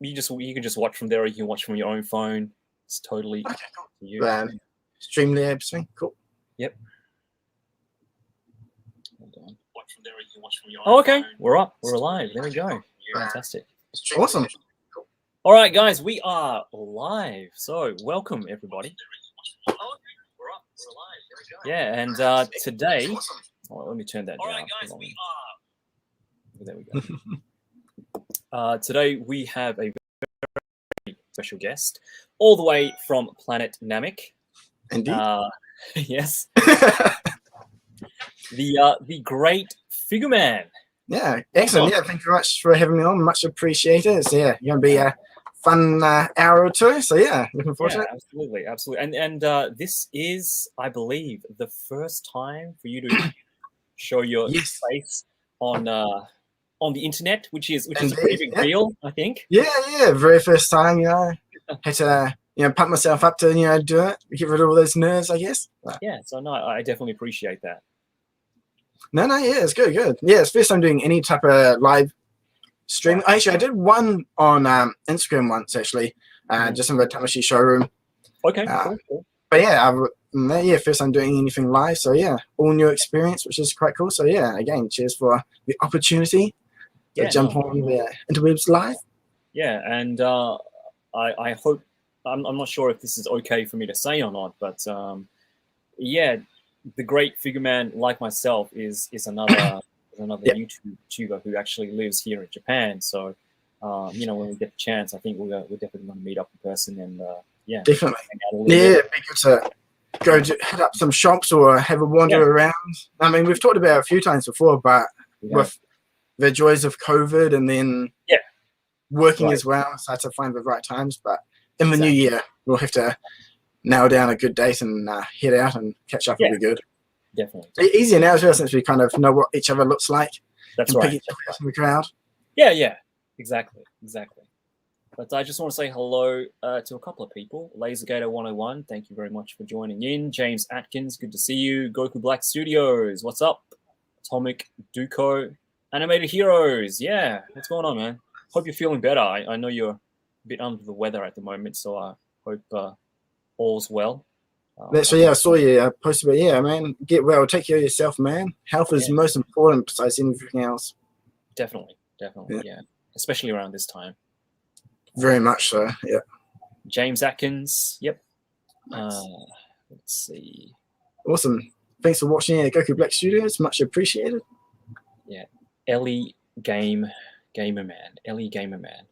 you can just watch from there, or you can watch from your own phone. It's totally Okay, cool. up to you. Streamlabs thing, cool. Yep. Hold on. Watch from there, or you can watch from your own phone. We're up. We're alive. There we go. Fantastic. Awesome. All right, guys, we are live. So welcome everybody. Yeah, and today, let me turn that down. All right, guys, we are. There we go. Today we have a very special guest, all the way from planet Namek. Indeed. Yes. The great Figuman. Yeah, excellent. Yeah, thank you very much for having me on. Much appreciated. So yeah, you're gonna be a fun hour or two. So yeah, looking forward to it. Absolutely, absolutely. And this is, I believe, the first time for you to show your face on the internet, which is a pretty big deal, I think. Yeah, very first time. Had to pump myself up to do it, get rid of all those nerves, I guess. But, yeah, so no, I definitely appreciate that. No, yeah, it's good. Yeah, it's first time doing any type of live stream. Actually, I did one on Instagram once, actually, just in the Tamashi showroom. Okay, cool. But yeah, first time doing anything live. So yeah, all new experience, which is quite cool. So yeah, again, cheers for the opportunity to jump on the interwebs live. Yeah, and I hope, I'm not sure if this is okay for me to say or not, but yeah, the great Figuman, like myself, is another YouTuber who actually lives here in Japan. So when we get the chance, I think we're definitely going to meet up in person and definitely. Yeah, it'd be good to go hit up some shops or have a wander around. I mean, we've talked about it a few times before, but with the joys of COVID and then working as well, so I had to find the right times. But in the new year, we'll have to nail down a good date and head out and catch up. Will be good. Definitely. Easier now as well, since we kind of know what each other looks like. That's right. Pick each other out in the crowd. Yeah, exactly. But I just want to say hello to a couple of people. LaserGator 101, thank you very much for joining in. James Atkins, good to see you. Goku Black Studios, what's up? Atomic Duko, Animated Heroes, yeah, what's going on, man? Hope you're feeling better. I know you're a bit under the weather at the moment, so I hope all's well. So yeah, I saw you posted, but yeah, man, get well, take care of yourself, man. Health is most important besides anything else. Definitely, yeah. Especially around this time. Very much so, yeah. James Atkins, yep. Let's see. Awesome. Thanks for watching Goku Black Studios. Much appreciated. Yeah. Ellie Gamer Man.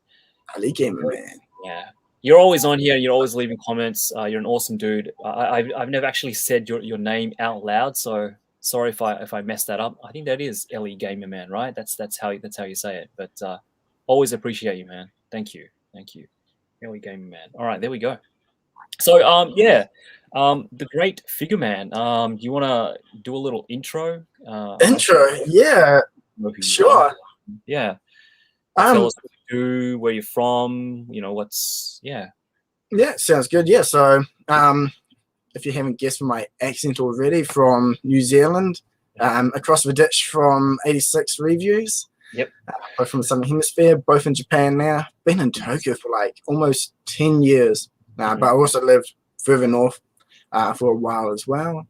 Yeah. You're always on here. You're always leaving comments. You're an awesome dude. I've never actually said your name out loud, so sorry if I messed that up. I think that is Ellie Gamer Man, right? That's how you say it. But always appreciate you, man. Thank you. Ellie Gamer Man. All right, there we go. So the great Figuman. You want to do a little intro? Yeah. Sure. Yeah. Tell us what you do, where you're from, what's Yeah, sounds good. Yeah, so if you haven't guessed from my accent already, from New Zealand, across the ditch from 86 reviews. Yep. Both from the Southern Hemisphere, both in Japan now. Been in Tokyo for like almost 10 years now, but I also lived further north for a while as well.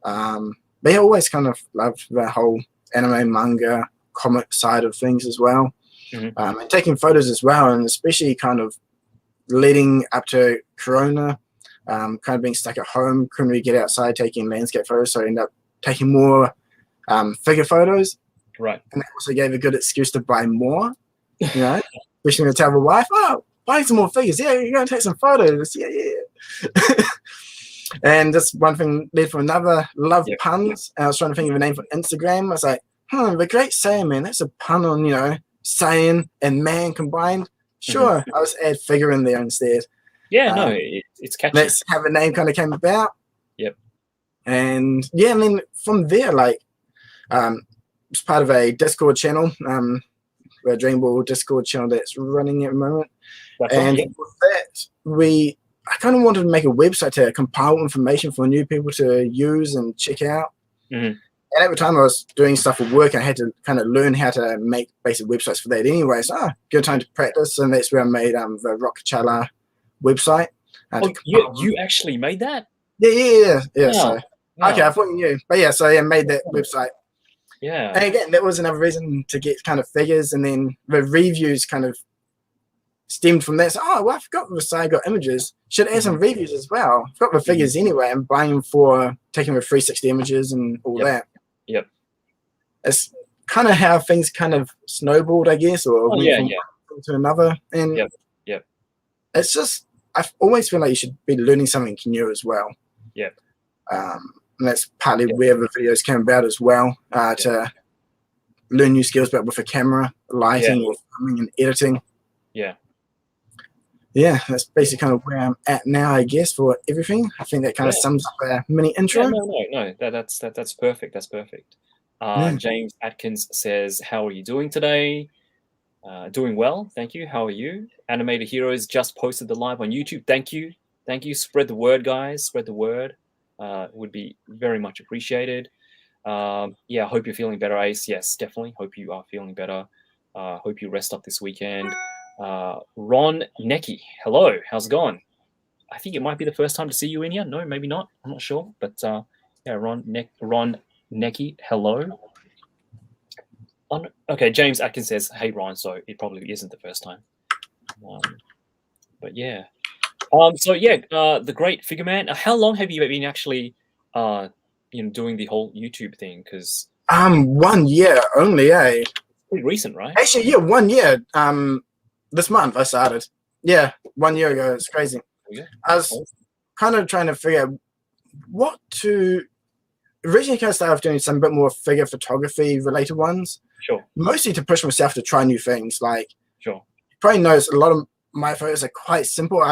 But I always kind of loved the whole anime, manga, comic side of things as well. And taking photos as well, and especially kind of leading up to Corona, kind of being stuck at home, couldn't really get outside taking landscape photos, so I ended up taking more figure photos. Right. And that also gave a good excuse to buy more, especially to tell the wife, buy some more figures. Yeah, you're going to take some photos. Yeah. And just one thing led to another. Love puns. And I was trying to think of a name for Instagram. I was like, the great Saiyan Man. That's a pun on, Saiyan and man combined. Sure, I'll just add figure in there instead. Yeah, no, it's catchy. That's how the name kind of came about. Yep. And yeah, and then from there, like, it's part of a Discord channel, a Dream Ball Discord channel that's running at the moment. With that, I kind of wanted to make a website to compile information for new people to use and check out. And at the time I was doing stuff with work, I had to kind of learn how to make basic websites for that anyway. So good time to practice, and that's where I made the Rockchala website. You actually made that? Yeah. Wow. So okay, I thought you knew, but yeah, so I made that website. Yeah. And again, that was another reason to get kind of figures, and then the reviews kind of stemmed from that. So, well, I forgot the site got images. Should add some reviews as well. I've got the figures anyway. I'm buying them for taking the 360 images and all that. Yep. It's kind of how things kind of snowballed, I guess, or went from one to another. And it's just, I've always feel like you should be learning something new as well. Yep. And that's partly where the videos came about as well, to learn new skills, but with a camera, lighting, or filming and editing. Yeah, that's basically kind of where I'm at now, I guess, for everything. I think that kind of sums up a mini intro. No, that's perfect. That's perfect. James Atkins says, "How are you doing today?" Doing well, thank you. How are you? Animated Heroes just posted the live on YouTube. Thank you. Spread the word, guys. Spread the word. Would be very much appreciated. I hope you're feeling better, Ace. Yes, definitely. Hope you are feeling better. Hope you rest up this weekend. Ron Necky, hello. How's it going? I think it might be the first time to see you in here. No, maybe not. I'm not sure. But Ron Necky, hello. Okay, James Atkins says, "Hey Ron," so it probably isn't the first time. But yeah. The great Figuman. How long have you been actually, doing the whole YouTube thing? Because 1 year only, eh? Pretty recent, right? Actually, 1 year. This month I started. Yeah, 1 year ago. It's crazy. I was kind of trying to figure out what to. Originally, kind of started off doing some bit more figure photography related ones. Sure. Mostly to push myself to try new things. Like, sure. You probably notice a lot of my photos are quite simple.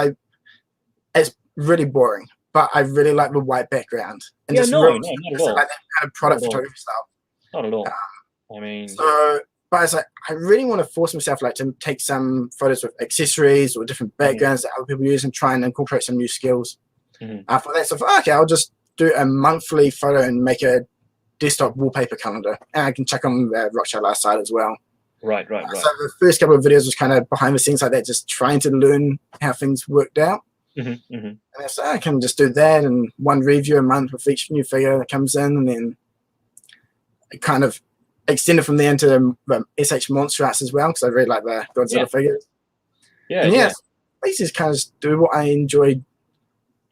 It's really boring, but I really like the white background. And not at all. I like that kind of product photography style. Not at all. But I was like, I really want to force myself to take some photos with accessories or different backgrounds that other people use and try and incorporate some new skills. For that, so okay, I'll just do a monthly photo and make a desktop wallpaper calendar, and I can check on the Rockchala site as well. Right. So the first couple of videos was kind of behind the scenes like that, just trying to learn how things worked out. And so I can just do that, and one review a month with each new figure that comes in, and then I kind of extended from there into the SH Monster Arts as well, because I really like the Godzilla figures. Basically just kind of just do what I enjoy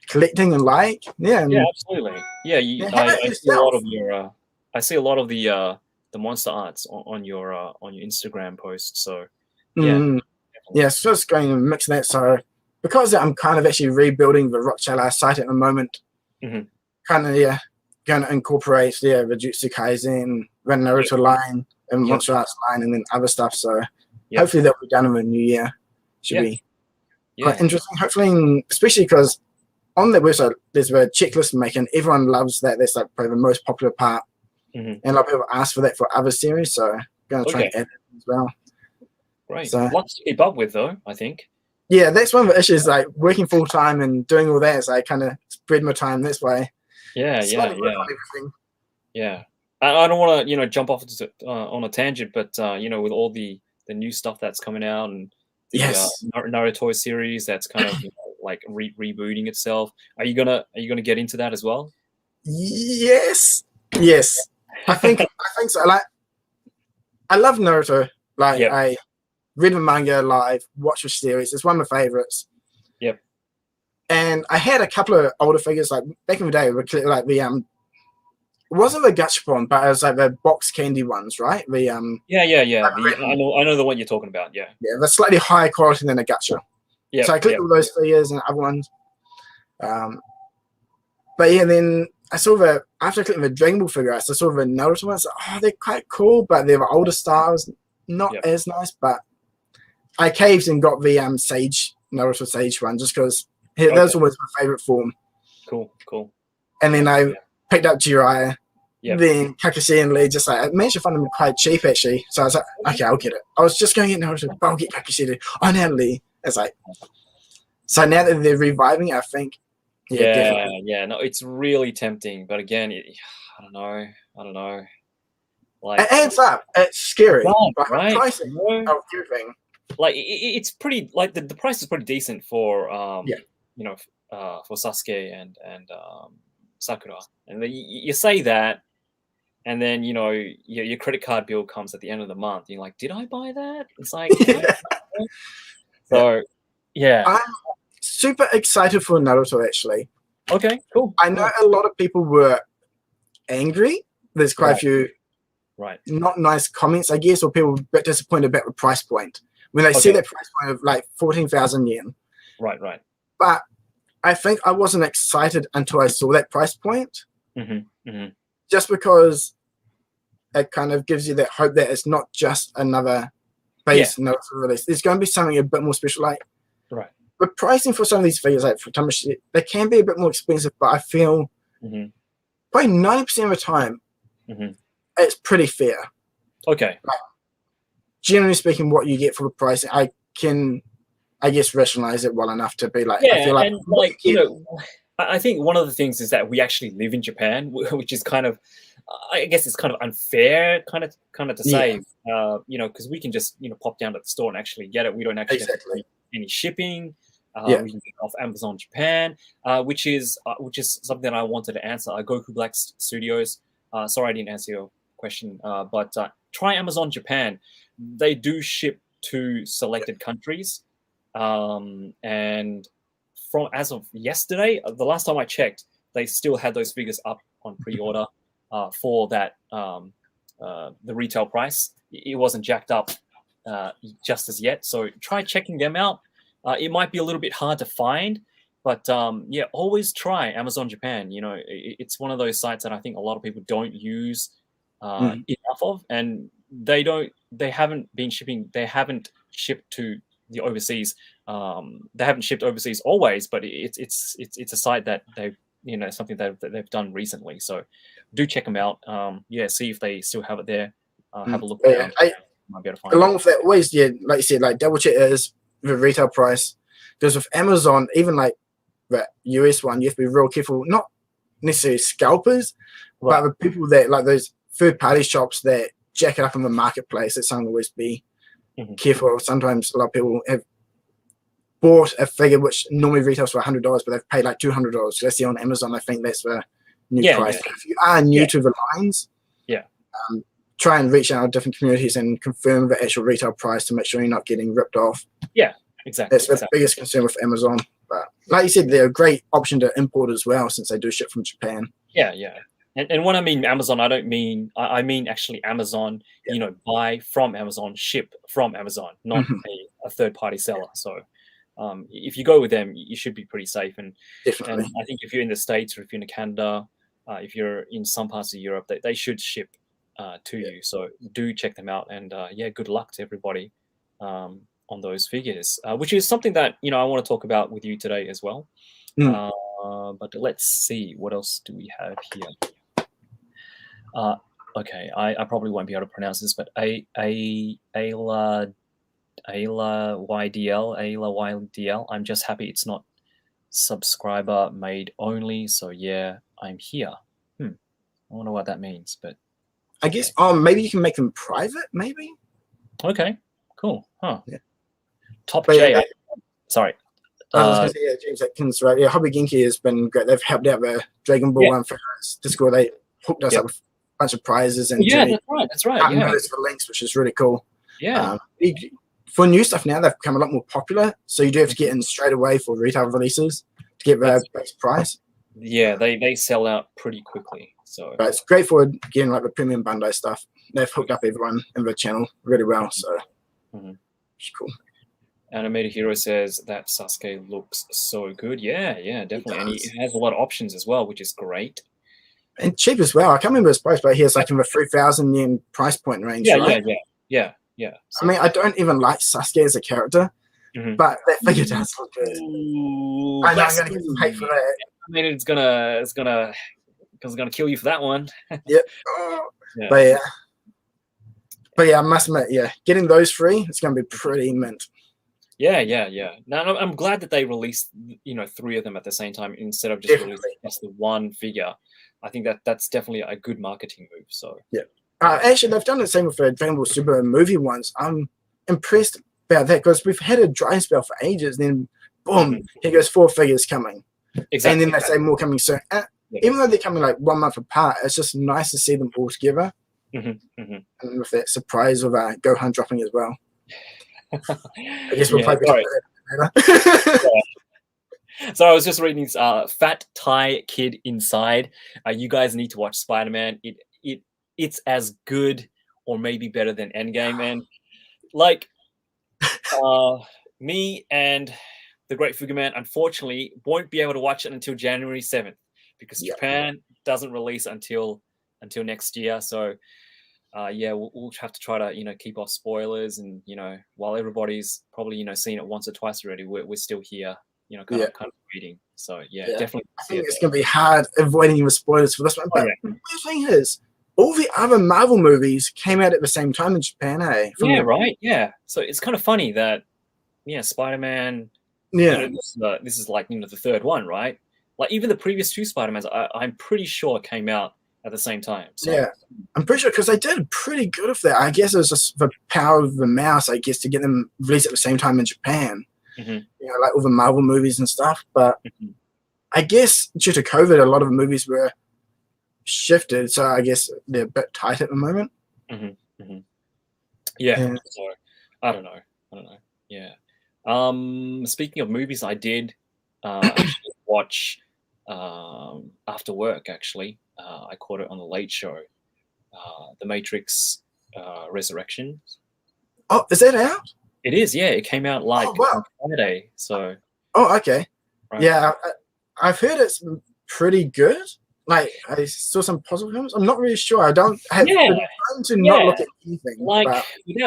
collecting and like. Absolutely. I see a lot of your I see a lot of the monster arts on your Instagram posts. So so just going to mix that. So because I'm kind of actually rebuilding the Rockchala site at the moment, kind of going to incorporate the Jutsu Kaisen, the Naruto line, and Monster Arts line, and then other stuff. So hopefully that'll be done in the new year. Should be quite interesting. Hopefully, especially because on the website there's a checklist making. Everyone loves that. That's like probably the most popular part, and a lot of people ask for that for other series. So I'm going to try and add that as well. Great. So, lots to keep up with, though, I think. Yeah, that's one of the issues. Like working full time and doing all that, so I kind of spread my time this way. Yeah. I don't want to, jump off on a tangent, but with all the new stuff that's coming out and the Naruto series that's kind of rebooting itself, are you gonna get into that as well? Yes. I think so. Like, I love Naruto. I read the manga live, watch the series. It's one of my favorites. Yep. And I had a couple of older figures, like back in the day, like the it wasn't the Gachapon, but it was like the box candy ones, right? The I know the one you're talking about. Yeah, they're slightly higher quality than a gacha. Yeah. So I clicked all those figures and other ones. But yeah, then I saw after I clicked the Dragon Ball figure, I saw the Naruto ones. Oh, they're quite cool, but they're older styles, not as nice. But I caved and got the Naruto Sage one just because those were my favorite form. Cool. And then I picked up Jiraiya. Then Kakashi and Lee, just I managed to find them quite cheap actually. So I was like, okay, I'll get it. I was just going to get Naruto, but I'll get Kakashi. Now Lee. It's like, so now that they're reviving, I think Yeah, definitely. yeah. No, it's really tempting, but again, I don't know. It Like, adds up. It's scary. God, Like the right? pricing of everything. Like it's pretty. Like the price is pretty decent for Yeah. you know, for Sasuke and Sakura, and then you say that, and then your credit card bill comes at the end of the month. You're like, did I buy that? It's like, Yeah. Yeah. so yeah. I'm super excited for Naruto. Actually, Okay, cool. I know a lot of people were angry. There's quite a few Right. not nice comments, I guess, or people a bit disappointed about the price point when they see that price point of like 14,000 yen. Right. But I think I wasn't excited until I saw that price point, just because it kind of gives you that hope that it's not just another base Naruto release. There's going to be something a bit more special. Like, the pricing for some of these figures, like for Tamashi, they can be a bit more expensive, but I feel probably 90% of the time, it's pretty fair. Okay. Like, generally speaking, what you get for the pricing, I guess, rationalize it well enough to be like, I feel like, and like I think one of the things is that we actually live in Japan, which is kind of, I guess it's kind of unfair, kind of to say, because we can just pop down to the store and actually get it. We don't actually have to pay any shipping. We can get it off Amazon Japan, which is something that I wanted to answer. Goku Black Studios. Sorry, I didn't answer your question, but try Amazon Japan. They do ship to selected countries, and from as of yesterday, the last time I checked, they still had those figures up on pre-order for that the retail price. It wasn't jacked up just as yet, so try checking them out. It might be a little bit hard to find, but always try Amazon Japan. It's one of those sites that I think a lot of people don't use enough of, and they haven't shipped to the overseas. They haven't shipped overseas always, but it's a site that they've something that they've done recently. So do check them out. See if they still have it there. Have a look around. Might be able to find along with that, always like you said, like double check is the retail price, because with Amazon, even like the US one, you have to be real careful. Not necessarily scalpers, but the people that like those third-party shops that jack it up in the marketplace. It's something to always be careful of. Sometimes a lot of people have bought a figure which normally retails for $100, but they've paid like $200. So they see on Amazon, I think that's the new price. Yeah. If you are new to the lines, try and reach out to different communities and confirm the actual retail price to make sure you're not getting ripped off. Yeah, exactly. That's the biggest concern with Amazon. But like you said, they're a great option to import as well, since they do ship from Japan. Yeah. And when I mean Amazon, I don't mean I mean actually Amazon. Buy from Amazon, ship from Amazon, not a third-party seller. So if you go with them, you should be pretty safe. And definitely, and I think if you're in the States or if you're in Canada, if you're in some parts of Europe, they should ship to you. So do check them out. And good luck to everybody on those figures, which is something that I want to talk about with you today as well. But let's see, what else do we have here? Okay, I probably won't be able to pronounce this, but Ayla YDL. I'm just happy it's not subscriber made only. So yeah, I'm here. I wonder what that means, but I guess maybe you can make them private. Maybe. Okay. Cool. Huh. Yeah. Top J. Sorry. I was going to say, James Atkins, right? Yeah, Hobby Genki has been great. They've helped out the Dragon Ball one for Discord. They hooked us up with a bunch of prizes and that's right. For links, which is really cool. Yeah. For new stuff now, they've become a lot more popular. So you do have to get in straight away for retail releases to get the base price. Yeah, they sell out pretty quickly. So, but it's great for getting like the premium Bandai stuff. They've hooked up everyone in the channel really well. So it's cool. Animated Hero says that Sasuke looks so good. Yeah, definitely. And he has a lot of options as well, which is great. And cheap as well. I can't remember his price, but he's like in the 3,000 yen price point range. Yeah. So, I mean, I don't even like Sasuke as a character, but that figure does look good. I know I'm going to get some hate for that. I mean, it's gonna kill you for that one. But yeah, I must admit, getting those free, it's going to be pretty mint. Yeah. Now I'm glad that they released, 3 of them at the same time instead of just releasing Definitely. just the one figure. I think that's definitely a good marketing move. So Yeah. Actually, they've done the same with the Dragon Ball Super movie ones. I'm impressed about that because we've had a dry spell for ages. Then, boom, here goes 4 figures coming. exactly. And then they say more coming soon. Even though they're coming like 1 month apart, it's just nice to see them all together. And with that surprise of Gohan dropping as well. I guess we'll probably talk about that later. So I was just reading this Fat Thai Kid Inside. You guys need to watch Spider-Man. It's as good or maybe better than Endgame. And like me and the great Figuman, unfortunately, won't be able to watch it until January 7th because Japan doesn't release until next year. So we'll have to try to keep off spoilers, and while everybody's probably seen it once or twice already, we're still here, kind of reading. So definitely. I think it's gonna be hard avoiding the spoilers for this one. But the thing is, all the other Marvel movies came out at the same time in Japan, eh? Right. Yeah. So it's kind of funny that Spider-Man. This is like the third one, right? Like even the previous 2 Spider-Mans, I'm pretty sure came out at the same time. So. I'm pretty sure because they did pretty good with that. I guess it was just the power of the mouse, I guess, to get them released at the same time in Japan. Like all the Marvel movies and stuff. But I guess due to COVID, a lot of the movies were shifted, so I guess they're a bit tight at the moment. Yeah. So I don't know. Yeah. Speaking of movies, I did actually watch after work. Actually, I caught it on the Late Show. The Matrix Resurrections. Oh, is that out? It is. Yeah, it came out like on Friday. So. Oh, okay. Right. Yeah, I've heard it's pretty good. Like I saw some positive comments. I'm not really sure. I don't have been trying to not look at anything. Like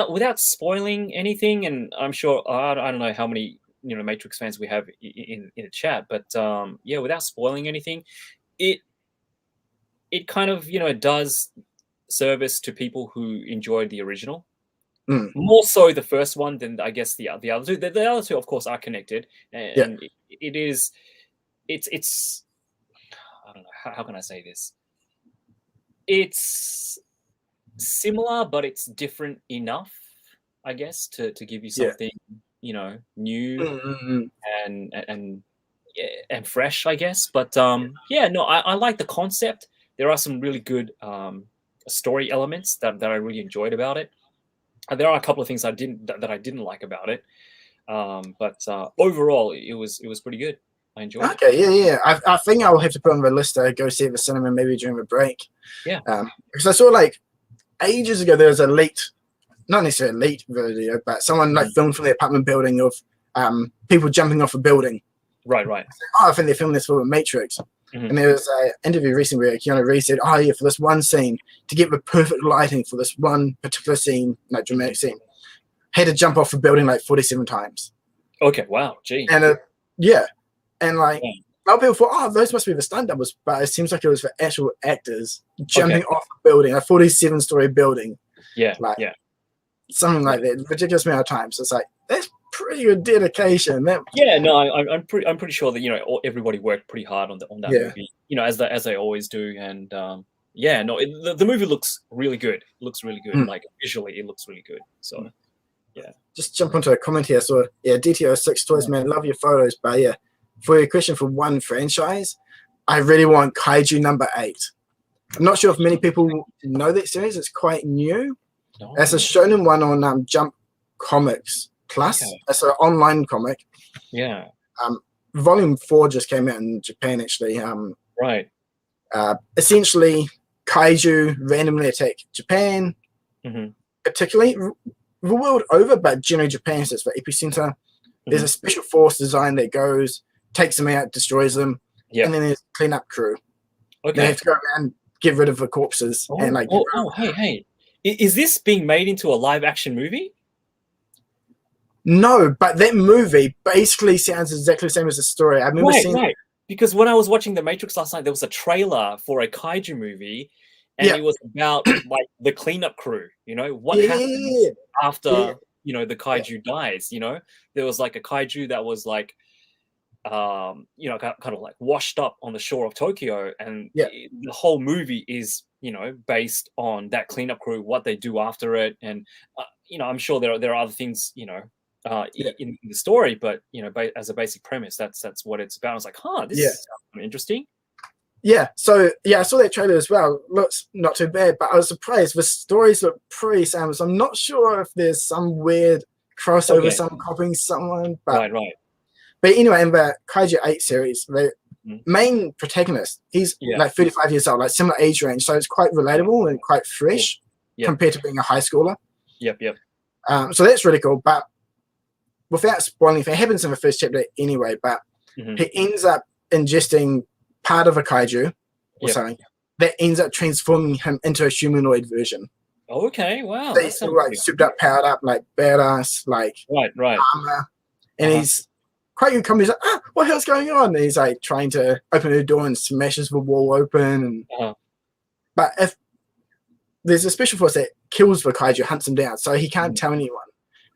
without spoiling anything, and I'm sure I don't know how many Matrix fans we have in the chat, but without spoiling anything, it kind of does service to people who enjoyed the original. More so the first one than I guess the other 2. The other 2, of course, are connected, and it's I don't know how can I say this. It's similar, but it's different enough, I guess, to give you something new and fresh, I guess. But I like the concept. There are some really good story elements that I really enjoyed about it. There are a couple of things I didn't like about it, but overall, it was pretty good. I enjoyed it. Okay, I think I'll have to put on the list to go see the cinema maybe during the break. Yeah. Because I saw like ages ago there was a leaked, not necessarily a leaked video, but someone like filmed from the apartment building of people jumping off a building. Right. I think they filmed this for the Matrix. And there was an interview recently where Keanu Reeves said, for this one scene, to get the perfect lighting for this one particular scene, like dramatic scene, had to jump off a building like 47 times. Okay, wow, gee. And and like a lot of people thought, those must be the stunt doubles, but it seems like it was for actual actors jumping off a building, a 47-story building. Something like that, ridiculous amount of times. So it's like that's pretty good dedication. I'm pretty sure that everybody worked pretty hard on that movie, as they always do, and the movie looks really good. It looks really good, like visually, it looks really good. So just jump onto a comment here. So DTO6 Toys, man, love your photos, but for your question for one franchise, I really want Kaiju number 8. I'm not sure if many people know that series. It's quite new. It's a shonen one on Jump Comics Plus. It's an online comic. Yeah. Volume 4 just came out in Japan, actually. Right. Essentially, Kaiju randomly attack Japan, particularly the world over, but generally Japan, so it's the epicenter. There's a special force design that goes, takes them out, destroys them, and then there's a cleanup crew. Okay. They have to go around and get rid of the corpses. Hey. Is this being made into a live-action movie? No, but that movie basically sounds exactly the same as the story. I remember seeing right. Because when I was watching The Matrix last night, there was a trailer for a kaiju movie, and it was about like the cleanup crew. What happens after you know, the kaiju dies. You know, there was like a kaiju that was like, you know, kind of like washed up on the shore of Tokyo, and the whole movie is, you know, based on that cleanup crew, what they do after it, and you know, I'm sure there are other things, you know, in the story, but you know, as a basic premise, that's what it's about. I was like, this is interesting. Yeah, so I saw that trailer as well. Looks not too bad, but I was surprised. The stories look pretty similar. So I'm not sure if there's some weird crossover, some copying someone. But, right. But anyway, in the Kaiju 8 series, the main protagonist, he's like 35 years old, like similar age range. So it's quite relatable and quite fresh compared to being a high schooler. Yep. So that's really cool. But without spoiling, if it happens in the first chapter anyway, but he ends up ingesting part of a kaiju or something that ends up transforming him into a humanoid version. Oh, okay, wow. So he's still like souped up, powered up, like badass, like right. armor, and he's quite good. He's like, what the hell's going on? And he's like trying to open the door and smashes the wall open. And but if there's a special force that kills the kaiju, hunts him down, so he can't tell anyone.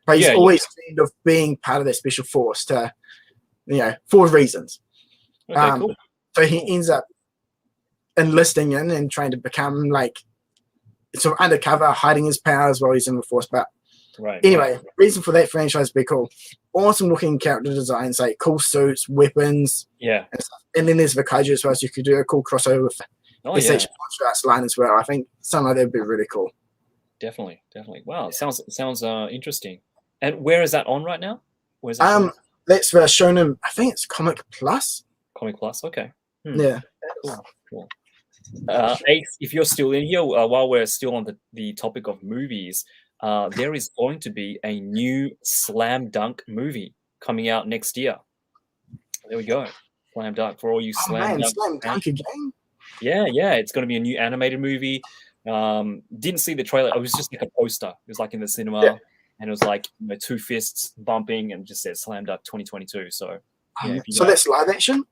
But he's always dreamed of being part of that special force to, you know, for reasons. Okay, cool. So he ends up enlisting in and trying to become like sort of undercover, hiding his powers while he's in the force. But anyway, reason for that franchise to be cool. Awesome looking character designs, like cool suits, weapons. Yeah. And then there's the kaiju as well, so you could do a cool crossover with SH martial arts line as well. I think something like that would be really cool. Definitely. Wow, it sounds interesting. And where is that on right now? Where's that? That's the Shonen, I think it's Comic Plus. Comic Plus, okay. Yeah. Cool. Ace, if you're still in here, while we're still on the topic of movies, there is going to be a new Slam Dunk movie coming out next year. There we go. Slam Dunk for all you Slam Dunk again? Yeah, it's going to be a new animated movie. Didn't see the trailer. It was just like a poster. It was like in the cinema, and it was like, you know, two fists bumping and just said Slam Dunk 2022. So, so that's live action?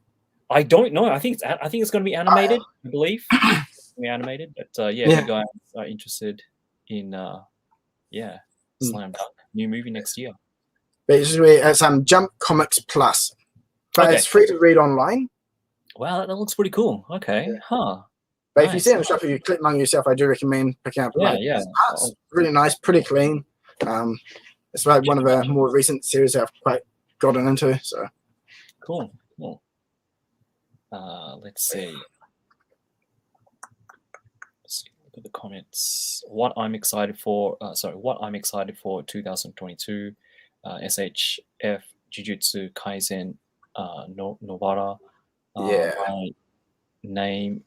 I don't know. I think it's going to be animated. I believe it's going to be animated. But if you guys are interested in Slam Dunk new movie next year. Basically, it's Jump Comics Plus, but it's free to read online. Wow, that looks pretty cool. Okay, But if you see it in the shop, if you click among yourself, I do recommend picking up. It's really nice, pretty clean. It's like one of the more recent series I've quite gotten into. So cool. Let's see. Look at the comments. What I'm excited for 2022. SHF Jujutsu Kaisen Nobara. My name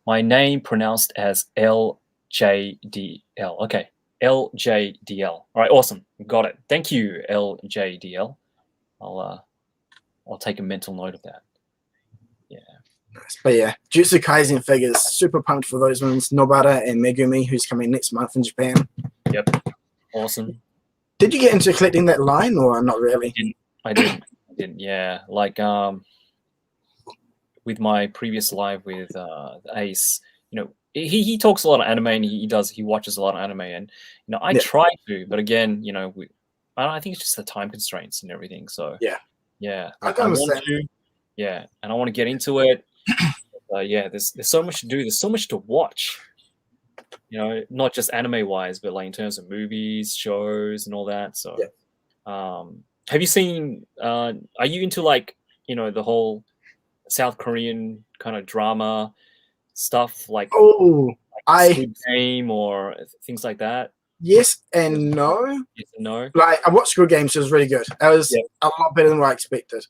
my name pronounced as LJDL. Okay, LJDL. All right, awesome. Got it. Thank you, LJDL. I'll take a mental note of that. Yeah. But yeah, Jujutsu Kaisen figures, super pumped for those ones. Nobara and Megumi, who's coming next month in Japan. Yep. Awesome. Did you get into collecting that line or not really? I didn't. Yeah. Like with my previous live with Ace, you know, he talks a lot of anime and he watches a lot of anime, and you know, I try to, but again, you know, I think it's just the time constraints and everything. So yeah, I want to, and I want to get into it. There's so much to do. There's so much to watch. You know, not just anime wise, but like in terms of movies, shows, and all that. So, have you seen? Are you into like, you know, the whole South Korean kind of drama stuff, like Squid Game or things like that? Yes and no. Yes and no. Like I watched Squid Game, so it was really good. It was a lot better than what I expected.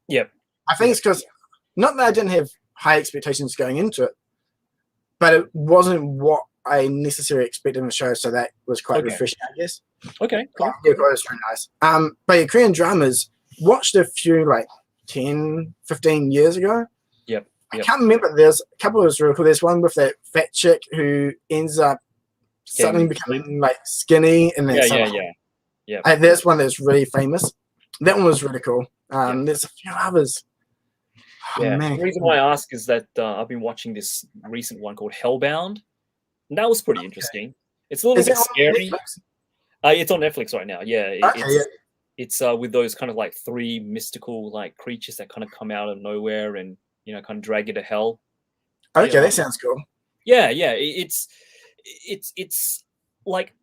Yep. I think it's because not that I didn't have high expectations going into it, but it wasn't what I necessarily expected in the show, so that was quite refreshing, I guess. Okay, cool. Yeah, it was really nice. But Korean dramas, watched a few like 10, 15 years ago. Yep. I can't remember. There's a couple of really cool. There's one with that fat chick who ends up suddenly becoming like skinny, and then there's one that's really famous. That one was really cool. There's a few others. The reason why I ask is that I've been watching this recent one called Hellbound, and that was pretty interesting. It's a little bit scary. It's on Netflix right now. Yeah, Okay, it's with those kind of like 3 mystical like creatures that kind of come out of nowhere and kind of drag you to hell. okay, that sounds cool. Yeah, it's like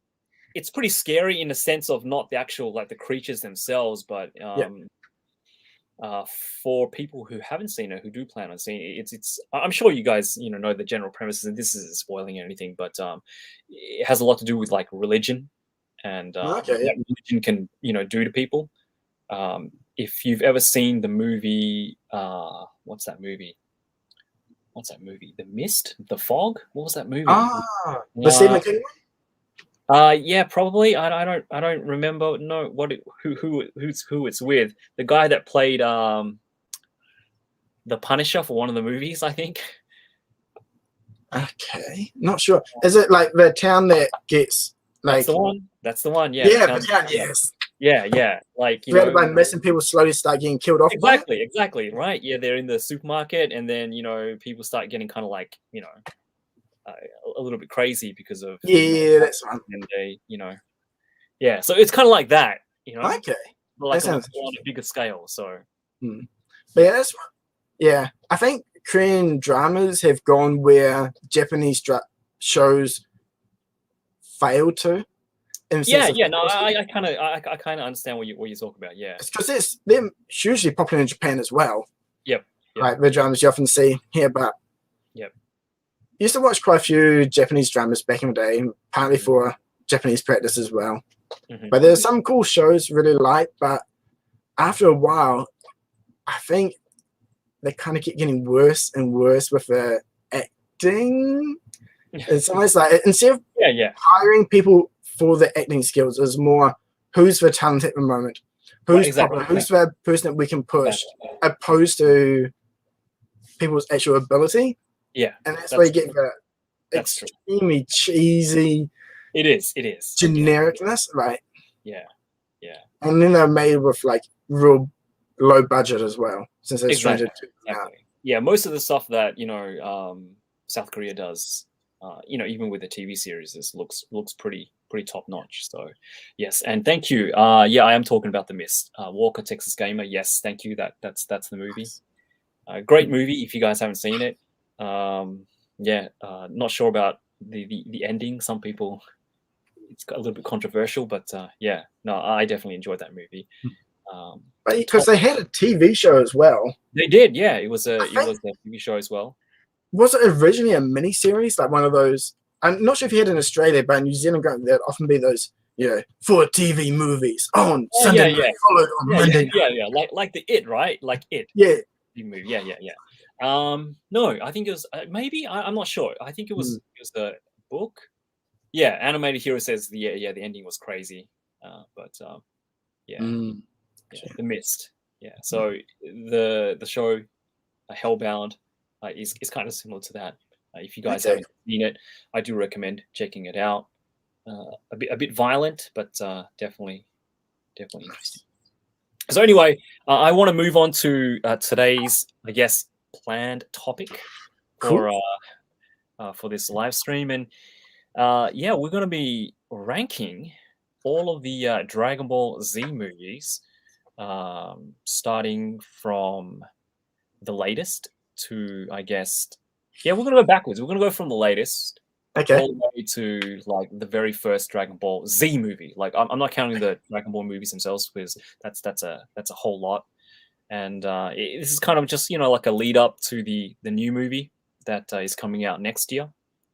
it's pretty scary in the sense of not the actual like the creatures themselves, but for people who haven't seen it, who do plan on seeing it, it's I'm sure you guys know the general premises, and this isn't spoiling anything, but it has a lot to do with like religion and Okay, what religion can do to people. If you've ever seen the movie, what's that movie? The Mist, The Fog. What was that movie? The Stephen King one? Yeah, probably. I don't remember. No, who it's with. The guy that played the Punisher for one of the movies, I think. Okay, not sure. Is it like the town that gets like? That's the one. Yeah. Yeah, the town. Yes. Yeah. Like by missing people slowly start getting killed off. Exactly. Right. Yeah, they're in the supermarket, and then people start getting kind of like a little bit crazy because of that's one. And they yeah. So it's kind of like that. Okay. Like that sounds on a bigger scale. So. But yeah, I think Korean dramas have gone where Japanese shows fail to. No, I kind of understand what you're talking about. Yeah, it's because they're hugely popular in Japan as well. Yep. Like the dramas you often see here, but used to watch quite a few Japanese dramas back in the day, partly for Japanese practice as well. But there's some cool shows really like, but after a while, I think they kind of keep getting worse and worse with the acting. It's almost like instead of hiring people for the acting skills, is more who's the talent at the moment, who's popular, who's the person that we can push, opposed to people's actual ability. Yeah, and that's where you get the extremely cheesy. It is genericness, right? Yeah. And then they're made with like real low budget as well, since they're exactly. Yeah, most of the stuff that South Korea does, even with the TV series, this looks pretty top notch. So yes, and thank you. I am talking about The Mist. Walker, Texas Gamer. Yes, thank you. That's the movie. Great movie. If you guys haven't seen it, not sure about the ending. Some people, it's a little bit controversial, but I definitely enjoyed that movie. Because they had a TV show as well. They did, yeah. It was a TV show as well. Was it originally a miniseries, like one of those? I'm not sure if you had in Australia, but in New Zealand, there'd often be those, for TV movies on Sunday night, followed on Monday night. Yeah, like the It, right? Like It. Yeah. Movie. Yeah. No, I think it was maybe I'm not sure. I think it was the book. Yeah, Animated Hero says the ending was crazy, The Mist. Yeah, so the show Hellbound is kind of similar to that. If you guys haven't seen it, I do recommend checking it out. A bit violent, but definitely interesting. So anyway, I want to move on to today's, I guess, planned topic for this live stream, and we're going to be ranking all of the Dragon Ball Z movies, starting from the latest to, I guess, we're going to go backwards. We're going to go from the latest all the way to like the very first Dragon Ball Z movie. Like I'm not counting the Dragon Ball movies themselves, because that's a whole lot. And this is kind of just like a lead up to the new movie that is coming out next year,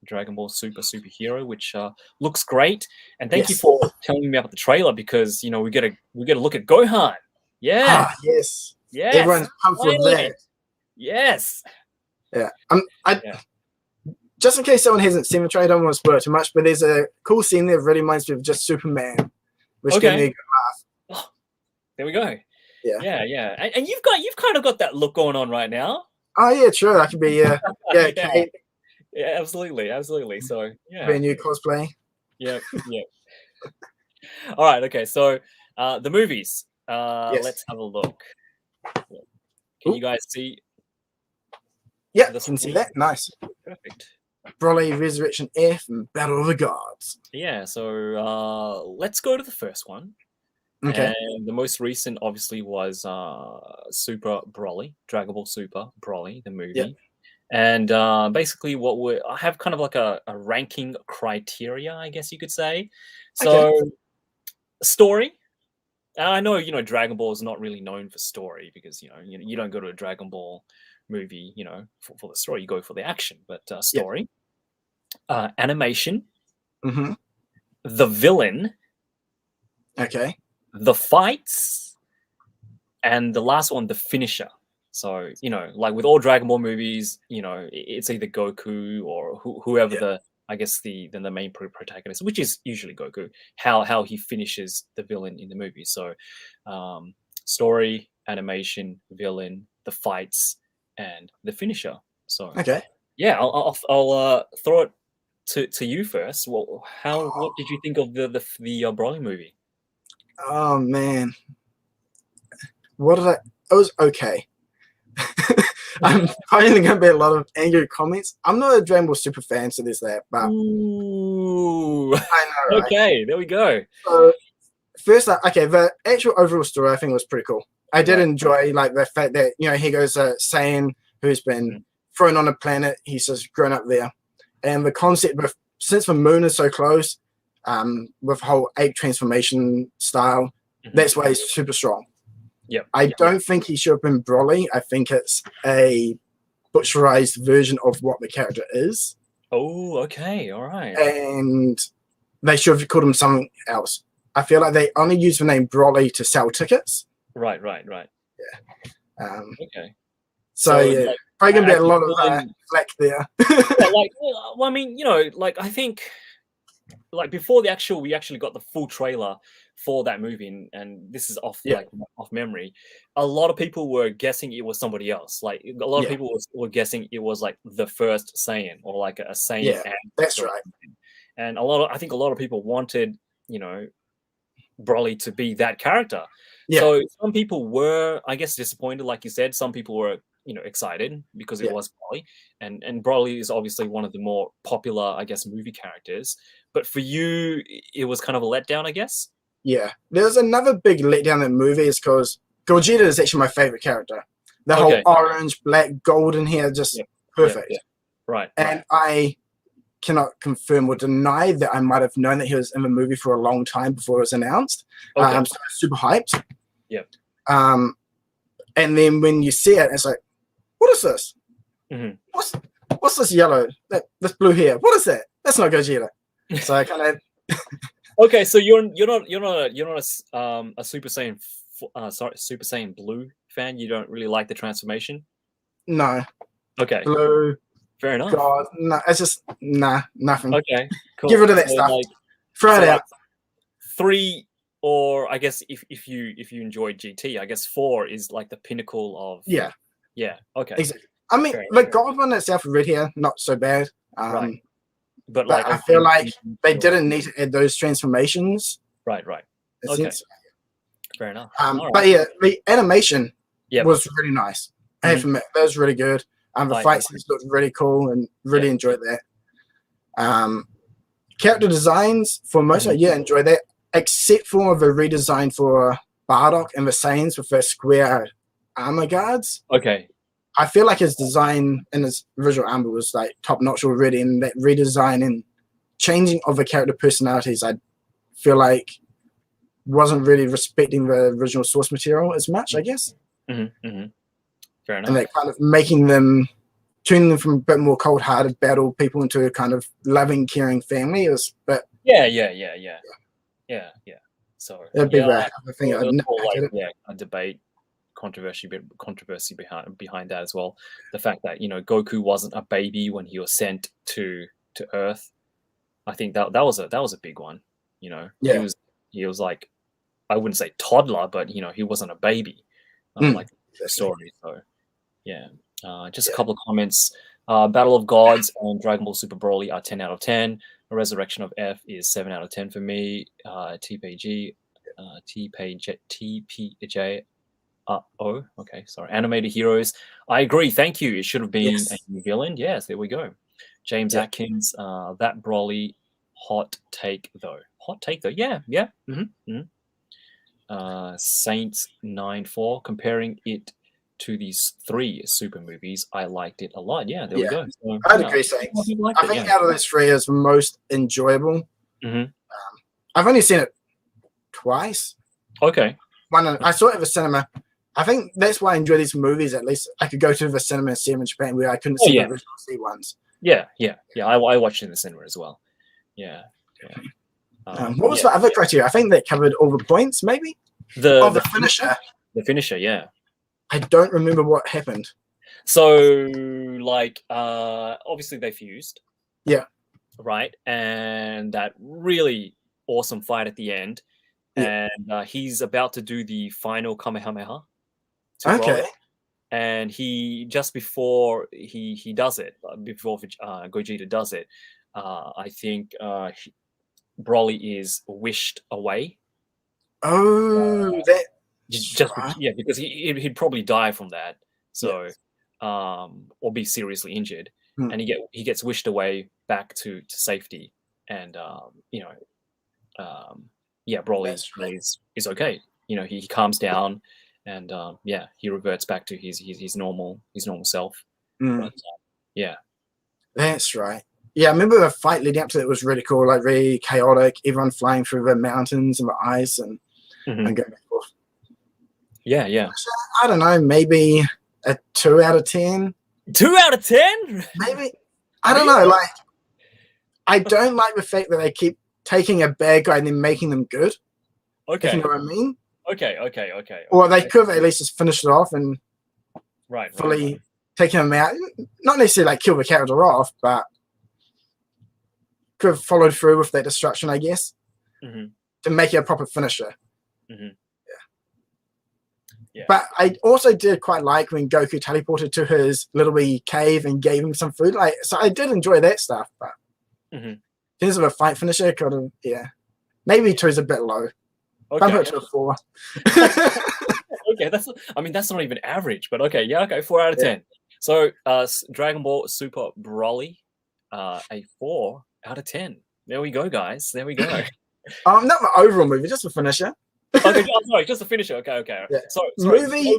Dragon Ball Superhero, which looks great. And thank you for telling me about the trailer, because we get to look at Gohan. Yeah. Yes. Everyone's pumped for that. Yes. Yeah. Just in case someone hasn't seen the trailer, I don't want to spoil it too much, but there's a cool scene that really reminds me of just Superman, which gave me a good laugh. Oh, there we go. Yeah. And you've kind of got that look going on right now. Oh yeah, true. I could be Yeah, absolutely. So be a new cosplay. Yeah. All right. Okay. So the movies. Let's have a look. Can you guys see? Yeah, I can see that. Nice. Perfect. Broly, Resurrection F, and Battle of the Gods. Yeah, so let's go to the first one. Okay. And the most recent, obviously, was Super Broly, Dragon Ball Super Broly, the movie. Yep. And basically, I have kind of like a ranking criteria, I guess you could say. So, story. I know, Dragon Ball is not really known for story because, you don't go to a Dragon Ball movie, for the story. You go for the action, but story. Animation. Mm-hmm. The villain. Okay. The fights. And the last one, the finisher. So, like with all Dragon Ball movies, it's either Goku or whoever the main protagonist, which is usually Goku, how he finishes the villain in the movie. So, story, animation, villain, the fights, and the finisher. So, okay. Yeah, I'll throw it to you first. Well, what did you think of the Broly movie? Oh man, it was okay. I'm probably going to be a lot of angry comments. I'm not a Dragon Ball Super fan, so there's that. But Ooh. I know, right? Okay, there we go. So first, the actual overall story I think was pretty cool. I did enjoy like the fact that here goes Saiyan who's been thrown on a planet. He's just grown up there, and the concept of since the moon is so close, with whole ape transformation style, that's why he's super strong. I don't think he should have been Broly. I think it's a butcherized version of what the character is. Oh, okay, all right. And they should have called him something else. I feel like they only use the name Broly to sell tickets. Right. Yeah. Okay. So yeah, probably gonna be a lot of flack there. Well, I mean, I think, before we actually got the full trailer for that movie, and this is off memory. A lot of people were guessing it was somebody else. Like a lot of people were guessing it was like the first Saiyan or like a Saiyan. Yeah, that's right. And I think a lot of people wanted, Broly to be that character. Yeah. So some people were, I guess, disappointed, like you said. Some people were, excited because it was Broly, and Broly is obviously one of the more popular, I guess, movie characters. But for you, it was kind of a letdown, I guess. Yeah, there's another big letdown in the movie is because Gogeta is actually my favorite character. The whole orange, black, golden hair, just perfect. Yeah. Right. And I cannot confirm or deny that I might have known that he was in the movie for a long time before it was announced. So I was super hyped. Yeah. And then when you see it, it's like, what is this? What's this yellow? This blue hair? What is that? That's not Gogeta. So I kind of. Okay, so you're not a Super Saiyan Super Saiyan Blue fan. You don't really like the transformation. No. Okay. Blue. Fair enough. God, no, it's just nothing. Okay, cool. Get rid of that stuff. Throw it out. 3, or I guess if you enjoy GT, I guess 4 is like the pinnacle of. Yeah. Okay. Exactly. I mean, the gold one itself, red hair, not so bad. Right. But I feel like they didn't need to add those transformations. Right. Okay. Fair enough. But yeah, the animation was really nice. I have to admit, that was really good. The fight scenes looked really cool and really enjoyed that. Character designs, for most of it, enjoyed that, except for the redesign for Bardock and the Saiyans with their square armor guards. Okay. I feel like his design and his visual armor was like top notch already, and that redesign and changing of the character personalities, I feel like wasn't really respecting the original source material as much, I guess. Fair enough. And that kind of turning them from a bit more cold-hearted battle people into a kind of loving, caring family. It was, but yeah. So that'd be the thing. A debate. Controversy behind that as well. The fact that Goku wasn't a baby when he was sent to Earth. I think that was a big one. He was like, I wouldn't say toddler, but he wasn't a baby. Like the story. So just a couple of comments. Battle of Gods and Dragon Ball Super Broly are 10 out of 10. The Resurrection of F is 7 out of 10 for me. TPJ. Okay, sorry. Animated Heroes. I agree. Thank you. It should have been a new villain. Yes, there we go. James Yeah. Atkins, that Broly, hot take though. Hot take though. Yeah. Saints 9-4, comparing it to these 3 super movies, I liked it a lot. Yeah, there we go. So, I'd agree, Saints. I think out of those 3 is most enjoyable. I've only seen it twice. Okay. I saw it at the cinema. I think that's why I enjoy these movies. At least I could go to the cinema and see them in Japan, where I couldn't see the original C ones. Yeah. I watched it in the cinema as well. Yeah. What was the other criteria? I think they covered all the points, maybe. The finisher. The finisher, yeah. I don't remember what happened. So, like, obviously they fused. Yeah. Right, and that really awesome fight at the end, and he's about to do the final Kamehameha. Okay. And he, just before he does it, before Gogeta does it, I think Broly is wished away. Oh, that just because he'd probably die from that. So, or be seriously injured, and he gets wished away back to safety, and Broly is okay. He calms down, and he reverts back to his normal self. But, that's right. Yeah, I remember the fight leading up to it was really cool, like really chaotic. Everyone flying through the mountains and the ice and going back and forth. Yeah. So, I don't know, maybe a 2 out of 10. 2 out of 10? Maybe. I don't know. Like, I don't like the fact that they keep taking a bad guy and then making them good. Okay. If you know what I mean? Okay. Or they could have at least just finished it off and fully taken him out. Not necessarily like kill the character off, but could have followed through with that destruction, I guess, to make it a proper finisher. Yeah. But I also did quite like when Goku teleported to his little wee cave and gave him some food. Like, so I did enjoy that stuff. But in terms of a fight finisher, kind of, maybe 2 is a bit low. Okay. Bump it to a 4. Okay, that's not even average, but okay, 4 out of 10. So Dragon Ball Super Broly, a 4 out of 10. There we go, guys. There we go. Not the overall movie, just the finisher. Okay, sorry, just the finisher. Okay. Yeah. So movie. The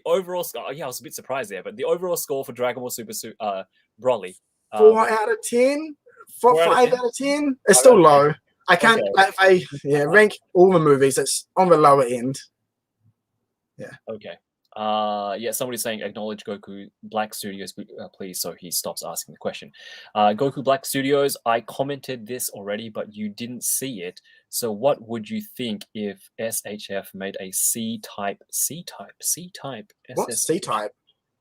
overall score. I was a bit surprised there, but the overall score for Dragon Ball Super Broly. 4 out of 10. 5 out of 10. It's still low. I can't. If I rank all the movies, it's on the lower end. Yeah. Okay. Somebody's saying acknowledge Goku Black Studios, please, so he stops asking the question. Goku Black Studios, I commented this already, but you didn't see it. So what would you think if SHF made a C-type? What's C-type?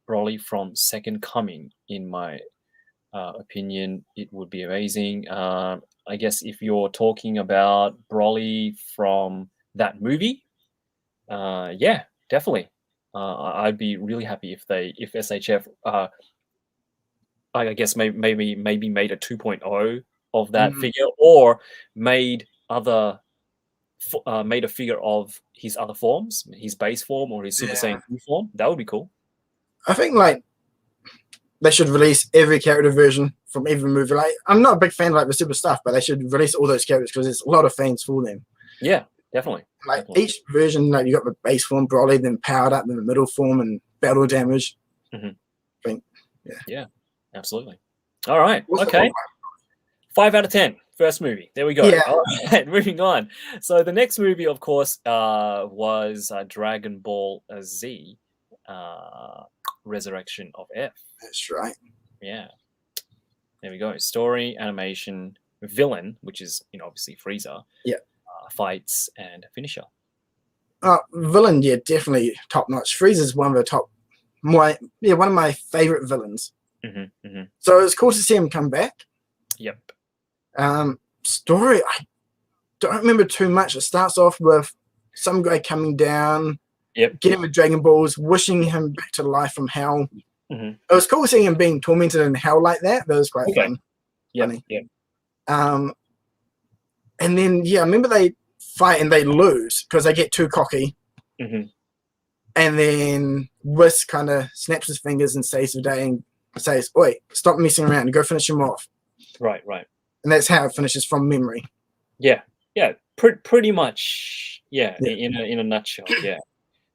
Broly from Second Coming, in my opinion, it would be amazing. I guess if you're talking about Broly from that movie, definitely. I'd be really happy if SHF, I guess maybe made a 2.0 of that figure, or made a figure of his other forms, his base form or his Super Saiyan 2 form. That would be cool. I think like they should release every character version from every movie. Like, I'm not a big fan of like the super stuff, but they should release all those characters because there's a lot of fans for them. Yeah, definitely. Like each version, like you got the base form Broly, then powered up, then the middle form and battle damage. I think, yeah, absolutely. All right, okay. 5 out of 10. First movie. There we go. Yeah. All right, moving on. So the next movie, of course, was Dragon Ball Z, Resurrection of F. That's right. Yeah. There we go. Story, animation, villain, which is obviously Frieza. Yeah. Fights and finisher. Villain, definitely top notch. Frieza's one of the top, one of my favorite villains. So it's cool to see him come back. Yep. Story, I don't remember too much. It starts off with some guy coming down, getting with Dragon Balls, wishing him back to life from hell. It was cool seeing him being tormented in hell like that. That was quite fun. Funny. And then I remember they fight and they lose because they get too cocky. And then Whis kind of snaps his fingers and saves the day and says, "Oi, stop messing around and go finish him off." Right. And that's how it finishes from memory. Yeah. Pretty much. Yeah. Yeah. In a nutshell. Yeah.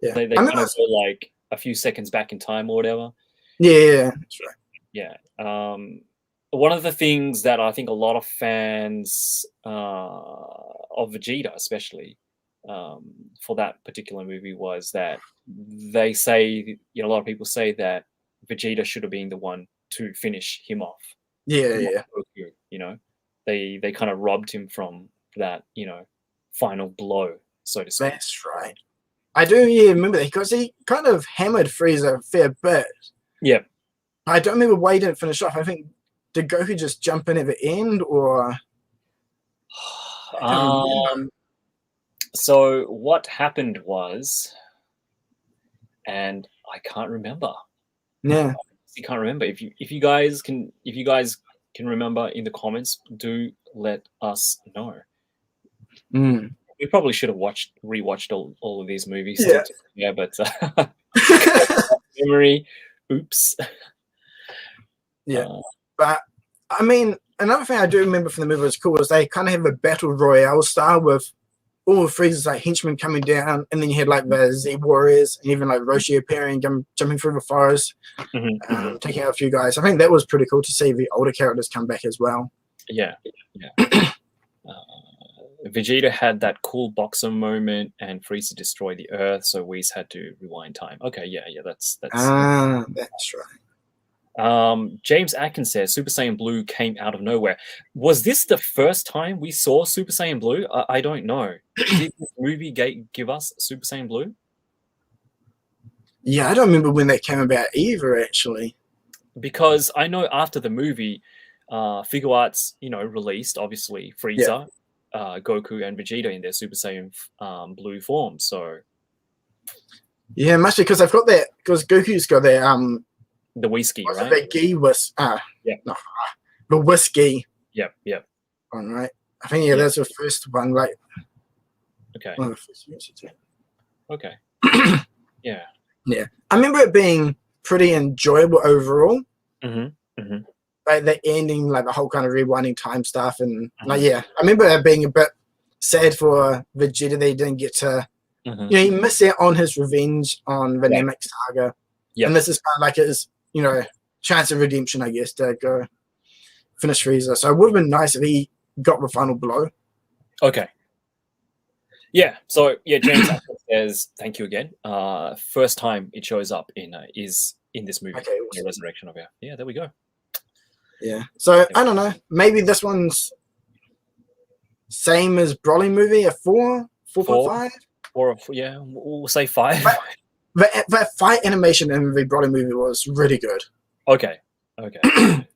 Yeah. They kind of go like a few seconds back in time or whatever. Yeah, that's right. Yeah. One of the things that I think a lot of fans of Vegeta, especially for that particular movie, was that they say, a lot of people say that Vegeta should have been the one to finish him off. Yeah. Goku, they kind of robbed him from that, final blow, so to speak. That's right. I do remember that because he kind of hammered Frieza a fair bit. Yeah. I don't remember why he didn't finish off. I think, did Goku just jump in at the end, or? So what happened was, and I can't remember. Yeah. I can't remember. If you guys can remember in the comments, do let us know. We probably should have rewatched all of these movies. Yeah. But memory, oops. Yeah. But I mean, another thing I do remember from the movie was cool was they kind of have a battle royale style with all of Frieza's like henchmen coming down, and then you had like the Z Warriors and even like Roshi appearing, jumping through the forest, taking out a few guys. I think that was pretty cool to see the older characters come back as well. Yeah. Vegeta had that cool boxer moment, and Frieza destroyed the Earth, so Whis had to rewind time. Okay, yeah, that's that's right. James Atkins says Super Saiyan Blue came out of nowhere. Was this the first time we saw Super Saiyan Blue? I don't know. Did this movie give us Super Saiyan Blue? Yeah, I don't remember when that came about either, actually. Because I know after the movie, Figure Arts, released obviously Frieza, Goku, and Vegeta in their Super Saiyan Blue form. So yeah, must be because I've got that, because Goku's got that the whiskey, right? The gi the whiskey. Yep. All right. I think that's the first one, right? Okay. One of the first ones. Okay. Yeah. I remember it being pretty enjoyable overall. Like the ending, like the whole kind of rewinding time stuff, and I remember it being a bit sad for Vegeta that he didn't get to. He missed out on his revenge on the Namek Saga, and this is kind of like his, chance of redemption, I guess, to go finish Frieza. So it would have been nice if he got the final blow. Okay. Yeah. So James says thank you again. First time it shows up is in this movie, okay, awesome. The Resurrection of Air. Yeah, there we go. Yeah. So I don't know. Maybe this one's same as Broly movie, a 4.5, or we'll say 5. That fight animation in the Broly movie was really good. Okay.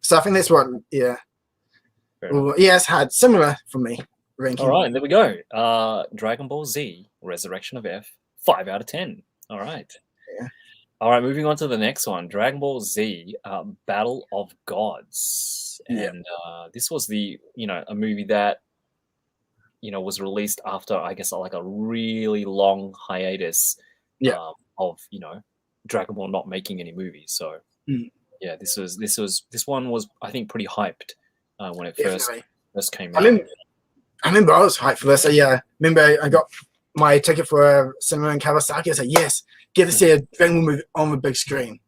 So I think that's what. Yeah. Well, it's hard. Similar for me. Ranking. All right, there we go. Dragon Ball Z Resurrection of F, 5 out of 10. All right. Yeah. All right, moving on to the next one, Dragon Ball Z Battle of Gods. And this was a movie that, was released after, I guess, like a really long hiatus of, Dragon Ball not making any movies. So, this one was, I think, pretty hyped when it first came out. I remember I was hyped for this. I remember I got my ticket for cinema in Kawasaki. I was like, yes, get to see a Dragon Ball movie on the big screen.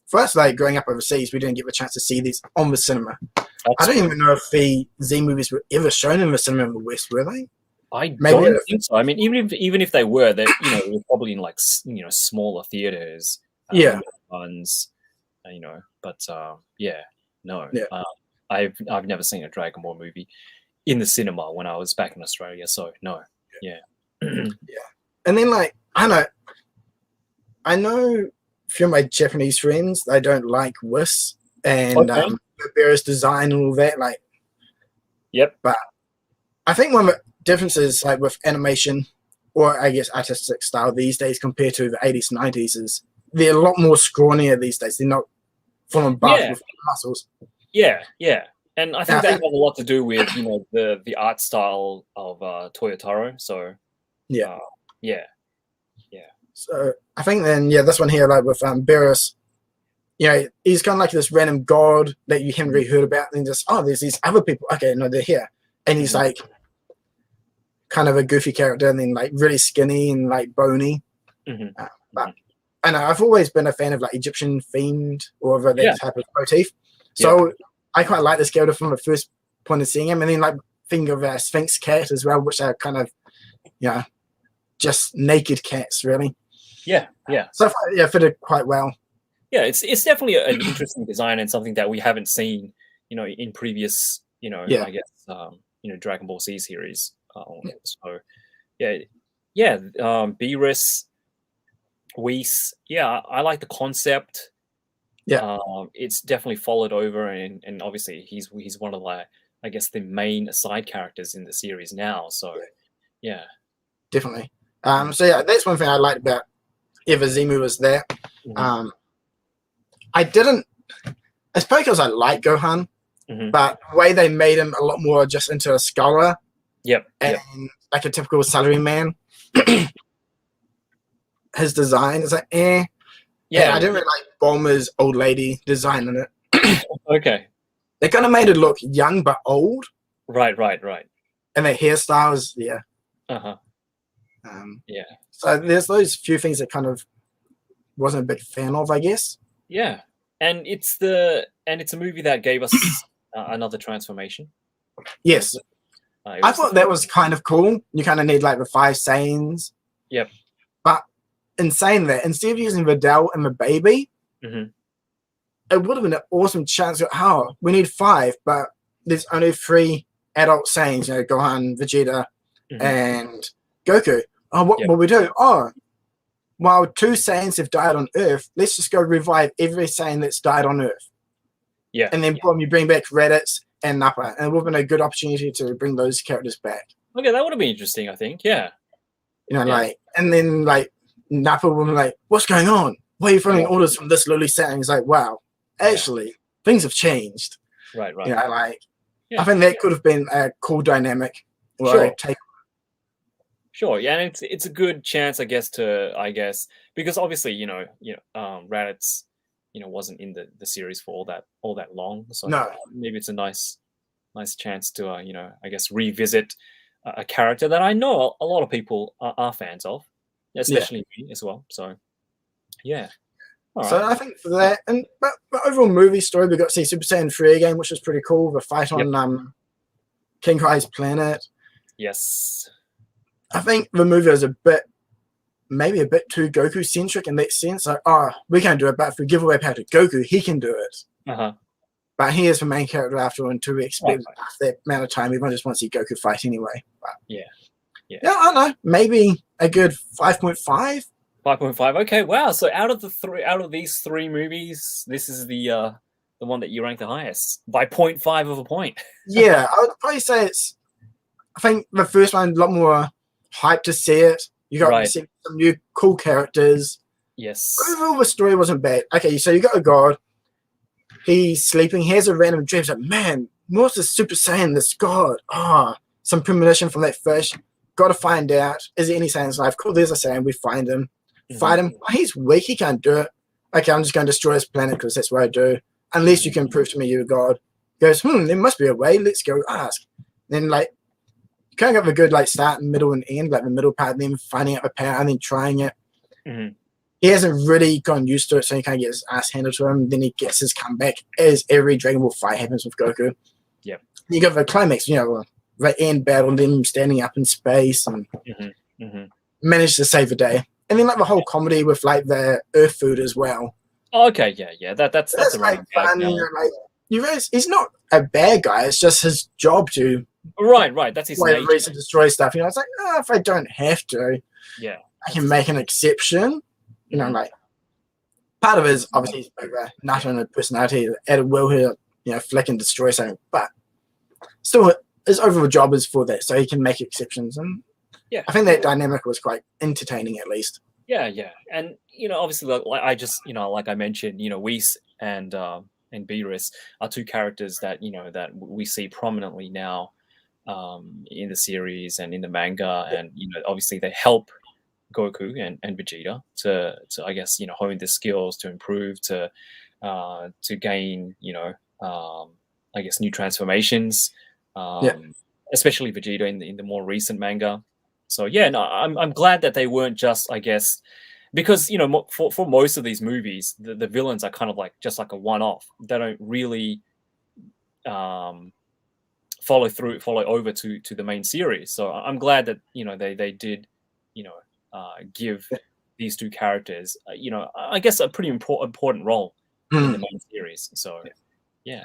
For us, growing up overseas, we didn't get the chance to see these on the cinema. I don't even know if the Z movies were ever shown in the cinema in the West, were they? I don't think so. I mean, even if they were, they were probably in smaller theaters. Ones, but no. I've never seen a Dragon Ball movie in the cinema when I was back in Australia. So no. Yeah. And then I know a few of my Japanese friends, they don't like Whis and Barrett's design and all that. But I think one of the differences with animation, or I guess artistic style these days compared to the 80s and 90s, is they're a lot more scrawnier these days. They're not full and buff with muscles. Yeah. And I think that has a lot to do with, the art style of Toyotaro. So So I think then this one here with Beerus, you know, he's kind of like this random god that you haven't really heard about, and then just, oh, there's these other people. Okay, no, they're here. And he's like kind of a goofy character, and then like really skinny and like bony. But I know I've always been a fan of like Egyptian themed or of that type of motif. So I quite like this character from the first point of seeing him, and then like think of a Sphinx cat as well, which are kind of, you know, just naked cats, really. Yeah. So yeah, fitted quite well. Yeah, it's definitely an interesting design and something that we haven't seen, you know, in previous, you know, I guess, you know, Dragon Ball Z series. So Beerus, Whis, I like the concept. It's definitely followed over, and obviously he's one of the, I guess, the main side characters in the series now. So yeah, definitely. So yeah, that's one thing I liked about Evazimu was that. I didn't. It's probably because I like Gohan, but the way they made him a lot more just into a scholar. And like a typical salaryman. His design is like, I didn't really like Bulma's old lady design in it. Okay. They kind of made it look young but old. Right. And their hairstyles, So there's those few things that kind of wasn't a big fan of, I guess. Yeah. And it's a movie that gave us another transformation. Yes. I thought that was kind of cool. You kind of need like the 5 Saiyans. Yep. But in saying that, instead of using Videl and the baby, it would have been an awesome chance. We need 5, but there's only 3 adult Saiyans, you know, Gohan, Vegeta, and Goku. What we do? While 2 Saiyans have died on Earth, let's just go revive every Saiyan that's died on Earth. Yeah. And then boom, you bring back Raditz and Nappa, and it would have been a good opportunity to bring those characters back. Okay, that would have been interesting, I think. Yeah. You know, like, and then like Nappa would be like, "What's going on? Why are you following orders from this lowly Saiyan?" He's like, "Wow, actually, things have changed." Right. You know, like, I think that could have been a cool dynamic. Sure, yeah, and it's a good chance, I guess, because obviously, Raditz, wasn't in the series for all that long, so maybe it's a nice chance to, I guess, revisit a character that I know a lot of people are fans of, especially me as well. So, yeah. So I think for that, and but overall movie story, we got to see Super Saiyan 3 again, which was pretty cool. The fight on King Kai's planet. Yes. I think the movie was maybe a bit too Goku centric in that sense. Like, we can't do it, but if we give away power to Goku, he can do it. But he is the main character after all, and to expect that amount of time, everyone just wants to see Goku fight anyway. But yeah, I don't know. Maybe a good 5.5. 5.5. Okay, wow. So out of these 3 movies, this is the one that you rank the highest by 0.5 of a point. Yeah, I would probably say I think the first one a lot more hype to see it. You got to see some new cool characters. Yes. Overall, the story wasn't bad. Okay, so you got a god. He's sleeping. He has a random dream. He's like, man, what's this Super Saiyan, this god? Some premonition from that fish. Got to find out. Is there any Saiyan's life? Cool, there's a Saiyan. We find him. Fight him. He's weak. He can't do it. Okay, I'm just going to destroy his planet because that's what I do. Unless you can prove to me you're a god. He goes, there must be a way. Let's go ask. Then, like, kind of have a good like start, middle, and end, like the middle part, and then finding out the power, and then trying it. He hasn't really gotten used to it, so he kind of gets his ass handed to him. Then he gets his comeback as every Dragon Ball fight happens with Goku. Yep. You got the climax, the end battle, them standing up in space and manage to save the day. And then like the whole comedy with like the Earth food as well. Okay, yeah, that's a like fun. Like, you realize he's not a bad guy. It's just his job to. Right. That's his nature. Reason to destroy stuff. It's like, if I don't have to, I can make an exception. Like part of it is obviously not on a personality, at a will here, flick and destroy something. But still, his overall job is for that, so he can make exceptions. And I think that dynamic was quite entertaining, at least. Yeah, and obviously, like I mentioned, Whis and Beerus are 2 characters that that we see prominently now. In the series and in the manga, and obviously they help Goku and Vegeta to I guess hone their skills, to improve, to to gain, I guess new transformations. Especially Vegeta in the more recent manga. So yeah, no, I'm glad that they weren't just, I guess, because for most of these movies, the villains are kind of like just like a one-off. They don't really follow over to the main series. So I'm glad that they did give these two characters I guess a pretty important role in the main series. So yeah.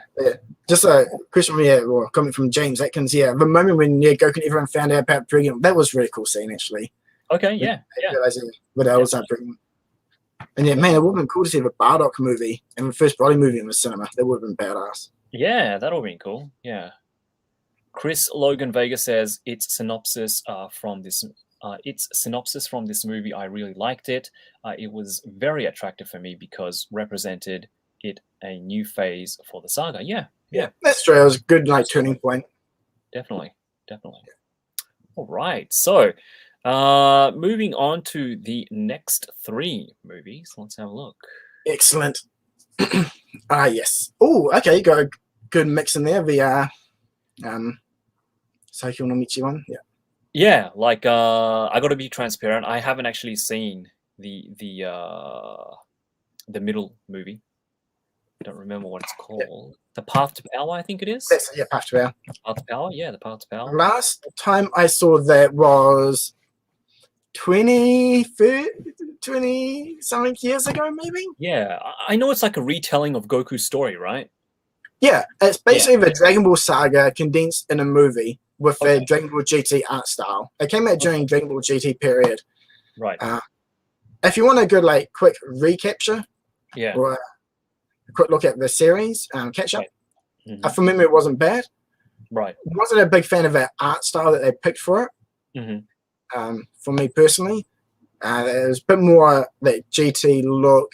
Just a question or comment from James Atkins. The moment when Goku and everyone found out about Dragon, that was a really cool scene actually. Okay, yeah. Realizing what else I bring. And man, it would have been cool to see the Bardock movie and the first Broly movie in the cinema. That would have been badass. Yeah, that would have been cool. Yeah. Chris Logan Vega says its synopsis from this movie, I really liked it. It was very attractive for me because represented it a new phase for the saga. Yeah, that's true. It was a good turning point. Definitely. All right, so moving on to the next 3 movies. Let's have a look. Excellent. Yes. Oh, okay. Got a good mix in there. The Saikyo no Michi one. Yeah, like I got to be transparent. I haven't actually seen the middle movie. I don't remember what it's called. The Path to Power, I think it is. Path to Power. Path to Power, yeah, the Path to Power. Last time I saw that was 20 something years ago, maybe. Yeah, I know it's like a retelling of Goku's story, right? Yeah, it's basically the Dragon Ball saga condensed in a movie with the Dragon Ball GT art style. It came out during Dragon Ball GT period. Right. If you want a good quick recapture, or a quick look at the series, catch up. Right. For memory, it wasn't bad. Right. I wasn't a big fan of that art style that they picked for it. For me personally, it was a bit more that GT look,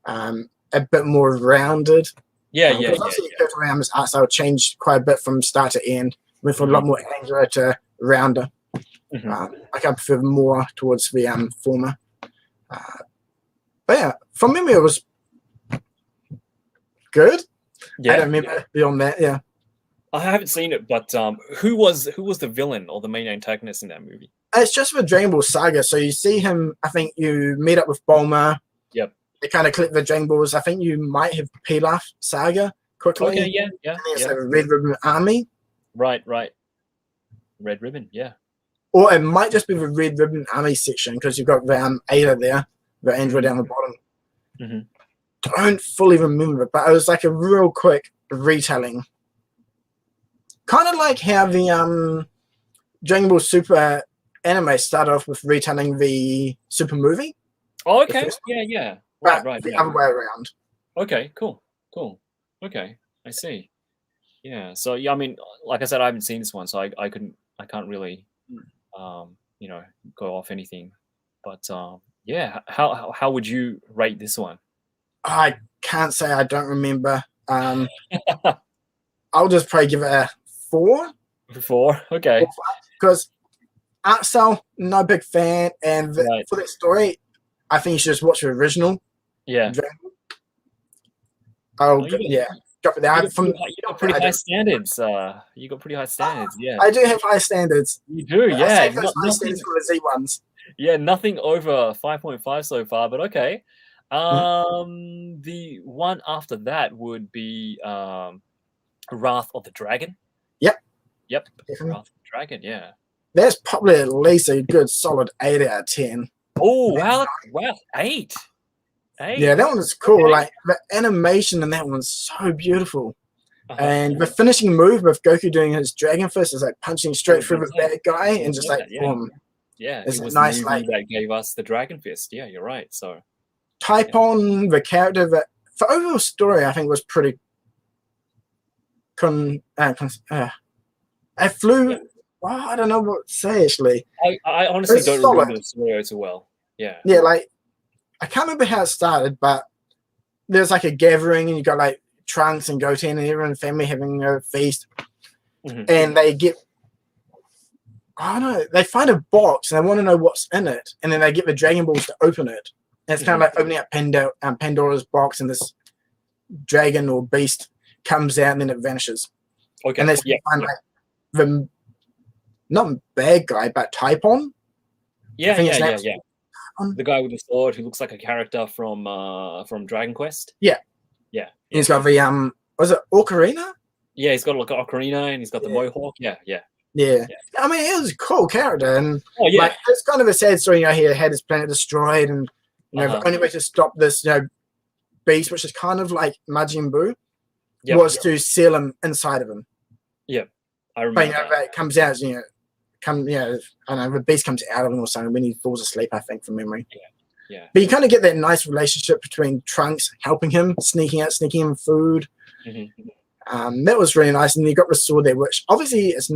a bit more rounded. Around art style changed quite a bit from start to end. Went from a lot more angular to rounder. I prefer more towards the former. But yeah, from memory, it was good. I don't remember beyond that. Yeah, I haven't seen it, but who was the villain or the main antagonist in that movie? It's just for Dragon Ball Saga. So you see him. I think you meet up with Bulma. Yep. They kind of click the Dragon Balls. I think you might have Pilaf Saga quickly. Okay. Yeah. And then it's Red Ribbon Army. Right. Red Ribbon. Yeah. Or it might just be the Red Ribbon Army section because you've got the Ada there, the android down the bottom. Don't fully remember, but it was like a real quick retelling. Kind of like how the Dragon Ball Super anime started off with retelling the Super movie. Oh, okay. Yeah. Right. The other way around. Okay, cool. Okay, I see. Yeah, so I mean, like I said, I haven't seen this one, so I can't really, go off anything. But how would you rate this one? I can't say. I don't remember. I'll just probably give it a 4. 4, okay. Because art style, not a big fan, and for that story, I think you should just watch the original. Yeah. Drop it there. You got pretty high standards. You got pretty high standards. Yeah. I do have high standards. You do, yeah. I save those high standards for the Z ones. Yeah, nothing over 5.5 so far, but okay. The one after that would be Wrath of the Dragon. Yep. Definitely. Wrath of the Dragon, yeah. That's probably at least a good solid 8 out of 10. Oh, wow, 8. Yeah, that one's cool. Okay. Like the animation in that one's so beautiful. And the finishing move with Goku doing his Dragon Fist is like punching straight through the bad guy and just boom. Yeah, it's it was nice. The movie that gave us the Dragon Fist. Yeah, you're right. So type on the character that for overall story, I think was pretty. I flew. Well, I don't know what to say actually. I honestly don't remember the story too well. Yeah. Yeah, like I can't remember how it started, but there's like a gathering and you got like Trunks and Goten and everyone in the family having a feast, and they get. I don't know. They find a box and they want to know what's in it, and then they get the Dragon Balls to open it. And it's kind of like opening up Pandora's box, and this dragon or beast comes out and then it vanishes. Okay. And that's like the not bad guy, but Typon. Yeah. The guy with the sword who looks like a character from Dragon Quest. Yeah. He's got the was it Ocarina? Yeah, he's got like an ocarina and he's got the mohawk. Yeah. I mean, it was a cool character, and like, it's kind of a sad story. He had his planet destroyed, and the only way to stop this, beast, which is kind of like Majin Buu, was to seal him inside of him. Yeah, I remember. But it comes out, I don't know, the beast comes out of him or something when he falls asleep, I think, from memory. Yeah. But you kind of get that nice relationship between Trunks helping him, sneaking him food. That was really nice, and you got the sword there, which obviously is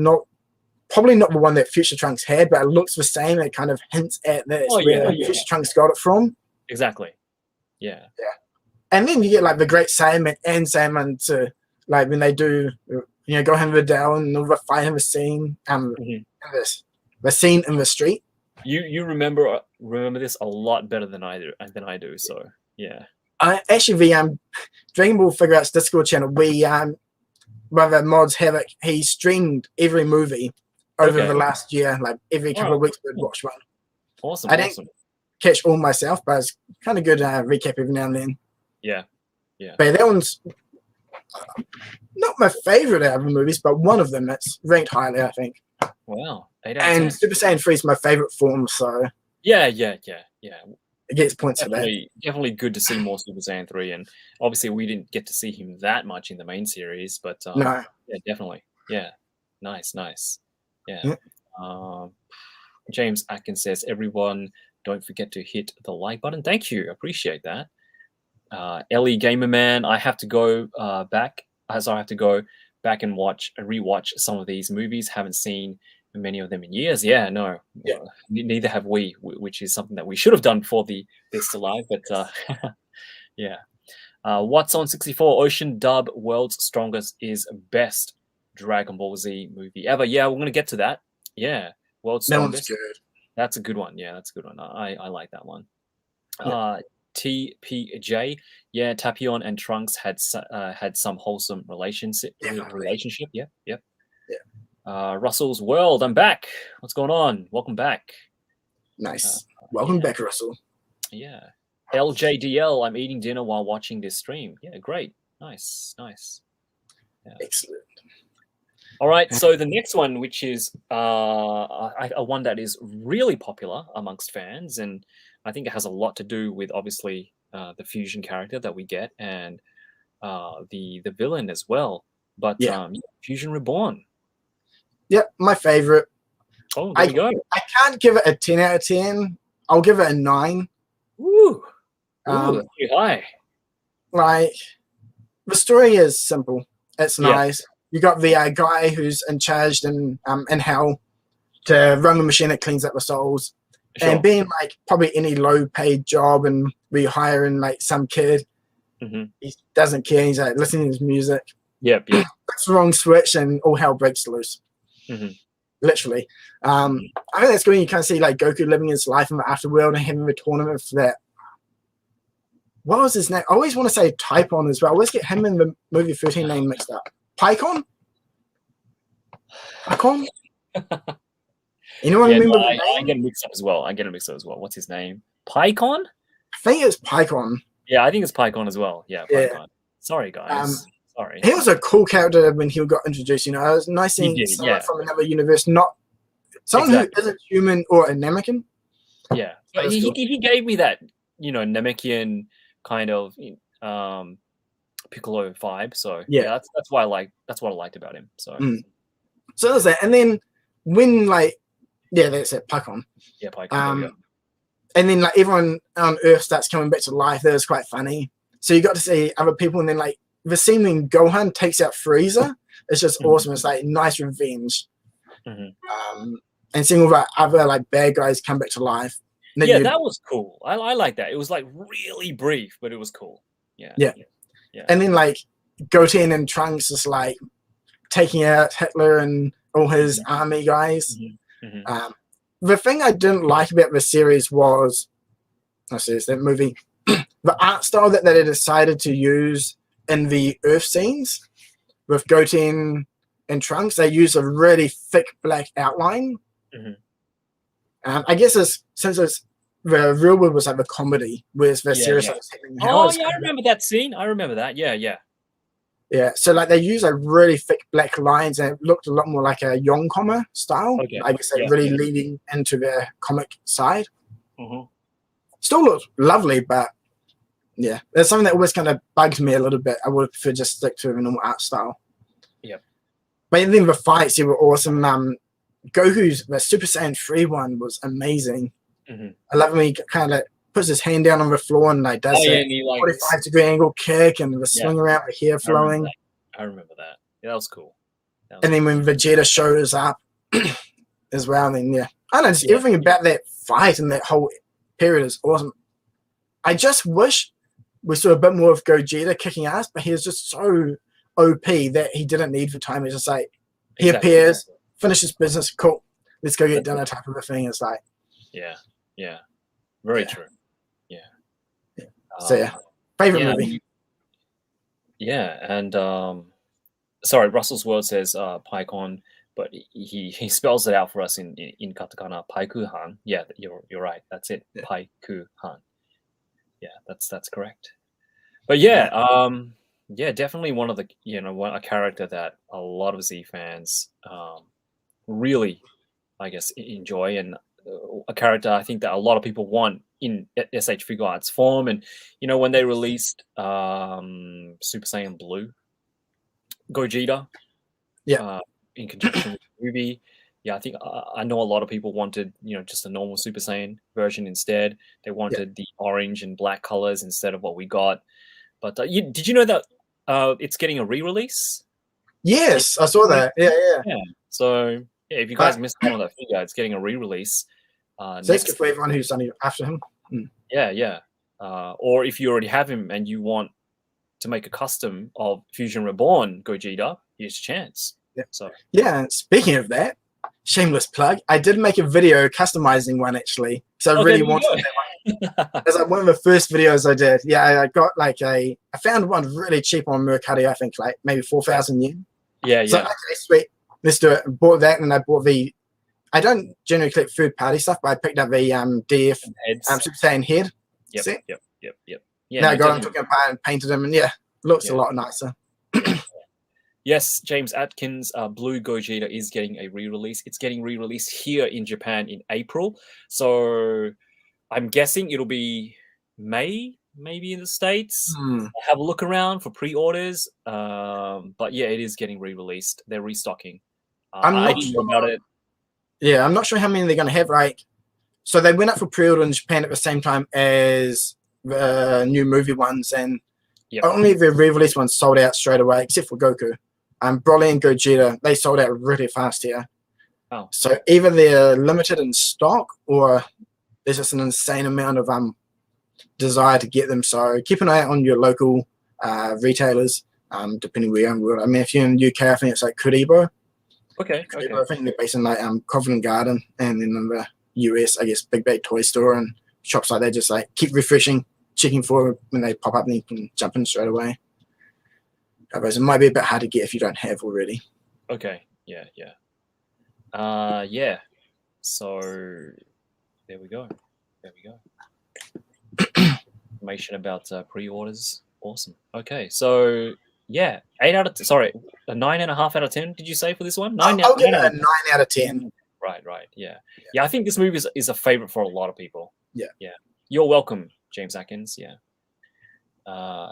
probably not the one that Future Trunks had, but it looks the same. It kind of hints at that where Future Trunks got it from. Exactly. Yeah. And then you get like the Great Saiyaman and Saiyaman to like when they do, go in the Dell and the fight in the scene, the scene in the street. You remember this a lot better than I do. So yeah. Actually, the Dragon Ball Figure Arts Discord channel, brother Mods Havoc, he streamed every movie over the last year, like every couple of weeks we'd watch one. Awesome. I didn't catch all myself, but it's kind of good recap every now and then. Yeah. But that one's not my favorite out of the movies, but one of them that's ranked highly, I think. Wow. And Super Saiyan 3 is my favorite form, so yeah. It gets points for that. Definitely good to see more Super Saiyan 3, and obviously we didn't get to see him that much in the main series, but no. Yeah, definitely. Yeah. Nice. Yeah. James Atkins says, everyone don't forget to hit the like button. Thank you. Appreciate that. Ellie Gamerman, I have to go back and rewatch some of these movies. Haven't seen many of them in years. Yeah, no. Neither have we, which is something that we should have done before this live, but yeah. What's on 64? Ocean dub, world's strongest is best Dragon Ball Z movie ever. Yeah, we're gonna get to that. Yeah, world's strongest. That one's good. That's a good one. Yeah, that's a good one. I like that one. TPJ, yeah, Tapion and Trunks had some wholesome relationship. Yep. Russell's World, I'm back. What's going on? Welcome back. Nice. Welcome back, Russell. Yeah. LJDL, I'm eating dinner while watching this stream. Yeah, great. Nice. Yeah. Excellent. All right, so the next one, which is one that is really popular amongst fans, and I think it has a lot to do with obviously the fusion character that we get and the villain as well. But Fusion Reborn. Yep, my favorite. Oh, there you go. I can't give it a 10 out of 10. I'll give it a 9. Ooh, that's pretty high. Like, the story is simple. It's nice. You got the guy who's in charge in hell to run the machine that cleans up the souls. Sure. And being like probably any low-paid job and rehiring like some kid, he doesn't care. He's like listening to his music. Yep. That's the wrong switch and all hell breaks loose. Literally. I think that's good. You kind of see like Goku living his life in the afterworld and having a tournament for that. What was his name? I always want to say Typon as well. I always get him in the movie 13 name mixed up. Pycon? Anyone remember the name? I get mixed up as well. What's his name? Pycon? I think it's Pycon. Yeah, I think it's Pycon as well. Yeah, Pycon. Yeah. Sorry, guys. Sorry. He was a cool character when he got introduced. It was nice seeing someone from another universe, not someone who isn't human or a Namekian. Yeah, but he gave me that Namekian kind of Piccolo vibe. So yeah, that's what I liked about him. So so there's that, and then when that's it, Pycon. Yeah, Pycon. And then everyone on Earth starts coming back to life. That was quite funny. So you got to see other people, and then the scene when Gohan takes out Frieza. It's just awesome. It's like nice revenge. And seeing all the other bad guys come back to life. Yeah, that was cool. I like that. It was really brief, but it was cool. Yeah. And then Goten and Trunks is taking out Hitler and all his army guys. The thing I didn't like about the series was, that movie, the art style that they decided to use in the Earth scenes with Goten and Trunks, they use a really thick black outline. I guess since it's the real world was like a comedy, whereas the series was happening. Oh yeah, I remember that scene. I remember that. Yeah. Yeah, so like they use like really thick black lines, and it looked a lot more like a Yonkoma style. Okay. I guess they're really leaning into their comic side. Mm-hmm. Still looks lovely, but yeah, there's something that always kind of bugs me a little bit. I would prefer just stick to a normal art style. Yep. But then the fights, they were awesome. Goku's the Super Saiyan 3 one was amazing. Mm-hmm. I love when he kind of like puts his hand down on the floor and like does that 45-degree angle kick and the swing around with hair flowing. I remember that. Yeah, that was cool. And then when Vegeta shows up as well, then I don't know, just everything about that fight and that whole period is awesome. I just wish we saw a bit more of Gogeta kicking ass, but he was just so OP that he didn't need for time. He's just like, he appears, finishes business, cool, let's go get dinner type of a thing. It's like, very true. So favorite movie. Yeah, and sorry, Russell's World says PyCon, but he spells it out for us in katakana, Paikuhan. Yeah, you're right. That's it, Paikuhan. Yeah, that's correct. But definitely one of the a character that a lot of Z fans really, I guess, enjoy, and a character I think that a lot of people want in SH Figure Arts form. And when they released Super Saiyan Blue Gogeta, in conjunction with the movie, I think I know a lot of people wanted just a normal Super Saiyan version instead. They wanted the orange and black colors instead of what we got. But did you know that it's getting a re-release? Yes, I saw that. Yeah. So if you guys missed out on that figure, it's getting a re-release. So that's good for everyone who's done after him. Yeah. Or if you already have him and you want to make a custom of Fusion Reborn Gogeta, here's your chance. So speaking of that, shameless plug, I did make a video customizing one actually. So I really wanted that one. It's like one of the first videos I did. Yeah, I got like I found one really cheap on Mercari, I think like maybe 4,000 yen. So okay, sweet. Let's do it. I bought that, and I bought I don't generally collect third-party stuff, but I picked up the DF Super Saiyan head. Yep. Yeah, now I got him, took him apart and painted him, and looks a lot nicer. Yes, James Atkins, Blue Gogeta is getting a re-release. It's getting re-released here in Japan in April. So I'm guessing it'll be May, maybe in the States. Have a look around for pre-orders. But yeah, it is getting re-released. They're restocking. I'm not sure about it. Yeah, I'm not sure how many they're going to have. So they went up for pre-order in Japan at the same time as the new movie ones, and only the re-release ones sold out straight away, except for Goku. Broly and Gogeta, they sold out really fast here. Oh. So either they're limited in stock, or there's just an insane amount of desire to get them. So keep an eye out on your local retailers, depending where you're in the world. I mean, if you're in the UK, I think it's like Kuribo. Okay. I think they're based in like Covent Garden, and then in the US, I guess Big Bag Toy Store and shops like that. Just like keep refreshing, checking for when they pop up, and you can jump in straight away. Otherwise, it might be a bit hard to get if you don't have already. Okay. Yeah. So there we go. Information about pre-orders. Awesome. Okay. So yeah, 8 out of sorry, a 9.5 out of 10. Did you say for this one? I'll give it a 9 out of 10. Right. Yeah. I think this movie is a favorite for a lot of people. Yeah. You're welcome, James Atkins. Yeah.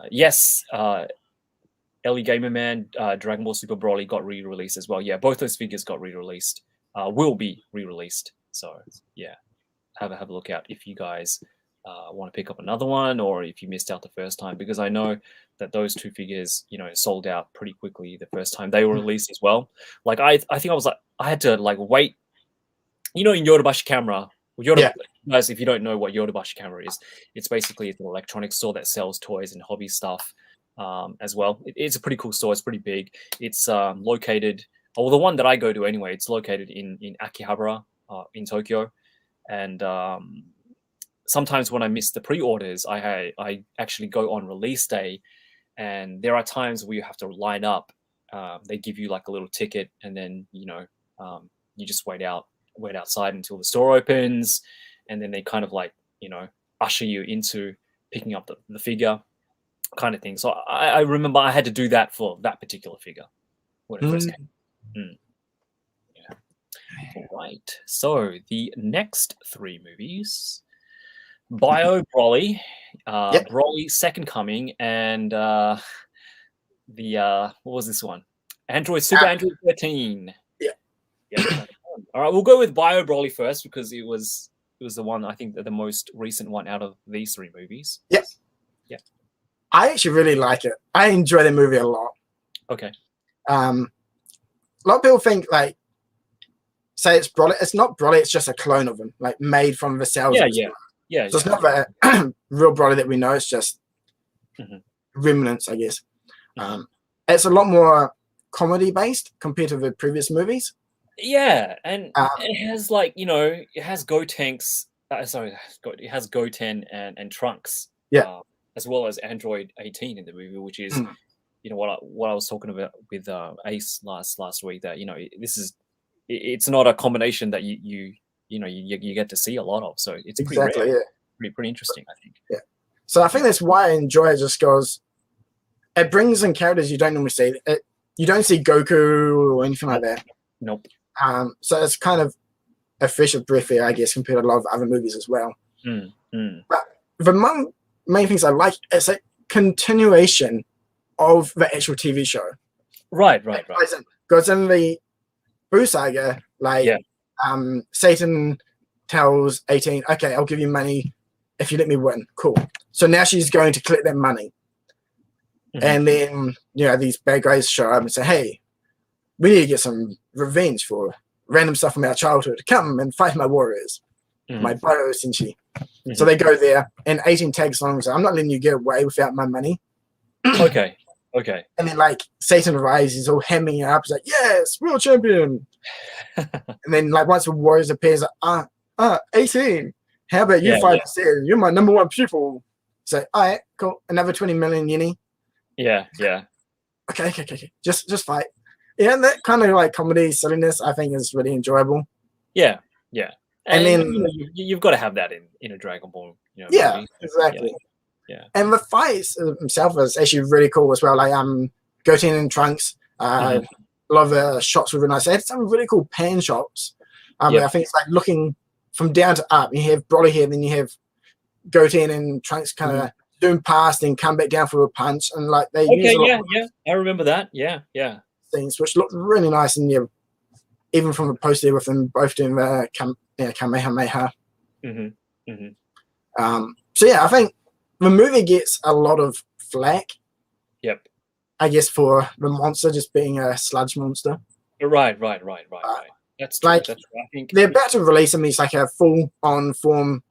Yes. Ellie Gamer Man, Dragon Ball Super Broly got re-released as well. Yeah, both those figures got re-released. Will be re-released. So yeah, have a look out if you guys want to pick up another one, or if you missed out the first time, because I know that those two figures, sold out pretty quickly the first time they were released as well. Like I think I was like, I had to like wait. In Yodobashi Camera, guys, if you don't know what Yodobashi Camera is, it's basically an electronics store that sells toys and hobby stuff as well. It's a pretty cool store. It's pretty big. It's located, the one that I go to anyway, it's located in Akihabara in Tokyo. And sometimes when I miss the pre-orders, I actually go on release day and there are times where you have to line up. They give you like a little ticket, and then you just wait outside until the store opens, and then they kind of like usher you into picking up the figure, kind of thing. So I remember I had to do that for that particular figure when it first came. Yeah. All right. So the next 3 movies: Bio Broly, Broly Second Coming, and the what was this one? Super Android 13. Yeah. All right, we'll go with Bio Broly first because it was the one, I think, the most recent one out of these 3 movies. Yep. Yeah. I actually really like it. I enjoy the movie a lot. Okay. A lot of people think like say it's Broly. It's not Broly. It's just a clone of him, like made from the cells. Yeah. So it's not the real Broly that we know. It's just remnants, I guess. It's a lot more comedy based compared to the previous movies. Yeah, and it has like it has Gotenks. It has Goten and Trunks. Yeah. As well as Android 18 in the movie, which is what I was talking about with Ace last week. That it's not a combination that you get to see a lot of. So it's pretty rare. Pretty interesting, I think. Yeah. So I think that's why I enjoy it, just because it brings in characters you don't normally see. You don't see Goku or anything like that. Nope. So it's kind of a fresh breath here, I guess, compared to a lot of other movies as well. But the main things I like is a continuation of the actual TV show. Right. Goes in the Boo saga, Satan tells 18, okay, I'll give you money if you let me win. Cool. So now she's going to collect that money. And then, these bad guys show up and say, hey, we need to get some revenge for random stuff from our childhood. Come and fight my warriors, my Bio Senshi. So they go there, and 18 tags along and says, I'm not letting you get away without my money. Okay. And then, Satan arrives, he's all hamming it up. He's like, yes, world champion. And then, once the warriors appears, 18, how about you fight instead? You're my number 1 pupil. So, all right, cool. Another 20 million yen. Yeah. Okay. Just fight. Yeah, and that kind of comedy silliness I think is really enjoyable. Yeah. And then you've got to have that in a Dragon Ball. Movie. Exactly. Yeah. And the fights himself is actually really cool as well. Goten and Trunks. A lot of the shots were really nice. They had some really cool pan shots. I think it's looking from down to up. You have Broly here, then you have Goten and Trunks kind of doing past and come back down for a punch, and they use a lot of I remember that. Yeah. things which looked really nice, and even from the poster with them both doing the Kamehameha. So I think the movie gets a lot of flack. Yep. I guess for the monster just being a sludge monster. Right. That's true. That's true. I think they're about to release him. He's a full-on form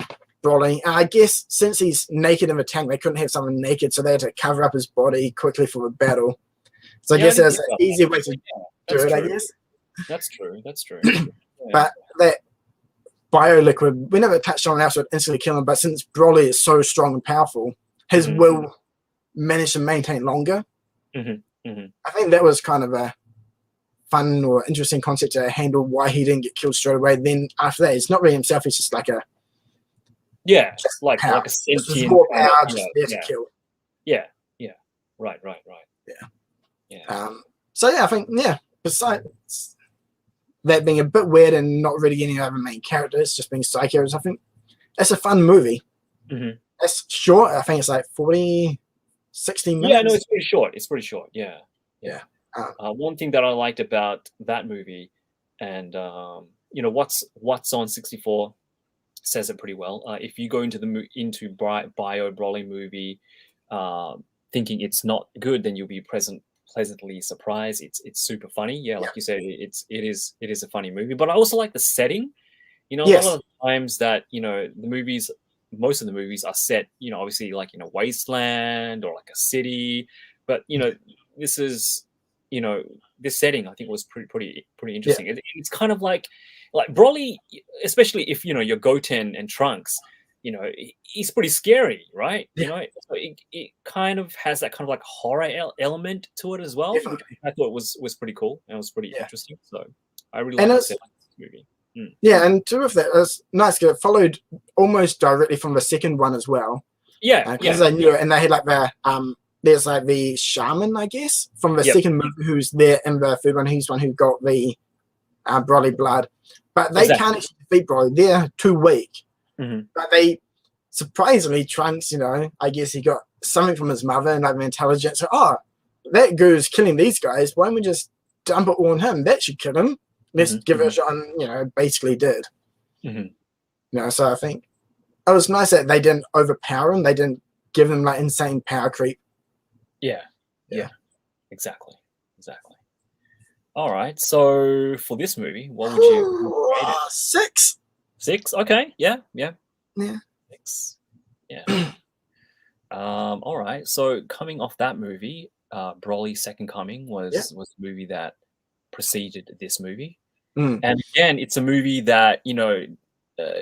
Broly. And I guess since he's naked in the tank, they couldn't have someone naked, so they had to cover up his body quickly for the battle. So I guess that's an easy way to do it, I guess. That's true. But that bio liquid, we never touched on else would instantly kill him, but since Broly is so strong and powerful, his will managed to maintain longer. I think that was kind of a fun or interesting concept to handle why he didn't get killed straight away. Then after that, it's not really himself, it's just like a sentient more power just there to kill. Yeah. Right. So I think besides that being a bit weird and not really getting other main characters, just being side characters, I think it's a fun movie. It's short. I think it's 40, 60 minutes. Yeah, no, it's pretty short. Yeah. One thing that I liked about that movie, and what's on 64 says it pretty well. If you go into Bio Broly movie thinking it's not good, then you'll be pleasantly surprised. It's super funny. Like you said, it is a funny movie. But I also like the setting. A lot of times that most of the movies are set, obviously in a wasteland or a city. But this is, this setting I think was pretty interesting. It's kind of like Broly, especially if you're Goten and Trunks. he's pretty scary, right? Yeah. So it kind of has that kind of like horror element to it as well, which Definitely. I thought was pretty cool and it was pretty Yeah. interesting. So I really And like it's this movie. yeah, and two of that is nice. 'Cause it followed almost directly from the second one as well. Yeah, Because they knew it, and they had like there's like the shaman, I guess, from the Yep. second movie who's there in the third one. He's one who got the Broly blood, but they Exactly. can't actually defeat Broly. They're too weak. Mhm. But they surprisingly, Trunks, I guess he got something from his mother and like the intelligence. So, that goose killing these guys. Why don't we just dump it all on him? That should kill him. Let's give it a shot. And, basically did. So I think it was nice that they didn't overpower him. They didn't give him like insane power creep. Yeah. Exactly. All right. So for this movie, what would you rate it? 6. 6? Okay. Yeah. 6. Yeah. All right. So coming off that movie, Broly Second Coming was a movie that preceded this movie. And again, it's a movie that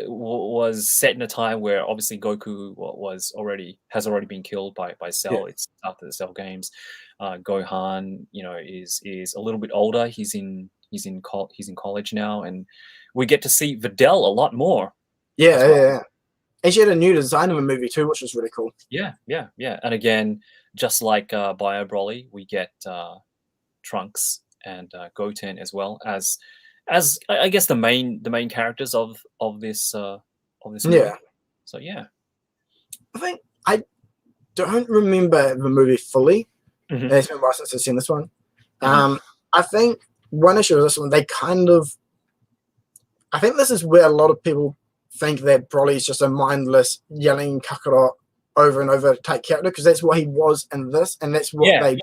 was set in a time where obviously Goku has already been killed by Cell. It's after the Cell games. Gohan, is a little bit older. He's in college now, and we get to see Videl a lot more. Yeah. And she had a new design of a movie too, which was really cool. Yeah. And again, just like Bio Broly, we get Trunks and Goten as well as I guess the main characters of this movie. Yeah. So yeah. I think I don't remember the movie fully. It's been a while since I've seen this one. I think one issue with this one, I think this is where a lot of people think that Broly is just a mindless yelling Kakarot over and over type character, because that's what he was in this, and that's what I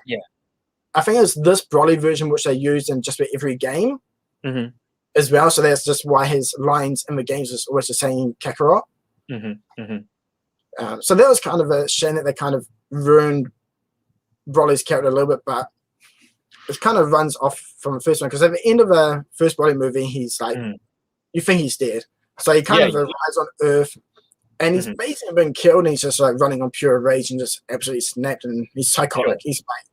think it's this Broly version which they used in just about every game as well. So that's just why his lines in the games is always the same Kakarot. So that was kind of a shame that they kind of ruined Broly's character a little bit, but it kind of runs off from the first one, because at the end of the first Broly movie, he's like, you think he's dead. So he kind of arrives on Earth, and he's basically been killed, and he's just like running on pure rage and just absolutely snapped, and he's psychotic. He's like,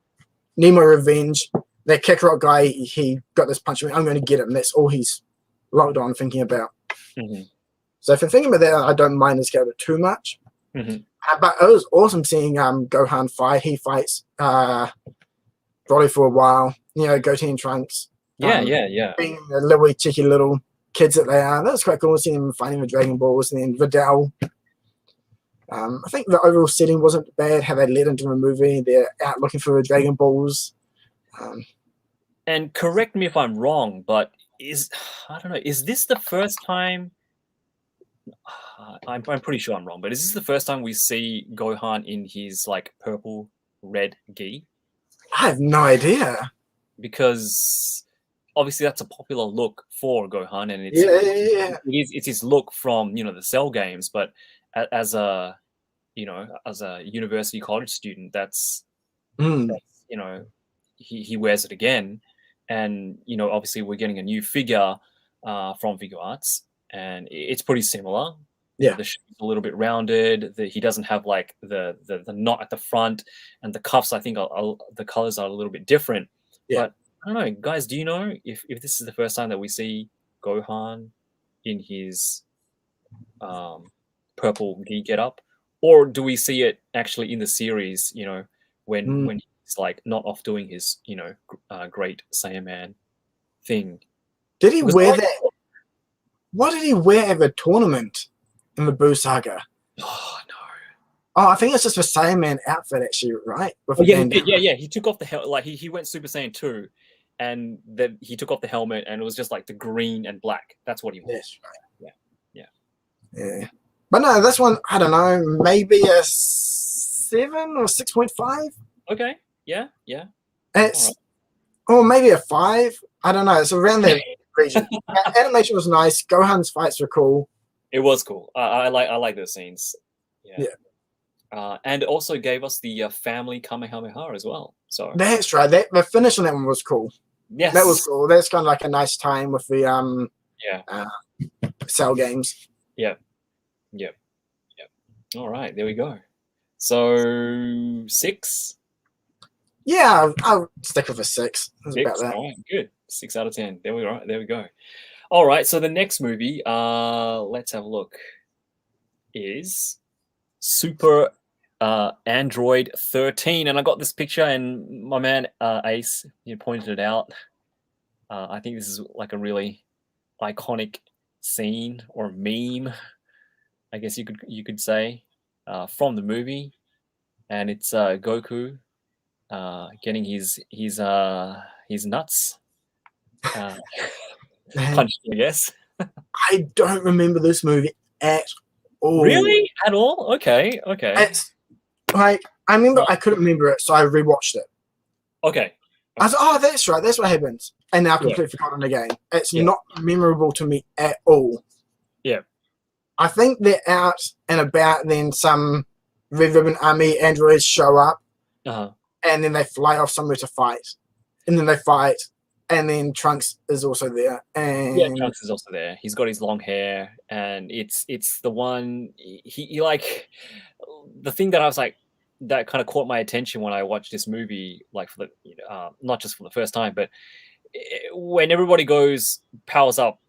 Nemo revenge. That Kakarot guy, he got this punch. I'm going to get him. That's all he's locked on thinking about. So if I'm thinking about that, I don't mind this character too much. But it was awesome seeing Gohan fight. He fights Broly for a while. Goten and Trunks. Being the little cheeky little kids that they are. That was quite cool seeing them fighting the Dragon Balls, and then Videl. I think the overall setting wasn't bad. How they led into the movie. They're out looking for the Dragon Balls. And correct me if I'm wrong, but is this the first time? I'm pretty sure I'm wrong, but is this the first time we see Gohan in his like purple red gi? I have no idea, because obviously that's a popular look for Gohan, and it's his look from the Cell games. But as a university college student, that's he wears it again, and obviously we're getting a new figure from Figure Arts, and it's pretty similar. The shoe's a little bit rounded. He doesn't have like the knot at the front, and the cuffs, I think, the colors are a little bit different. But I don't know, guys. Do you know if this is the first time that we see Gohan in his purple gi getup, or do we see it actually in the series? When he's like not off doing his great Saiyaman thing. Did he wear that? What did he wear at the tournament in the Buu Saga? Oh no! Oh, I think it's just a Saiyaman outfit, actually, right? He took off the helmet. Like he went Super Saiyan 2, and then he took off the helmet, and it was just like the green and black. That's what he wore. Yes, right. Yeah. But no, this one, I don't know, maybe a 7 or 6.5. Okay. Yeah. It's or maybe a 5. I don't know. It's around that region. Animation was nice. Gohan's fights were cool. It was cool. I like those scenes. Yeah. And it also gave us the family Kamehameha as well. So that's right. The finish on that one was cool. Yes, that was cool. That's kind of like a nice time with the Cell games. Yeah. All right, there we go. So 6. Yeah, I'll stick with a 6. It's about 6. that. All right, good. 6 out of 10. There we go. There we go. All right, so the next movie, let's have a look, is Super Android 13, and I got this picture, and my man Ace, you pointed it out. I think this is like a really iconic scene or meme, I guess you could say, from the movie, and it's Goku getting his nuts Man, punched, I guess. I don't remember this movie at all. Really? At all? Okay, okay. It's like I remember I couldn't remember it, so I rewatched it. Okay. I was like, oh, that's right, that's what happens. And now I've completely forgotten again. It's not memorable to me at all. Yeah. I think they're out and about, then some Red Ribbon Army androids show up, and then they fly off somewhere to fight. And then they fight, and then Trunks is also there. And yeah, Trunks is also there. He's got his long hair, and it's the one he like the thing that I was like that kind of caught my attention when I watched this movie, like for the not just for the first time, but when everybody powers up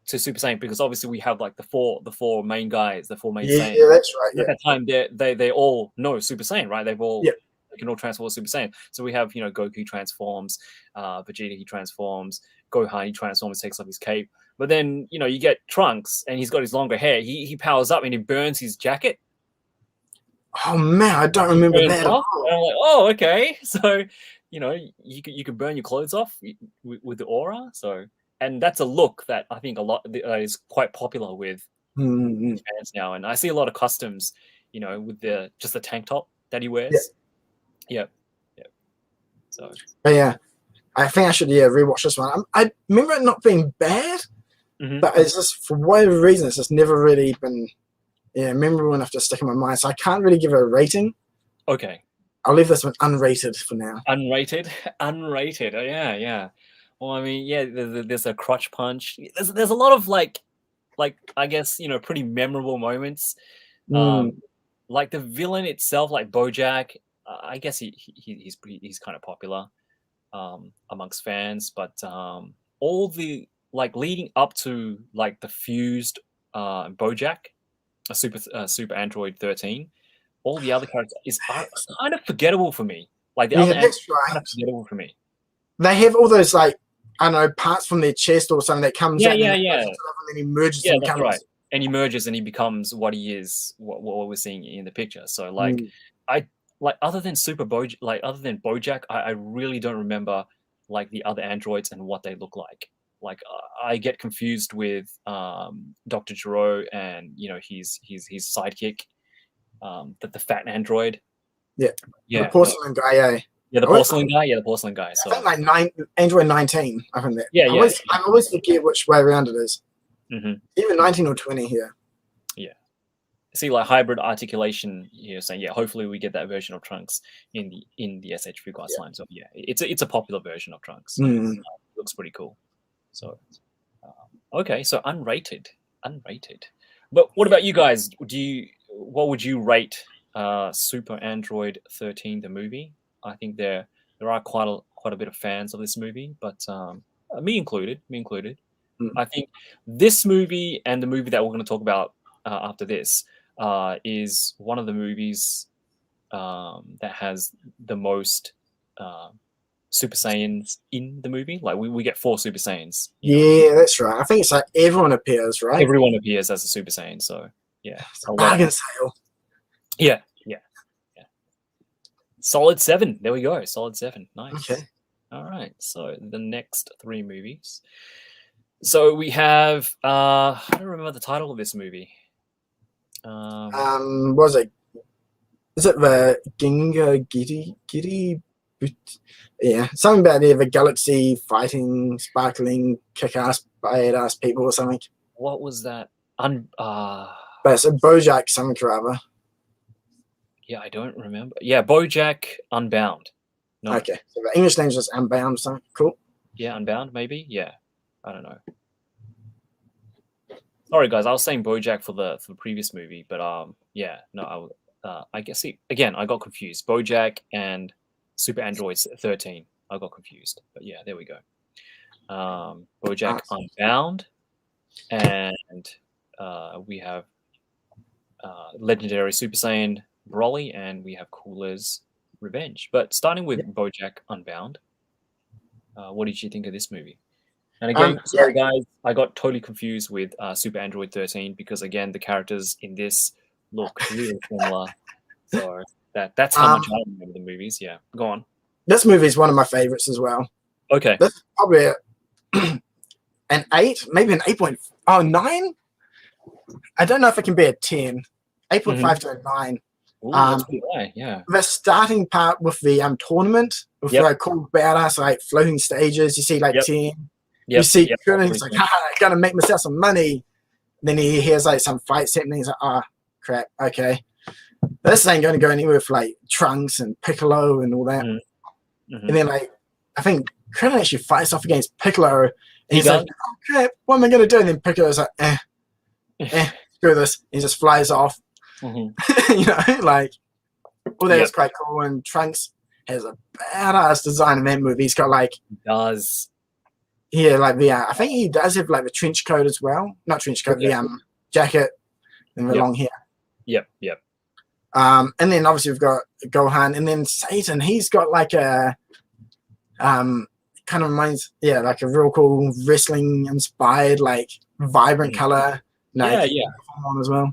to Super Saiyan, because obviously we have like the four main guys, the four main Saiyans. Yeah, that's right. At that time, they all know Super Saiyan, right? They've all they can all transform Super Saiyan. So we have Goku transforms, Vegeta he transforms, Gohan he transforms, takes off his cape. But then you get Trunks, and he's got his longer hair. He powers up and he burns his jacket. Oh man, I don't remember that. And I'm like, oh, okay. So you can burn your clothes off with the aura. So. And that's a look that I think a lot is quite popular with fans now. And I see a lot of customs, with just the tank top that he wears. Yeah. So. But yeah, I think I should rewatch this one. I remember it not being bad, but it's just for whatever reason it's just never really been memorable enough to stick in my mind. So I can't really give it a rating. Okay. I'll leave this one unrated for now. Unrated. Oh, yeah. Well, I mean, yeah, there's a crotch punch. There's a lot of like I guess pretty memorable moments. Like the villain itself, like Bojack. I guess he's kind of popular amongst fans, but all the like leading up to like the fused Bojack, a Super Android 13. All the other characters is kind of forgettable for me. Like the other that's right. Kind of forgettable for me. They have all those like I don't know parts from their chest or something that comes out. Yeah. And then he merges. Yeah, that's right. And he merges and he becomes what he is, what we're seeing in the picture. So like, other than Bojack, I really don't remember like the other androids and what they look like. Like I get confused with Dr. Gero and his sidekick, the fat android. Yeah. The porcelain guy. Yeah, the porcelain guy. Yeah, the porcelain guy. So I think like Android 19. I think that. I always forget which way around it is. Even 19 or 20 here. Yeah. See, like hybrid articulation. Saying hopefully we get that version of Trunks in the SH Figuarts line. So yeah, it's a popular version of Trunks. Looks pretty cool. So okay, so unrated. But what about you guys? What would you rate Super Android 13 the movie? I think there are quite a bit of fans of this movie, but me included. I think this movie and the movie that we're going to talk about after this is one of the movies that has the most Super Saiyans in the movie. Like we get 4 Super Saiyans. Yeah, that's right. I think it's like everyone appears, right? Everyone appears as a Super Saiyan. So yeah, it's a bargain sale. Yeah. Solid 7. There we go. Solid 7. Nice. Okay. All right. So the next 3 movies. So we have I don't remember the title of this movie. Was it? Is it the Ginga Giddy? Yeah, something about the galaxy fighting, sparkling, kick-ass, badass people or something. What was that? But it's a Bojack something or other. Yeah, I don't remember. Yeah, Bojack Unbound. No. Okay, so the English name is just Unbound or something. Cool. Yeah, Unbound maybe. Yeah, I don't know. Sorry, guys. I was saying BoJack for the previous movie, but yeah, no, I guess again I got confused. BoJack and Super Android 13. I got confused, but yeah, there we go. BoJack Unbound, and we have legendary Super Saiyan Broly, and we have Cooler's Revenge. But starting with BoJack Unbound, what did you think of this movie? And again, sorry guys, I got totally confused with Super Android 13 because again, the characters in this look really similar. So that's how much I remember the movies. Yeah, go on. This movie is one of my favorites as well. Okay. This is probably an 8, maybe an 8.9. I don't know if it can be a 10. 8.5 to a 9. Ooh, that's pretty high, yeah. The starting part with the tournament, with like cool badass like floating stages, you see like 10. You see Krillin, he's like, I gotta make myself some money. Then he hears like some fights happening. He's like, oh crap, okay. This ain't gonna go anywhere with like Trunks and Piccolo and all that. And then like I think Krillin actually fights off against Piccolo. And he's like, oh crap, what am I gonna do? And then Piccolo's like, screw this. He just flies off. You know, like all that is quite cool. And Trunks has a badass design in that movie. He's got like like the I think he does have like the trench coat as well. Not trench coat, the jacket and the long hair. And then obviously we've got Gohan, and then Satan. He's got like a kind of reminds like a real cool wrestling inspired like vibrant color. On as well.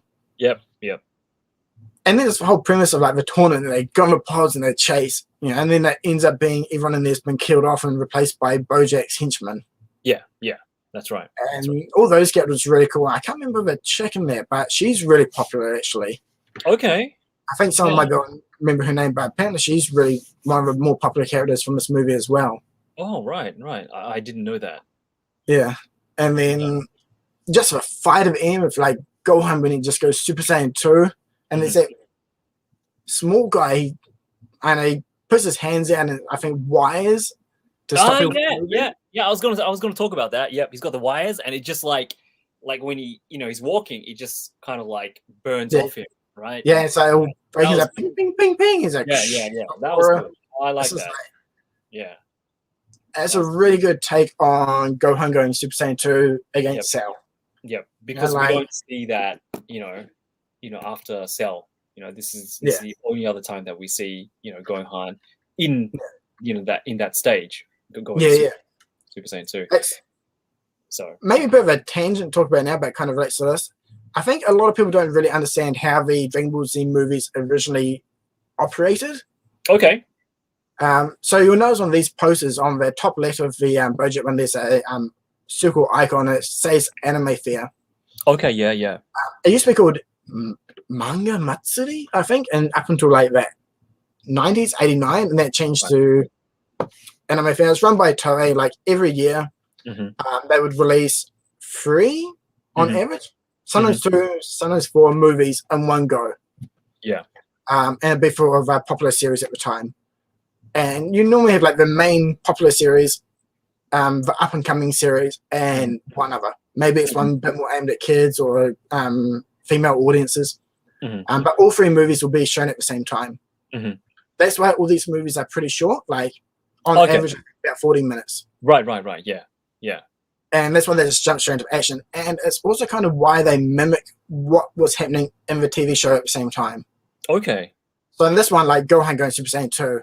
And then this whole premise of like the tournament, they go on the pods and they chase, you know, and then that ends up being everyone in there's been killed off and replaced by Bojack's henchmen. That's right. And all those characters really cool. I can't remember the chick in there, but she's really popular actually. Okay. I think someone might remember her name, but apparently she's really one of the more popular characters from this movie as well. Oh, right. I didn't know that. Yeah. And then just a fight of him with like Gohan when he just goes Super Saiyan 2. And there's that small guy, and he puts his hands out and I think wires to stop him. I was gonna talk about that. Yep, he's got the wires, and it just like when he he's walking, it just kind of like burns off him, right? Yeah, so he's like ping ping ping ping. He's like that was good. I like that. That's a really good take on Gohan going Super Saiyan 2 against Cell. Because we don't see that, after Cell. This is the only other time that we see, Gohan in, that stage. Super Saiyan 2. So maybe a bit of a tangent to talk about now, but kind of relates to this. I think a lot of people don't really understand how the Dragon Ball Z movies originally operated. Okay. So you'll notice on these posters on the top left of the budget when there's a circle icon, it says Anime Fair. Okay, yeah. It used to be called Manga Matsuri, I think, and up until like that 90s, 89, and that changed to Anime Fair. It's run by Toei. Like every year, they would release 3 on average, sometimes 2, sometimes 4 movies in one go. And it'd be for a popular series at the time. And you normally have like the main popular series, the up and coming series, and one other. Maybe it's one bit more aimed at kids or female audiences. But all 3 movies will be shown at the same time. That's why all these movies are pretty short, like on average about 40 minutes. Right. Yeah. And that's why they just jump straight into action. And it's also kind of why they mimic what was happening in the TV show at the same time. Okay. So in this one, like Gohan going Super Saiyan 2,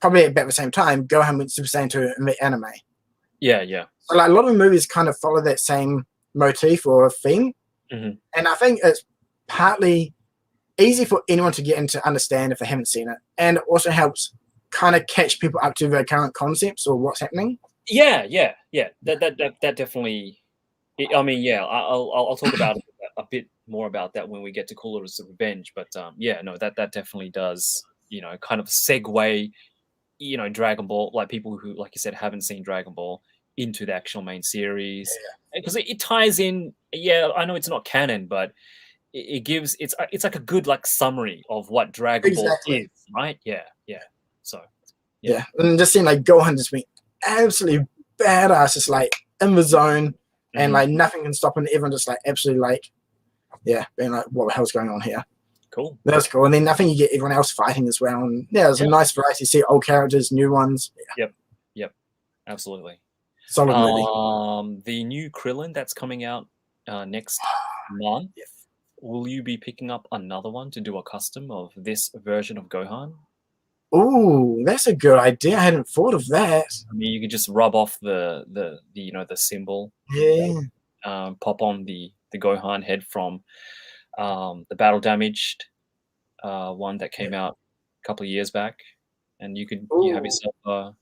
probably about the same time, Gohan went Super Saiyan 2 in the anime. Yeah. So like a lot of the movies kind of follow that same motif or theme. And I think it's partly easy for anyone to get into understand if they haven't seen it. And it also helps kind of catch people up to their current concepts or what's happening. Yeah. That definitely. I mean, I'll talk about it a bit more about that when we get to Cooler's Revenge. But that definitely does, kind of segue, Dragon Ball, like people who, like you said, haven't seen Dragon Ball into the actual main series, because it ties in. I know it's not canon, but it gives it's like a good like summary of what Dragon Ball is, right? So and just seeing like Gohan just being absolutely badass, just like in the zone, and like nothing can stop him. Everyone just like absolutely like, yeah, being like, what the hell's going on here? Cool. That was cool. And then I think you get everyone else fighting as well. And yeah, it was a nice variety. You see old characters, new ones. Yeah. Yep. Absolutely. Solid movie. The new Krillin that's coming out next month. Will you be picking up another one to do a custom of this version of Gohan? Ooh, that's a good idea. I hadn't thought of that. I mean, you could just rub off the the symbol. Yeah. Pop on the Gohan head from the battle damaged one that came out a couple of years back, and you have yourself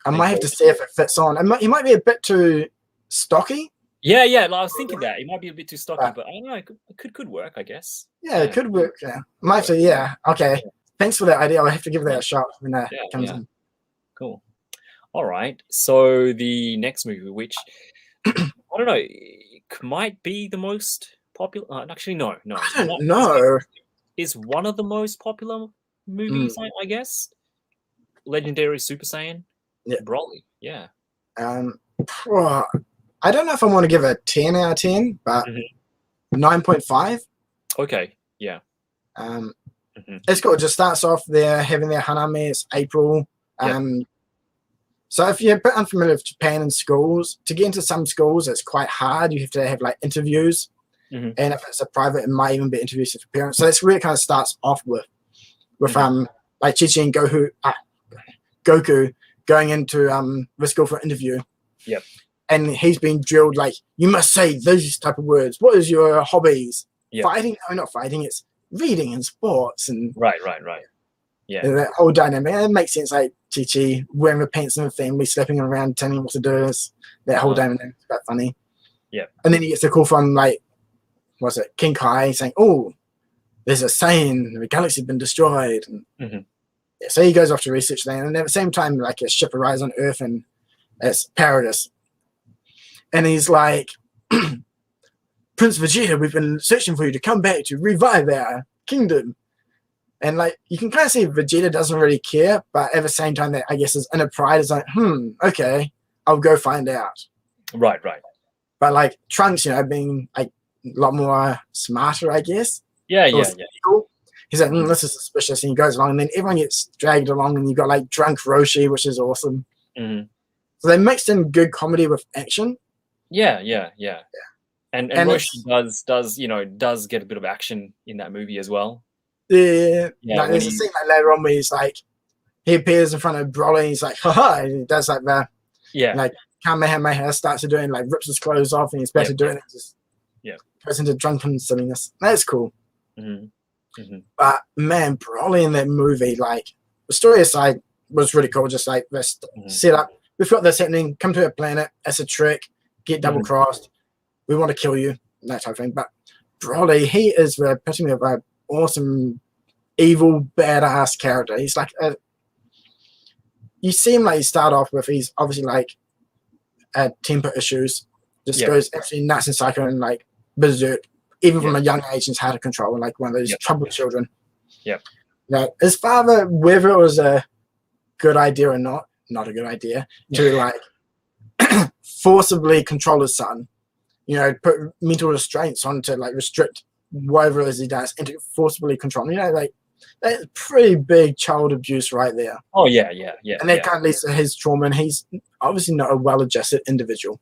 I might have to see if it fits on. It might be a bit too stocky. Yeah. I was thinking that it might be a bit too stocky, but I don't know. It could work, I guess. Yeah, it could work. Yeah, might have to. Yeah. Okay. Thanks for that idea. I'll have to give that a shot when that comes in. Cool. All right. So the next movie, which I don't know, might be the most popular. Actually, no. I don't know. Is one of the most popular movies, I guess. Legendary Super Saiyan. Yeah. Broly. Yeah. I don't know if I want to give it a 10 out of 10, but 9.5. Okay. Yeah. It's cool. It just starts off there having their Hanami. It's April. So if you're a bit unfamiliar with Japan and schools, to get into some schools, it's quite hard. You have to have like interviews. And if it's a private, it might even be interviews with parents. So that's where it kind of starts off with like Chi-Chi and Goku going into the school for an interview. Yep. And he's been drilled like, you must say those type of words. What is your hobbies? Fighting? No, not fighting. It's reading and sports. And right. Yeah. And that whole dynamic. And it makes sense, like Chi-Chi wearing the pants in the family, slapping around, telling him what to do. That whole dynamic is quite funny. Yeah. And then he gets a call from like, what's it, King Kai saying, oh, there's a Saiyan, the galaxy's been destroyed. And so he goes off to research that. And at the same time, like a ship arrives on Earth and it's Paradis. And he's like, Prince Vegeta, we've been searching for you to come back to revive our kingdom. And like, you can kind of see Vegeta doesn't really care, but at the same time, that I guess his inner pride is like, okay, I'll go find out. Right. But like Trunks, being like a lot more smarter, I guess. Yeah. He's like, this is suspicious, and he goes along, and then everyone gets dragged along, and you've got like drunk Roshi, which is awesome. So they mixed in good comedy with action. Yeah. And Roshi does get a bit of action in that movie as well. Yeah. There's a scene like later on where he's like, he appears in front of Broly, and he's like, haha, and he does like the like Kamehameha, starts to doing like rips his clothes off, and he's back to doing it. Just goes into drunken silliness. That's cool. But man, Broly in that movie, like the story aside, was really cool. Just like this set up. We've got this happening. Come to a planet. It's a trick. Get double crossed. We want to kill you. That type of thing. But Broly, he is the epitome of an awesome, evil, badass character. He's like you see him like you start off with. He's obviously like temper issues. Just goes absolutely nuts and psycho and like berserk. Even from a young age, he's hard to control, and like one of those troubled children. His father, whether it was a good idea or not a good idea, to like forcibly control his son, put mental restraints on to like restrict whatever it is he does and to forcibly control him. Like that's pretty big child abuse right there. Oh yeah. And that kind of leads to his trauma, and he's obviously not a well-adjusted individual.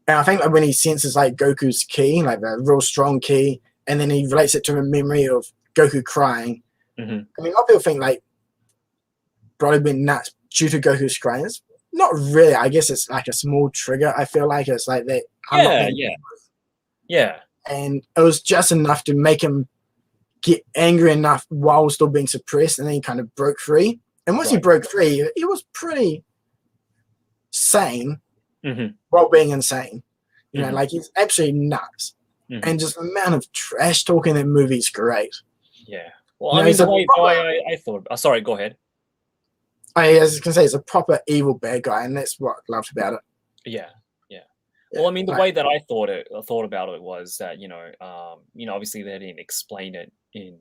And I think like when he senses like Goku's ki, like a real strong ki, and then he relates it to a memory of Goku crying. I mean, a lot of people think like Broly went nuts due to Goku's crying. It's not really. I guess it's like a small trigger. I feel like it's like that. Yeah. And it was just enough to make him get angry enough while still being suppressed, and then he kind of broke free. And once he broke free, he was pretty sane. While being insane, like he's absolutely nuts, and just the amount of trash talking in that movie is great. Yeah, well, I mean, the way I thought. Sorry, go ahead. I was gonna say he's a proper evil bad guy, and that's what I loved about it. Yeah. Well, I mean, the way that I thought about it was that obviously they didn't explain it in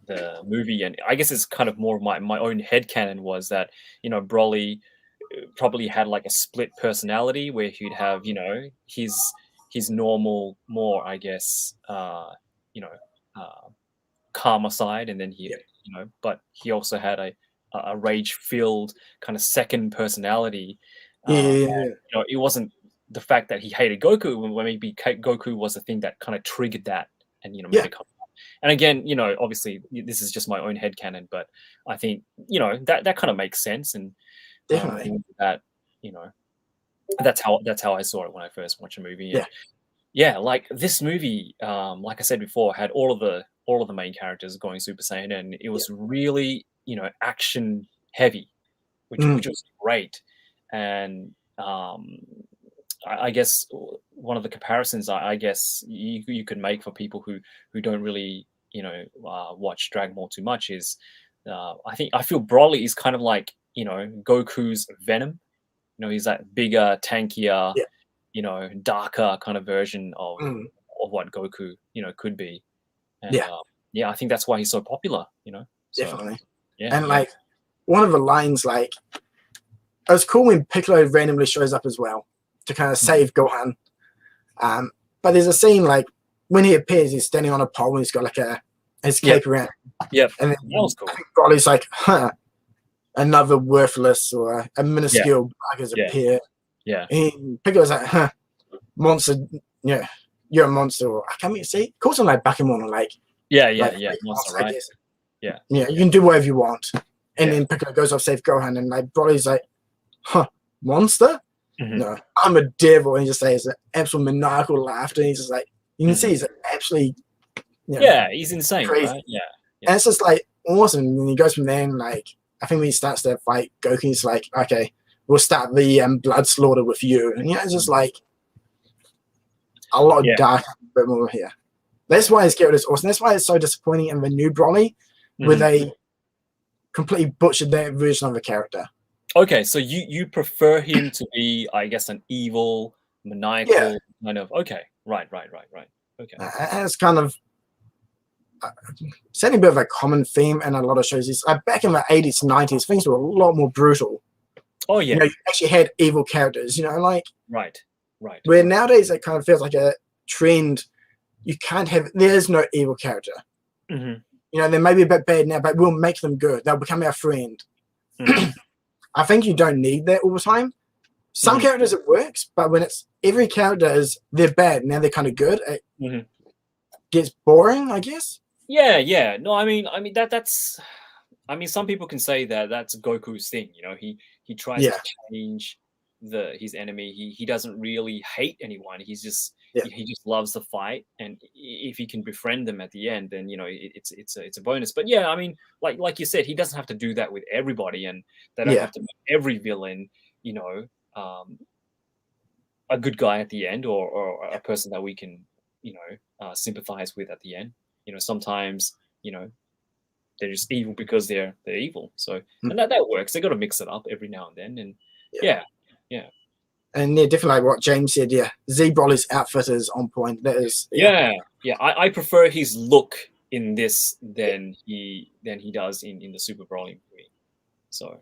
the movie, and I guess it's kind of more of my own headcanon was that Broly probably had like a split personality where he'd have, you know, his normal, more, I guess, you know, calmer side, and then he, you know, but he also had a rage-filled kind of second personality. And, you know, it wasn't the fact that he hated Goku, when maybe Goku was the thing that kind of triggered that, and you know, made it come. And again, you know, obviously this is just my own headcanon, but I think, you know, that kind of makes sense. And definitely that, you know, that's how I saw it when I first watched a movie. And yeah, like this movie, like I said before, had all of the main characters going Super Saiyan, and it was really, you know, action heavy, which was great. And I guess one of the comparisons I guess you could make for people who don't really, you know, watch Dragon Ball too much is, I feel Broly is kind of like, you know, Goku's Venom. You know, he's that bigger, tankier, you know, darker kind of version of what Goku, you know, could be. And I think that's why he's so popular, you know. Definitely. So, yeah. And like one of the lines, like, it was cool when Piccolo randomly shows up as well to kind of save Gohan. But there's a scene like when he appears, he's standing on a pole and he's got like his cape around. Yep. And then that was cool. Broly's like, another worthless or a minuscule bug has appeared. Yeah. And Piccolo's like, monster, yeah, you're a monster. Or I can't even see. Calls him like Bakemon or like. Monster, right? Yeah, you can do whatever you want. And then Piccolo goes off save Gohan, and like Broly's like, monster? No, I'm a devil. And he just says absolute maniacal laughter. And he's just like, you can see he's actually, you know, he's insane, crazy. Right? Yeah. And it's just like awesome. And he goes from there, and like, I think when he starts that fight, Goku's like, okay, we'll start the blood slaughter with you. And you know, it's just like a lot darker, but more here. That's why his character is awesome. That's why it's so disappointing in the new Broly, where they completely butchered that version of the character. Okay, so you prefer him to be, I guess, an evil, maniacal kind of. Okay, right. Okay, and it's kind of setting a bit of a common theme in a lot of shows. Is back in the 80s, 90s, things were a lot more brutal. Oh yeah, you know, you actually had evil characters. You know, like right. Where nowadays it kind of feels like a trend. You can't have. There's no evil character. You know, they may be a bit bad now, but we'll make them good. They'll become our friend. I think you don't need that all the time. Some characters it works, but when it's every character they're bad, now they're kind of good, it gets boring, I guess. Yeah. No, I mean that's. I mean, some people can say that that's Goku's thing. You know, he tries to change his enemy. He doesn't really hate anyone. He's just he just loves the fight, and if he can befriend them at the end, then you know it's a bonus. But yeah, I mean, like you said, he doesn't have to do that with everybody, and they don't have to make every villain, you know, a good guy at the end, or a person that we can, you know, sympathize with at the end. You know, sometimes, you know, they're just evil because they're evil. So and that works. They got to mix it up every now and then, and yeah. And definitely like what James said. Z Broly's outfit is on point. That is I prefer his look in this than he does in the Super Broly movie. So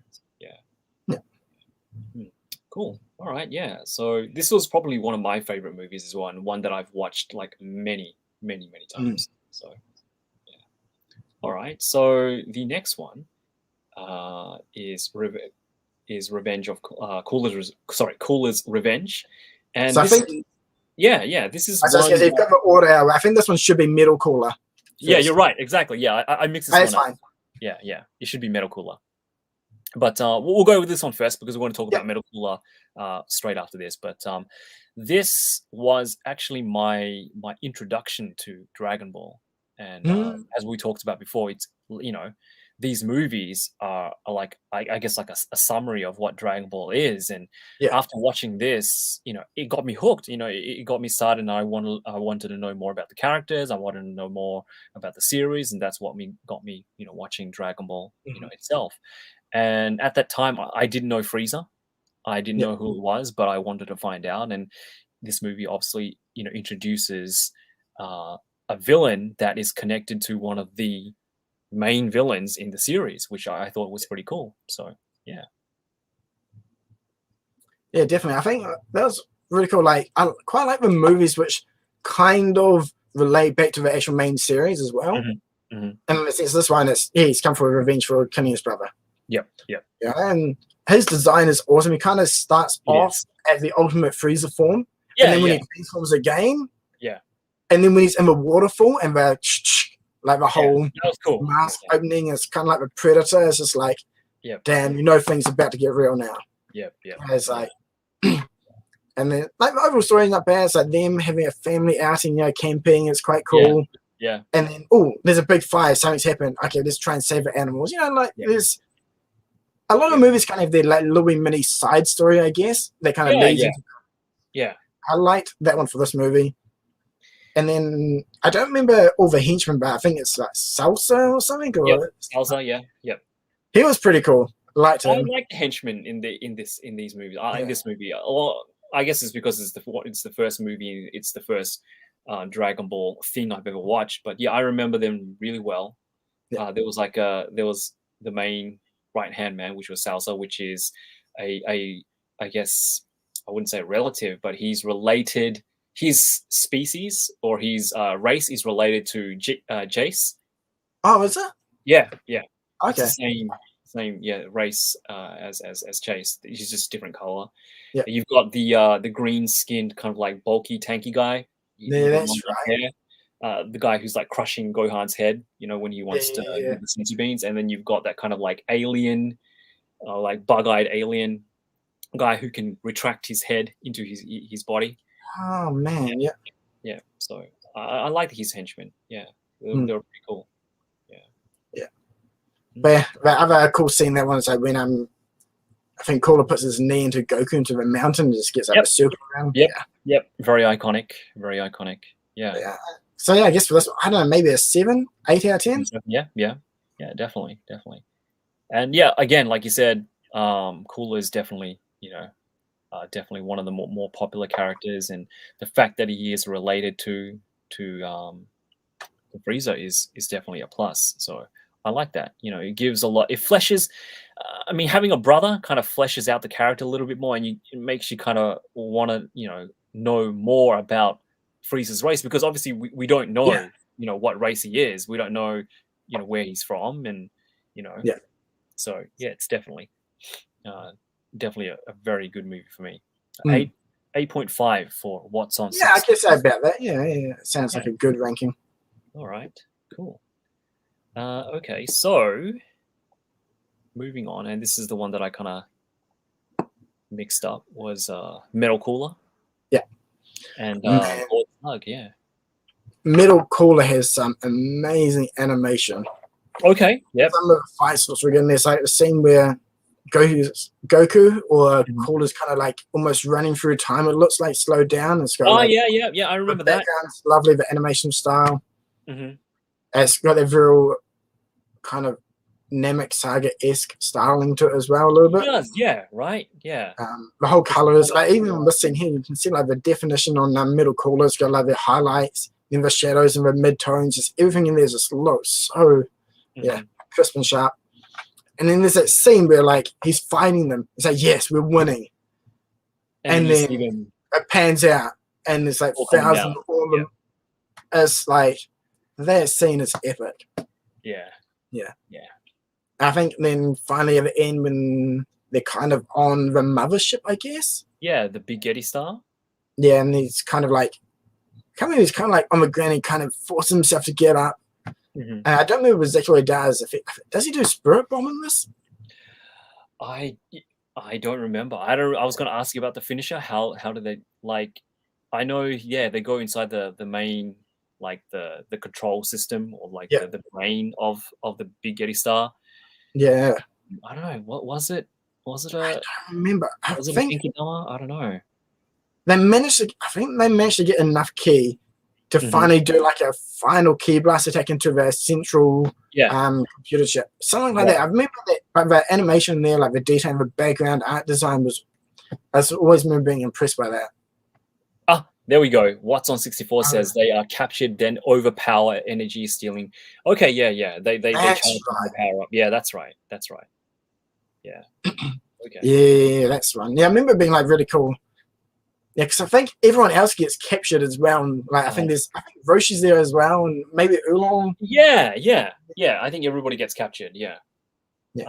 cool. All right, so this was probably one of my favorite movies as well, and one that I've watched like many times. So all right, so the next one is Revenge of Cooler's Revenge, and so this, I think this is. You've got the order. I think this one should be Metal Cooler. Yeah, you're right. Exactly. Yeah, I mixed this one up. Fine. Yeah. It should be Metal Cooler. But we'll go with this one first because we want to talk about Metal Cooler straight after this. But this was actually my introduction to Dragon Ball, and as we talked about before, it's, you know, these movies are like I guess like a summary of what Dragon Ball is, and after watching this, you know, it got me hooked. You know, it got me started, and I wanted to know more about the characters. I wanted to know more about the series, and that's what got me, you know, watching Dragon Ball, you know, itself. And at that time, I didn't know Frieza. I didn't know who it was, but I wanted to find out. And this movie obviously, you know, introduces a villain that is connected to one of the main villains in the series, which I thought was pretty cool. So Yeah, definitely. I think that was really cool. Like, I quite like the movies which kind of relate back to the actual main series as well. And in the sense, this one is he's come for revenge for killing his brother. Yep. Yeah, and his design is awesome. He kind of starts off as the ultimate freezer form, and then when he transforms again, and then when he's in the waterfall and the like the whole cool. mask opening is kind of like the Predator. It's just like, damn, you know things are about to get real now. It's like, and then like the overall story is not bad. It's like them having a family outing, camping. It's quite cool. Yeah. And then there's a big fire. Something's happened. Okay, let's try and save the animals. Like there's a lot of movies kind of have their like little mini side story, I guess. They kind of leads into. I liked that one for this movie. And then I don't remember all the henchmen, but I think it's like Salsa or something. Or Salsa, he was pretty cool. Liked him. I like the henchmen in these movies. In this movie, I guess it's because it's the first movie. It's the first Dragon Ball thing I've ever watched. But I remember them really well. There was the main right hand man, which was Salsa, which is I guess I wouldn't say a relative, but he's related. His species or his race is related to Jace. Oh, is it? Yeah. Okay. It's the same race as Chase. He's just different color. Yeah. You've got the green skinned kind of like bulky tanky guy. That's right. The guy who's like crushing Gohan's head, when he wants to do the senzu beans, and then you've got that kind of like alien, like bug-eyed alien guy who can retract his head into his body. Oh man, yeah. So I like his henchmen. Yeah, they're pretty cool. But the other cool scene that one is like when I think Cooler puts his knee into Goku into the mountain and just gets like a circle around. Yep. Very iconic. Yeah. So I guess for this, I don't know, maybe a 7, 8 out of 10. Yeah. Definitely. And again, like you said, Cooler is definitely definitely one of the more popular characters, and the fact that he is related to Frieza is definitely a plus. So I like that. It gives a lot. It fleshes. Having a brother kind of fleshes out the character a little bit more, and it makes you kind of want to know more about Frieza's race, because obviously we don't know what race he is. We don't know where he's from, and So it's definitely definitely a very good movie for me. 8.5 for what's on. I guess about that. Yeah. Sounds like a good ranking. All right, cool. Okay, so moving on, and this is the one that I kind of mixed up, was Metal Cooler. Yeah. And Lord Slug, Metal Cooler has some amazing animation. Okay, yep. Some of the fights looks really good. There's like the scene where Goku or Cooler's kind of like almost running through time. It looks like slowed down. It's got I remember that. It's lovely, the animation style. Mm-hmm. It's got a very kind of Namek Saga-esque styling to it as well, a little bit. It does, right? Yeah. The whole colors, like even on this scene here, you can see like the definition on Metal Cooler. It's got like the highlights, then the shadows and the mid-tones, just everything in there just looks so, crisp and sharp. And then there's that scene where like he's fighting them. It's like, yes, we're winning. And then it pans out and there's like thousands of all of them. It's like, that scene is epic. Yeah. I think then finally at the end when they're kind of on the mothership, I guess. Yeah, the Big Getty Star. Yeah, and he's kind of like on the ground and kind of forces himself to get up. Mm-hmm. And I don't know exactly what he does. Does he do Spirit Bomb in this? I don't remember. I was going to ask you about the finisher. How do they like? I know, they go inside the main, like the control system, or like the brain of the Big Getty Star. Yeah. I don't know. What was it? Was it I don't remember. I think a Kinkidama? I don't know. They managed to get enough key to finally do like a final key blast attack into their central computer chip. Something like that. I remember that, but the animation there, like the detail and the background art design I always remember being impressed by that. There we go. What's on 64 says they are captured, then overpower energy stealing. Okay, They charge the power up. Yeah, that's right. Yeah. Okay. Yeah, that's one. Yeah, I remember it being like really cool. Yeah, because I think everyone else gets captured as well. And like I think Roshi's there as well, and maybe Oolong. Yeah. I think everybody gets captured. Yeah. Yeah.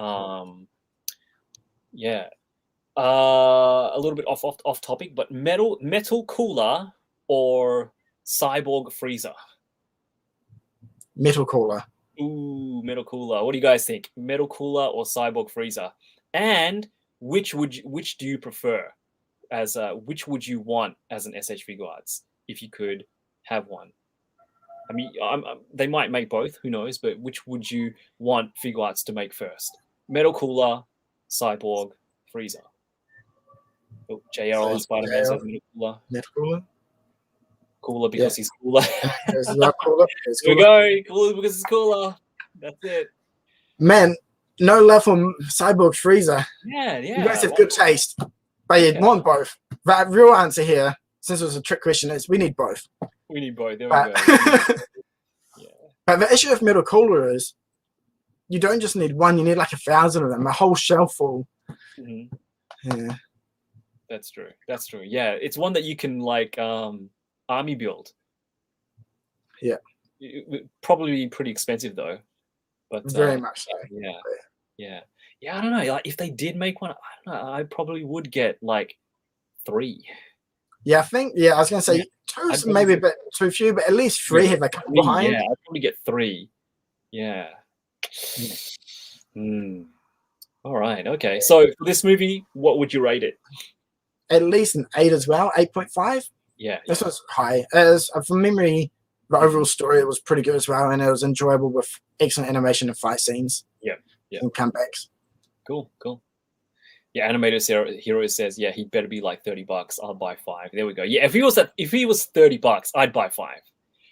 A little bit off topic, but metal cooler or cyborg freezer? Metal cooler. Ooh, metal cooler. What do you guys think? Metal cooler or cyborg freezer? And which do you prefer? As which would you want as an SH Figure Arts if you could have one? I mean, they might make both. Who knows? But which would you want Figure Arts to make first? Metal cooler, cyborg, freezer. Oh, JR on Spider-Man says metal cooler. Metal cooler. Cooler because he's cooler. There's no cooler. Here we go. Cooler because it's cooler. That's it. Man, no love for cyborg freezer. Yeah. You guys have good taste, but you want both. The real answer here, since it was a trick question, is we need both. We need both. There we go. But the issue of metal cooler is you don't just need one, you need like 1,000 of them, a whole shelf full. Yeah. That's true. Yeah. It's one that you can like army build. Yeah. Probably pretty expensive though. But very much so. Yeah. I don't know. Like if they did make one, I don't know, I probably would get like 3. Yeah, I think. Yeah, I was gonna say 2 is maybe a bit too few, but at least 3 have a couple behind. Yeah, I'd probably get 3. Yeah. All right. Okay. So for this movie, what would you rate it? At least an 8 as well, 8.5. Yeah. This was high. As from memory, the overall story was pretty good as well, and it was enjoyable with excellent animation and fight scenes. Yeah. And comebacks. Cool. Yeah, Animator Hero says, yeah, he'd better be like $30. I'll buy 5. There we go. Yeah, if he was $30, I'd buy 5.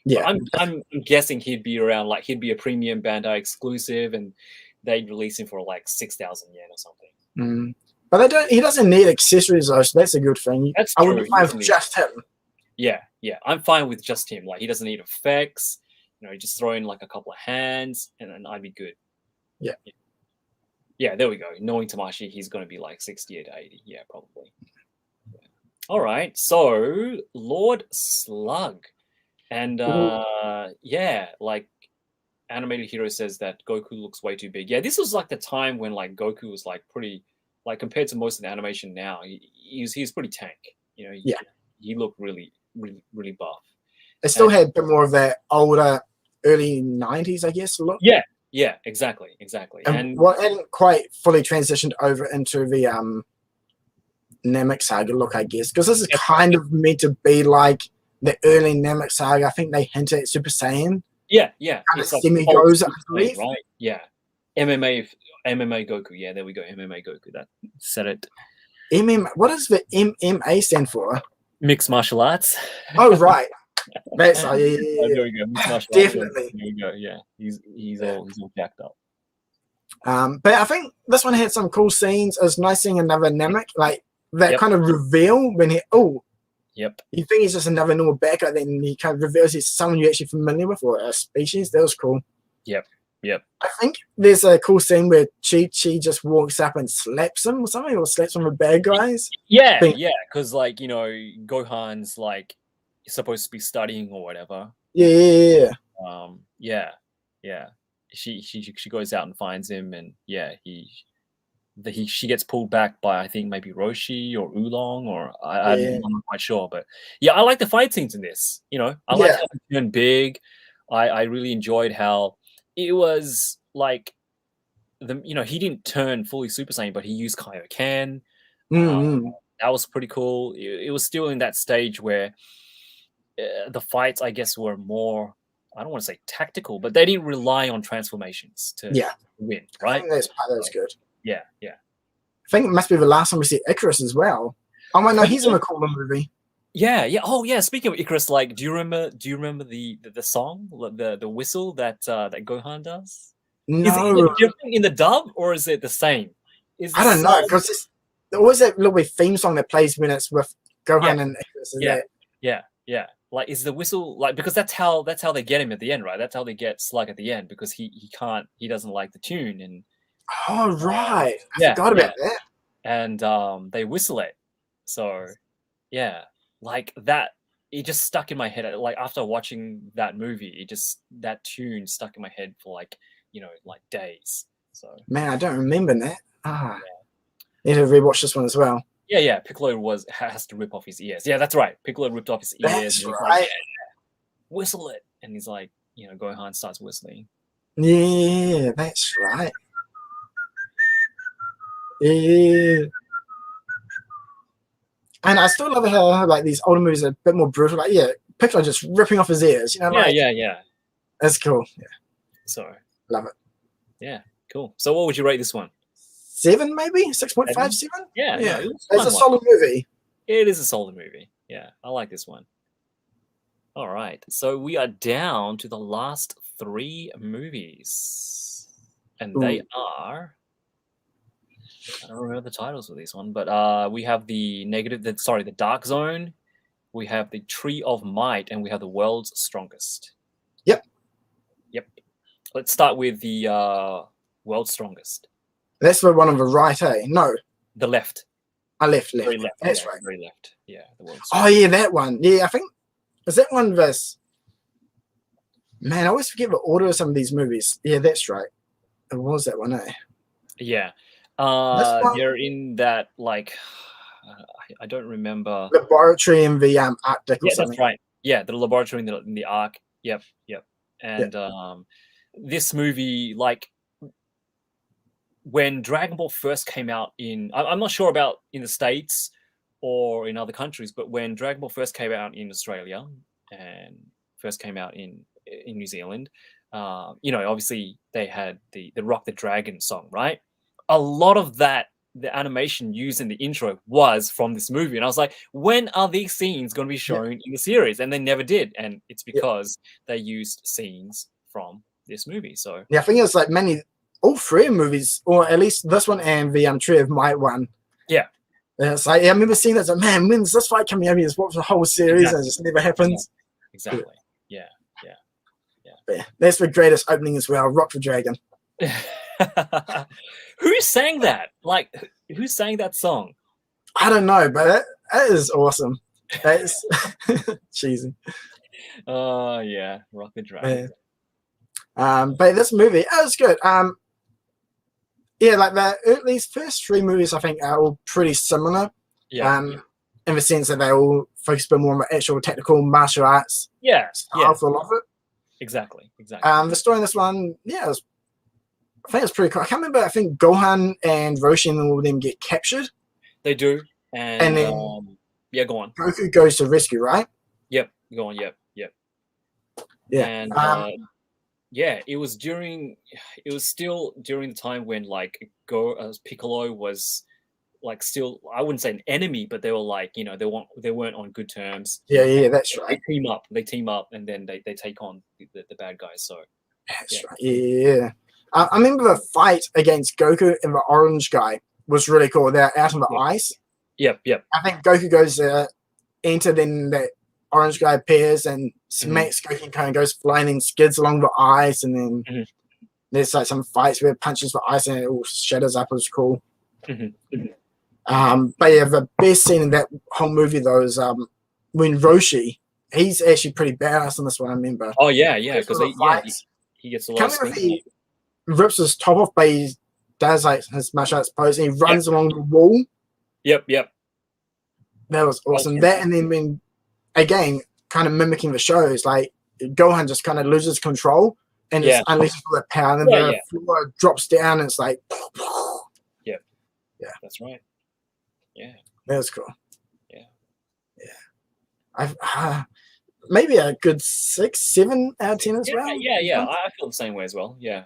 Yeah, but I'm guessing he'd be around like he'd be a premium Bandai exclusive, and they'd release him for like 6,000 yen or something. But they don't. He doesn't need accessories though, so that's a good thing. That's I true. wouldn't mind just him. Yeah, I'm fine with just him. Like he doesn't need effects. You know, just throw in like a couple of hands, and then I'd be good. Yeah, there we go. Knowing Tamashi, he's going to be like 68 to 80. Yeah, probably. Yeah. All right. So, Lord Slug. And like Animated Hero says that Goku looks way too big. Yeah, this was like the time when like Goku was like pretty, like compared to most of the animation now, he's pretty tank. You know, he looked really buff. It still had a bit more of that older, early 90s, I guess, look. Yeah, exactly. And what hadn't quite fully transitioned over into the Namek Saga look, I guess, because this is kind of meant to be like the early Namek Saga. I think they hinted at Super Saiyan. Yeah. Kind of semi-goes, I believe. Right? Yeah. MMA Goku. Yeah, there we go. MMA Goku. That said it. What does the MMA stand for? Mixed martial arts. Oh, right. That's there we go. Definitely. There we go. Yeah, he's all jacked up. But I think this one had some cool scenes. It was nice seeing another Namek, like that kind of reveal when you think he's just another normal backer, then he kind of reveals he's someone you're actually familiar with or a species. That was cool. Yep. I think there's a cool scene where Chi just walks up and slaps him or something, or slaps one of the bad guys. Yeah, because like Gohan's like supposed to be studying or whatever. Yeah. She goes out and finds him, and she gets pulled back by I think maybe Roshi or Oolong or I'm not quite sure, but I like the fight scenes in this. I like how he turned big. I really enjoyed how it was like he didn't turn fully Super Saiyan, but he used Kaioken. That was pretty cool. It was still in that stage where the fights, I guess, were more, I don't want to say tactical, but they didn't rely on transformations to win, right? I think that's good. Yeah. I think it must be the last time we see Icarus as well. Oh my no, he's in a cooler movie. Yeah. Oh yeah. Speaking of Icarus, like, do you remember the song, the whistle that Gohan does? No. Is it different in the dub or is it the same? I don't know, because there was that little theme song that plays when it's with Gohan and Icarus. Yeah. Like, is the whistle like, because that's how they get him at the end, right? That's how they get Slug at the end, because he doesn't like the tune. And oh right, I forgot about that. and they whistle it. So yeah, like that. It just stuck in my head. Like after watching that movie, that tune stuck in my head for like like days. So Man, I don't remember that. Need to rewatch this one as well. Yeah. Piccolo has to rip off his ears. Yeah, that's right. Piccolo ripped off his ears. That's and right. Like, whistle it, and he's like, Gohan starts whistling. Yeah, that's right. Yeah. And I still love how like these older movies are a bit more brutal. Like, yeah, Piccolo just ripping off his ears. Yeah. That's cool. Yeah. So Love it. Yeah, cool. So what would you rate this one? 7, maybe 6.5, 7. Yeah. Yeah. No, it's a solid movie. It is a solid movie. Yeah, I like this one. All right, so we are down to the last 3 movies, and they are. I don't remember the titles of this one, but we have the Dark Zone, we have the Tree of Might, and we have the World's Strongest. Yep. Let's start with the World's Strongest. That's the one on the right, eh? No. The left. Left. Very left. That's right. Very left. Yeah, the World's Strongest. Oh, yeah, that one. Yeah, I think... Is that one verse? Man, I always forget the order of some of these movies. Yeah, that's right. It was that one, eh? Yeah. They're in that, like... I don't remember. Laboratory in the Arctic or something. That's right. Yeah, the laboratory in the Ark. Yep. And this movie, like, when Dragon Ball first came out I'm not sure about in the States or in other countries, but when Dragon Ball first came out in Australia and first came out in New Zealand, obviously they had the Rock the Dragon song, right? A lot of that, the animation used in the intro was from this movie. And I was like, when are these scenes going to be shown in the series? And they never did. And it's because they used scenes from this movie. So yeah, I think it's like all 3 movies, or at least this one and the Tree of Might one. Yeah. And it's like, I remember seeing that. It's like, man, when's this fight coming out? Just watch the whole series, and it just never happens. Exactly. Yeah. But that's the greatest opening as well. Rock the Dragon. Who sang that? Like, who sang that song? I don't know, but that is awesome. That is cheesy. Oh yeah, Rock the Dragon. But this movie, it was good. Like these first 3 movies, I think, are all pretty similar. In the sense that they all focus a bit more on the actual technical martial arts. Style for a lot of it. Exactly. The story in this one, I think it's pretty cool. I can't remember. I think Gohan and Roshi and all of them get captured. They do, and then go on. Goku goes to rescue, right? Yep, go on. Yep. Yeah, and it was still during the time when like Piccolo was like still, I wouldn't say an enemy, but they were like they weren't on good terms. Yeah, that's right. They team up, and then they take on the bad guys. So that's right. Yeah. I remember the fight against Goku and the orange guy was really cool. They're out on the ice. Yep. I think Goku goes enter, then that orange guy appears and smacks Goku and kind of goes flying and skids along the ice. And then there's like some fights where it punches the ice and it all shatters up. It was cool. But yeah, the best scene in that whole movie though is when Roshi, he's actually pretty badass in this one, I remember. Oh yeah, because he gets a lot of he rips his top off, but he does like his martial arts pose and he runs along the wall. Yep. That was awesome. That, and then when, again, kind of mimicking the shows, like Gohan just kind of loses control and just unleashes all that power, and then the floor drops down and it's like yeah, that's right. Yeah, that was cool. Yeah. I've maybe a good 6, 7 out of 10 as well. Yeah. I feel the same way as well. Yeah,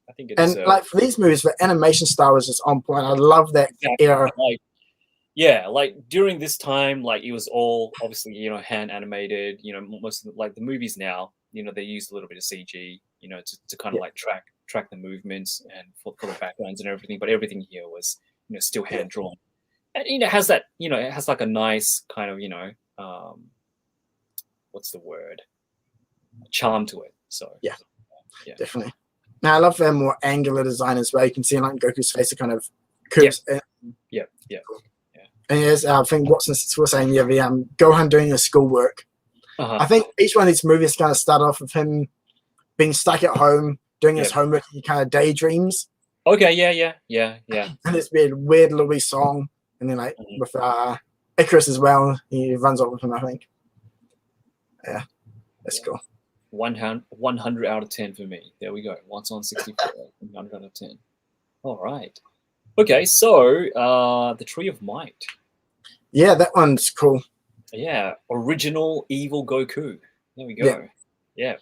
I think it's and like for these movies, the animation style was just on point. I love that era. Like during this time, like it was all obviously hand animated. Most of the movies now, they use a little bit of CG, to kind of like track the movements and for the backgrounds and everything. But everything here was still hand drawn, and it has that it has like a nice kind of what's the word, charm to it. So yeah, definitely. Now I love their more angular design as well. You can see like Goku's face, it kind of curves Yeah, yeah. And yes, I think Watson was saying, yeah, the Gohan doing his schoolwork. I think each one of these movies is going to start off with him being stuck at home, doing his homework, he kind of daydreams. Okay, yeah. And it's weird little wee song. And then like with Icarus as well, he runs off with him, I think. Yeah, that's cool. 100 out of 10 for me. There we go. Once on 64, 100 out of 10. All right. Okay, so the Tree of Might. Yeah, that one's cool. Yeah, original evil Goku. There we go. Yeah.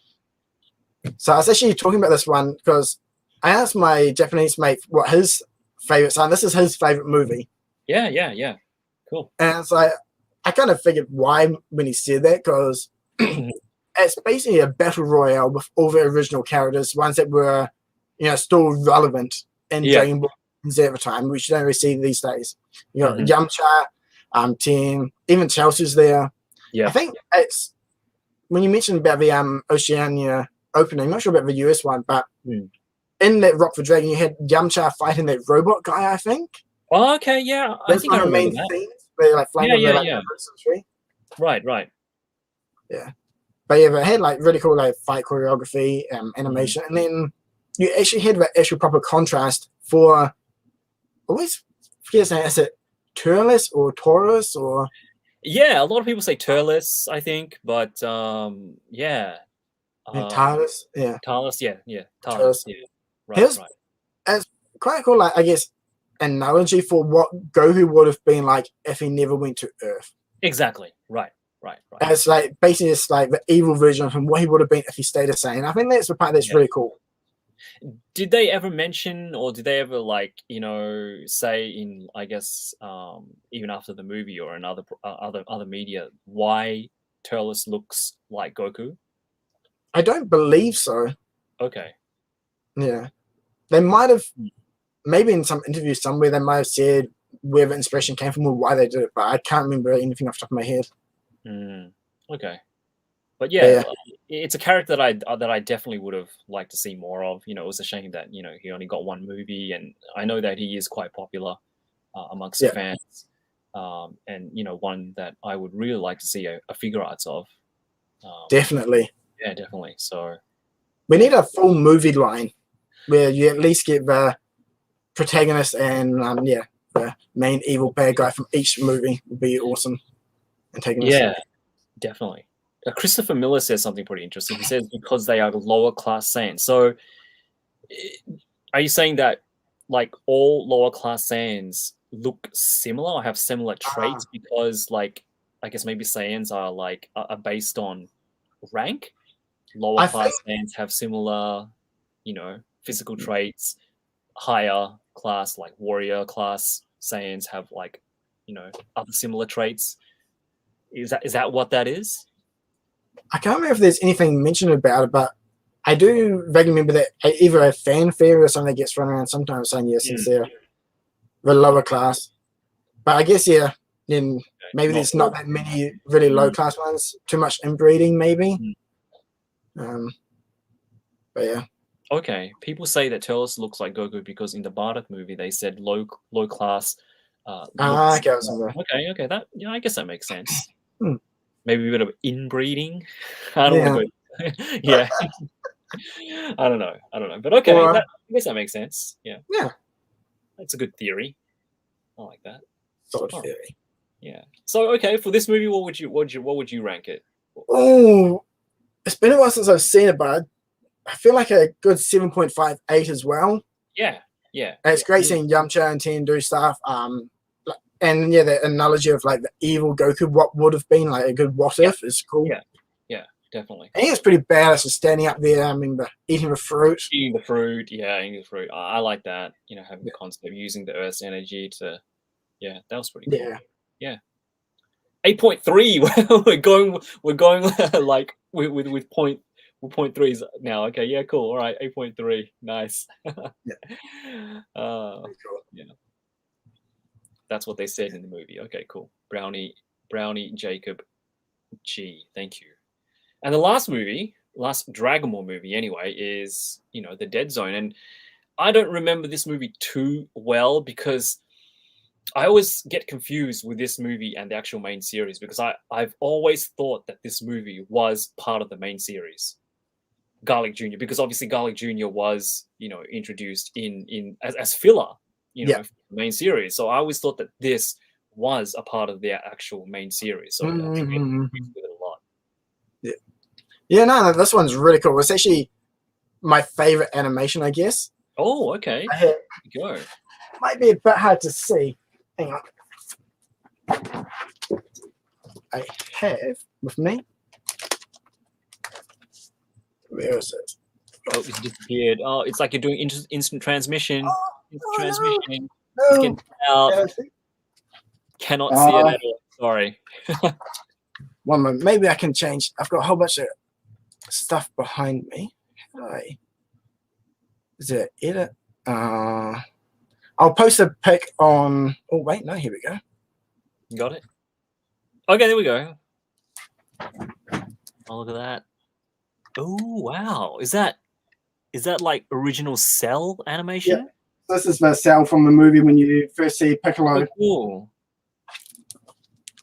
So I was actually talking about this one because I asked my Japanese mate what his favorite song. This is his favorite movie. Yeah. Cool. And so I kind of figured why when he said that, because it's basically a battle royale with all the original characters, ones that were, still relevant in Dragon Ball at the time, which you don't really see these days. You got Yamcha, Tien, even Chelsea's there. Yeah. I think it's when you mentioned about the Oceania opening, I'm not sure about the US one, but in that Rock for Dragon, you had Yamcha fighting that robot guy, I think. Oh, okay, yeah. I think I remember that. Themes, where like flying over the tree. Right. Yeah. But yeah, they had like really cool like fight choreography, animation, and then you actually had the actual proper contrast for I always forget his name, is it Turles or Taurus or a lot of people say Turles, I think, but Taurus, Taurus, Taurus, right. It's quite cool, like I guess analogy for what Goku would have been like if he never went to Earth. Exactly. Right. It's like basically it's like the evil version of him, what he would have been if he stayed the same. I think that's the part that's really cool. Did they ever mention, or did they ever say in, I guess, even after the movie or in other media, why Turles looks like Goku? I don't believe so. Okay. Yeah, they might have, maybe in some interview somewhere, they might have said where the inspiration came from or why they did it, but I can't remember anything off the top of my head. Okay, but it's a character that I definitely would have liked to see more of. It was a shame that he only got one movie, and I know that he is quite popular amongst the fans, and one that I would really like to see a figure arts of. Definitely. Yeah, definitely. So we need a full movie line where you at least get the protagonist and the main evil bad guy from each movie would be awesome. Yeah, definitely. Christopher Miller says something pretty interesting. He says because they are lower class Saiyans. So are you saying that like all lower class Saiyans look similar or have similar traits because like I guess maybe Saiyans are based on rank? Lower class Saiyans have similar, physical traits. Higher class, like warrior class Saiyans have other similar traits. Is that what that is? I can't remember if there's anything mentioned about it, but I do vaguely remember that either a fanfare or something that gets run around sometimes saying since they're the lower class. But I guess then maybe there's not that many really low class ones. Too much inbreeding, maybe. But yeah. Okay, people say that Turles looks like Goku because in the Bardock movie they said low class. Okay, that I guess that makes sense. Maybe a bit of inbreeding. I don't know. Yeah, I don't know. But okay, I guess that makes sense. Yeah, that's a good theory. I like that. Solid theory. Yeah. So okay, for this movie, what would you rank it? Oh, it's been a while since I've seen it, but I feel like a good 7.58 as well. Yeah. And it's great seeing Yamcha and Tien do stuff. And the analogy of like the evil Goku, what would have been like a good what if is cool. Yeah, definitely. I think it's pretty badass just standing up there. I mean, eating the fruit. Eating the fruit. I like that. Having the concept of using the Earth's energy to. Yeah, that was pretty cool. Yeah. 8.3. We're going like with point. 0.3s now. Okay, yeah, cool. All right, 8.3. Nice. That's what they said in the movie. Okay, cool. Brownie Jacob G. Thank you. And the last Dragon Ball movie anyway is the Dead Zone, and I don't remember this movie too well because I always get confused with this movie and the actual main series because I've always thought that this movie was part of the main series, Garlic Jr. Because obviously Garlic Jr. was, introduced in as filler, Yeah. for the main series. So I always thought that this was a part of the actual main series. So I get confused with it a lot. Yeah. Yeah, no, this one's really cool. It's actually my favorite animation, I guess. Oh, okay. Go. Might be a bit hard to see. Hang on. I have with me. Where is it? Oh, it's disappeared. Oh, it's like you're doing instant transmission. Transmission. No. It's getting out. Cannot see it at all. Sorry. One moment. Maybe I can change. I've got a whole bunch of stuff behind me. Is it edit? I'll post a pic on. Oh wait, no. Here we go. Got it. Okay, there we go. Oh, look at that. Oh wow! Is that like original Cell animation? Yeah. This is the Cell from the movie when you first see Piccolo. Oh, cool.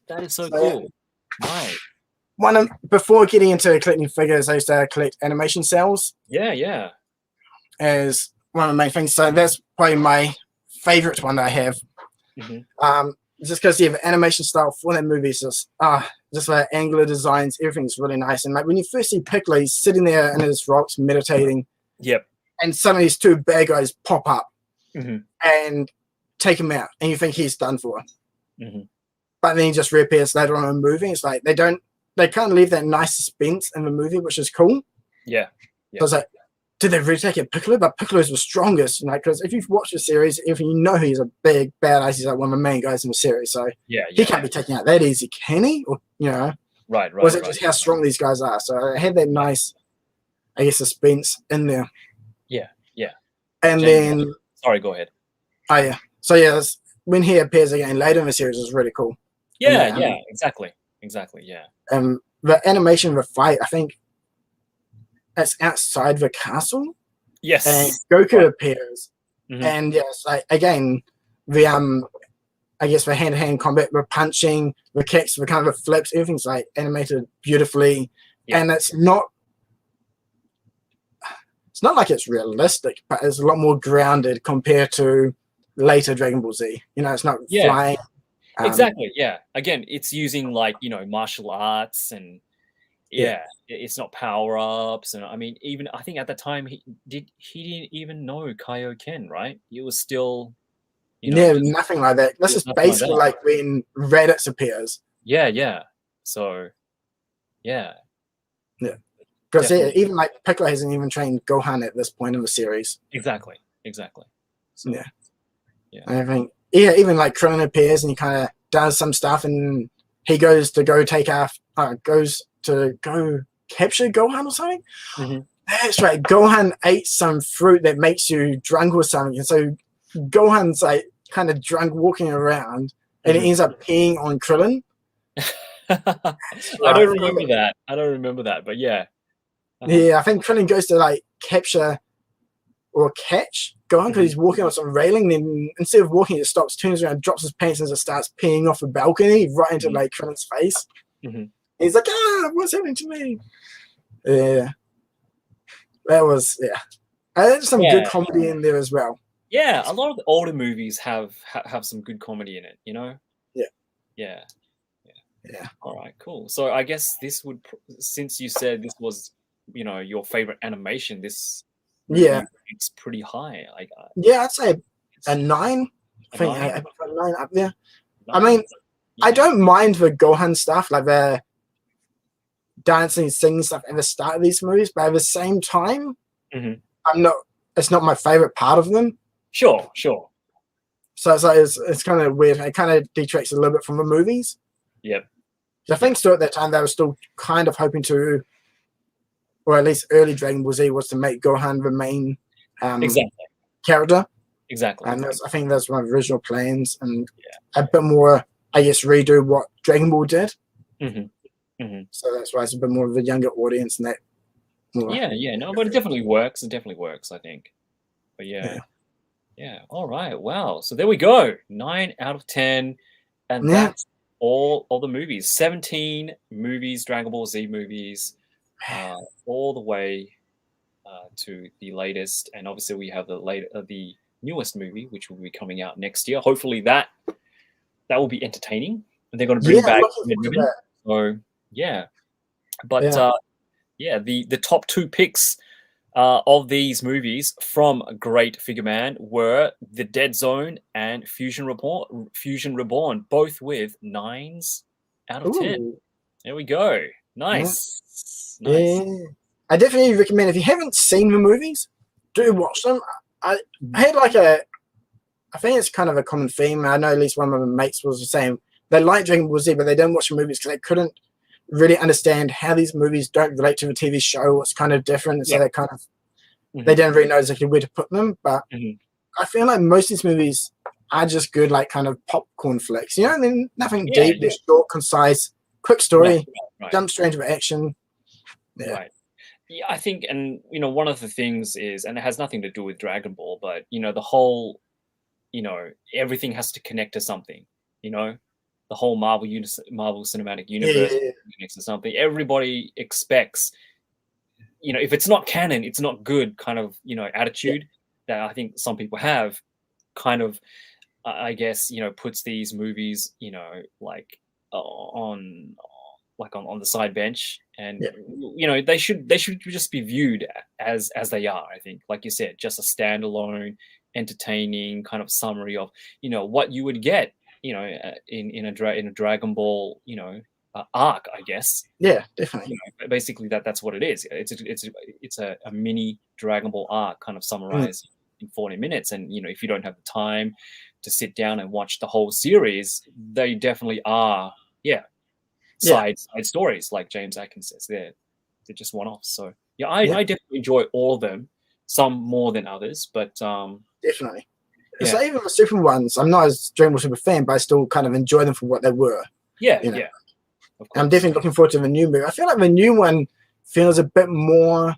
That is so cool. Right. Before getting into collecting figures, I used to collect animation cells. Yeah. As one of the main things. So that's probably my favorite one that I have. Just because the animation style for that movie is just the angular designs, everything's really nice. And like when you first see Piccolo, he's sitting there in his rocks meditating. Yep. And suddenly these two bad guys pop up and take him out, and you think he's done for. But then he just reappears later on in the movie. It's like they can't leave that nice suspense in the movie, which is cool. Yeah. So it's like, did they really take it Piccolo? But Piccolo's the strongest, because if you've watched the series, if you know he's a big badass, he's like one of the main guys in the series. So he can't be taken out that easy, can he? Or Right. Or is it just how strong these guys are? So I had that nice, I guess, suspense in there. Yeah. And then, sorry, go ahead. Oh yeah. So yeah, when he appears again later in the series is really cool. Yeah, exactly, yeah. The animation of the fight, I think, it's outside the castle. Yes. And Goku appears, and yes, again, the I guess the hand-to-hand combat, the punching, the kicks, the kind of the flips, everything's like animated beautifully, and it's not like it's realistic, but it's a lot more grounded compared to later Dragon Ball Z. It's not flying. Exactly. Yeah. Again, it's using martial arts and it's not power ups. And I mean, even I think at the time he didn't even know Kaioken, right? He was still, nothing like that. This is basically like when Raditz appears. Yeah. So, yeah. Because even like Piccolo hasn't even trained Gohan at this point in the series. Exactly. So, yeah. I think even like Krillin appears and he kind of does some stuff, and he goes to go capture Gohan or something. That's right. Gohan ate some fruit that makes you drunk or something, and so Gohan's like kind of drunk walking around, and he ends up peeing on Krillin. I don't remember that, but yeah. Yeah, I think Krillin goes to like capture or catch Gohan because he's walking on some railing. Then instead of walking, he stops, turns around, drops his pants, and just starts peeing off the balcony right into like Krillin's face. He's like, what's happening to me? Yeah, that was there's some good comedy in there as well. Yeah, a lot of the older movies have some good comedy in it. Yeah. All right, cool. So I guess this would, since you said this was your favorite animation, this it's pretty high. I'd say a 9. I think I put a 9 up there. I mean, I don't mind the Gohan stuff, like the dancing, singing stuff at the start of these movies, but at the same time, it's not my favorite part of them. Sure. So it's kind of weird. It kind of detracts a little bit from the movies. Yep. I think still at that time they were still kind of hoping to, or at least early Dragon Ball Z was to make Gohan the main character. Exactly. And I think that's one of the original plans, and a bit more, I guess, redo what Dragon Ball did. So that's why it's a bit more of a younger audience, and that. No, but it definitely works. I think. But Yeah. All right. Wow. So there we go. 9 out of 10. And Yeah. that's all of the movies. 17 movies, Dragon Ball Z movies, all the way to the latest. And obviously we have the newest movie, which will be coming out next year. Hopefully that will be entertaining. And they're going to bring back Red Ribbon. So yeah. But the top 2 picks of these movies from Great Figuman were The Dead Zone and Fusion Reborn, both with 9s out of 10. Ooh. There we go. Nice. Yeah. Nice. Yeah. I definitely recommend, if you haven't seen the movies, do watch them. I had I think it's kind of a common theme. I know at least one of my mates was saying they like Dragon Ball Z, but they don't watch the movies because they couldn't really understand how these movies don't relate to the TV show. It's kind of different. So they kind of they don't really know exactly where to put them. But I feel like most of these movies are just good, like kind of popcorn flicks. You know, they're nothing deep. They're short, concise, quick story, jump straight into action. Yeah. Right. Yeah, I think, and one of the things is, and it has nothing to do with Dragon Ball, but the whole, everything has to connect to something. The whole Marvel Cinematic Universe connects to something. Everybody expects, if it's not canon, it's not good kind of, attitude that I think some people have kind of, I guess, puts these movies, like on the side bench, and they should just be viewed as they are. I think, like you said, just a standalone, entertaining kind of summary of what you would get in a Dragon Ball arc, I guess. Yeah, definitely. Basically that's what it is. It's a mini Dragon Ball arc kind of summarized in 40 minutes, and if you don't have the time to sit down and watch the whole series, they definitely are side stories, like James Atkins says. They're just one-offs. So I definitely enjoy all of them, some more than others, but definitely. It's like even the super ones, I'm not as Dragon Ball Super fan, but I still kind of enjoy them for what they were. Yeah. Of course. I'm definitely looking forward to the new movie. I feel like the new one feels a bit more,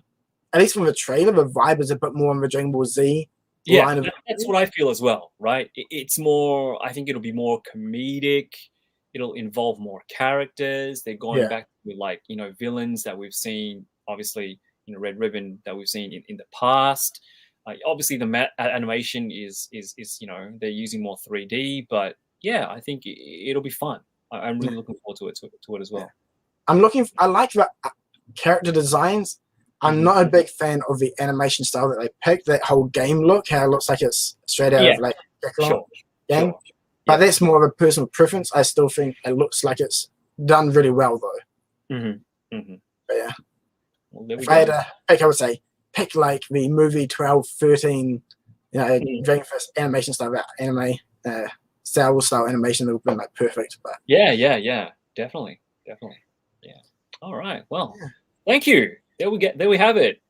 at least from the trailer, the vibe is a bit more on the Dragon Ball Z line of that's what I feel as well, right? It's more, I think it'll be more comedic. It'll involve more characters. They're going back to villains that we've seen, obviously, Red Ribbon that we've seen in the past. Obviously, the animation is they're using more 3D, but I think it'll be fun. I'm really looking forward to it as well. I like the character designs. I'm not a big fan of the animation style that they picked. That whole game look, how it looks like it's straight out of like game. But that's more of a personal preference. I still think it looks like it's done really well, though. But yeah, if I had to pick, I would say pick like the movie 12, 13, Dragon Quest animation style, Star Wars style animation that would be like perfect. But definitely. Yeah. All right. Well, thank you. There we have it.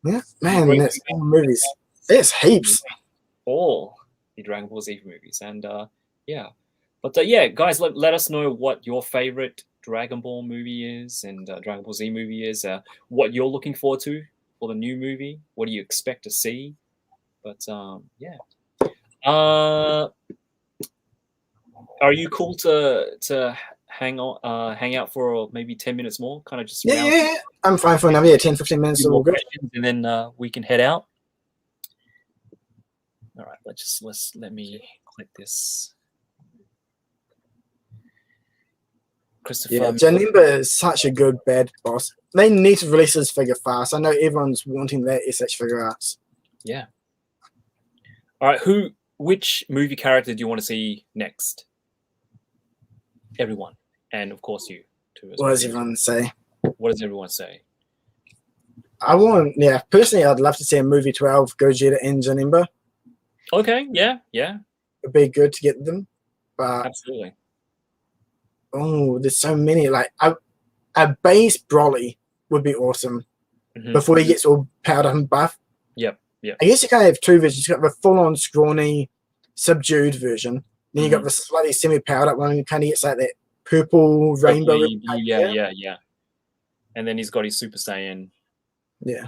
Yeah, man, that's all movies. There's heaps. All the Dragon Ball Z movies, and but guys, let us know what your favorite Dragon Ball movie is, and Dragon Ball Z movie is. What you're looking forward to for the new movie. What do you expect to see? But are you cool to hang out for maybe 10 minutes more? Kind of just I'm fine for another 10, 15 minutes. So we'll go. And then we can head out. All right, let me click this. Christopher. Yeah, Janemba is such a good bad boss. They need to release this figure fast. I know everyone's wanting that SH figure arts. Yeah. All right, which movie character do you want to see next? Everyone, and of course you too. What does everyone say? What does everyone say? Personally, I'd love to see a movie 12 Gogeta and Janemba. Okay, yeah. It'd be good to get them, but absolutely. Oh, there's so many. Like a base Broly would be awesome before he gets all powered up and buff. Yep. I guess you kind of have two versions. You got the full-on scrawny, subdued version. Then you got the slightly semi-powered up one. And kind of gets like that purple rainbow. Yeah. And then he's got his Super Saiyan. Yeah.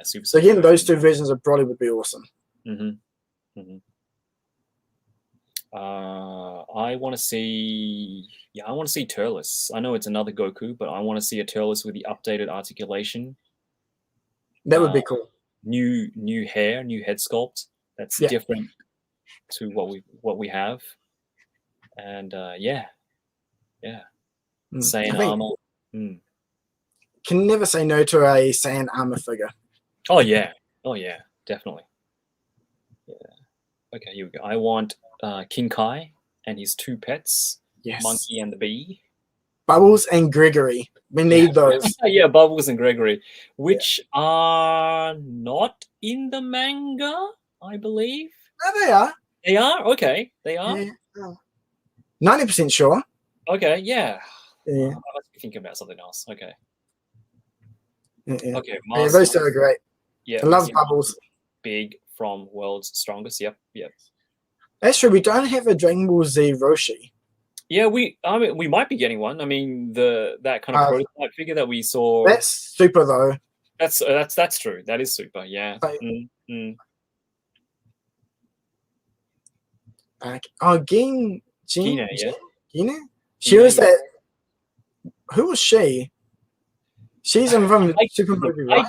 Super Saiyan. So again, those two versions of Broly would be awesome. Mhm. I want to see. Yeah, I want to see Turles. I know it's another Goku, but I want to see a Turles with the updated articulation, That would be cool. new hair, new head sculpt. That's Yeah. different to what we have, and yeah, Saiyan I think armor. Mm. can never say no to a Saiyan armor figure. Oh yeah, definitely. Yeah. Okay, here we go. I want King Kai and his two pets, Yes. Monkey and the Bee. Bubbles and Gregory. We need those. Yeah, Bubbles and Gregory, which are not in the manga, I believe. No, they are. They are? Okay, they are? Yeah. 90% sure. Okay, yeah. Yeah. I must be thinking about something else. Okay. Yeah. Okay, Yeah, those two are great. Yeah, I love Bubbles. Big from World's Strongest. Yep. That's true. We don't have a Dragon Ball Z Roshi. Yeah, we might be getting one. I mean, that kind of prototype figure that we saw. That's super though. That's true. That is super. Yeah. Gina. Yeah. Gina. She was that. Who was she? She's in from Super Movie, right?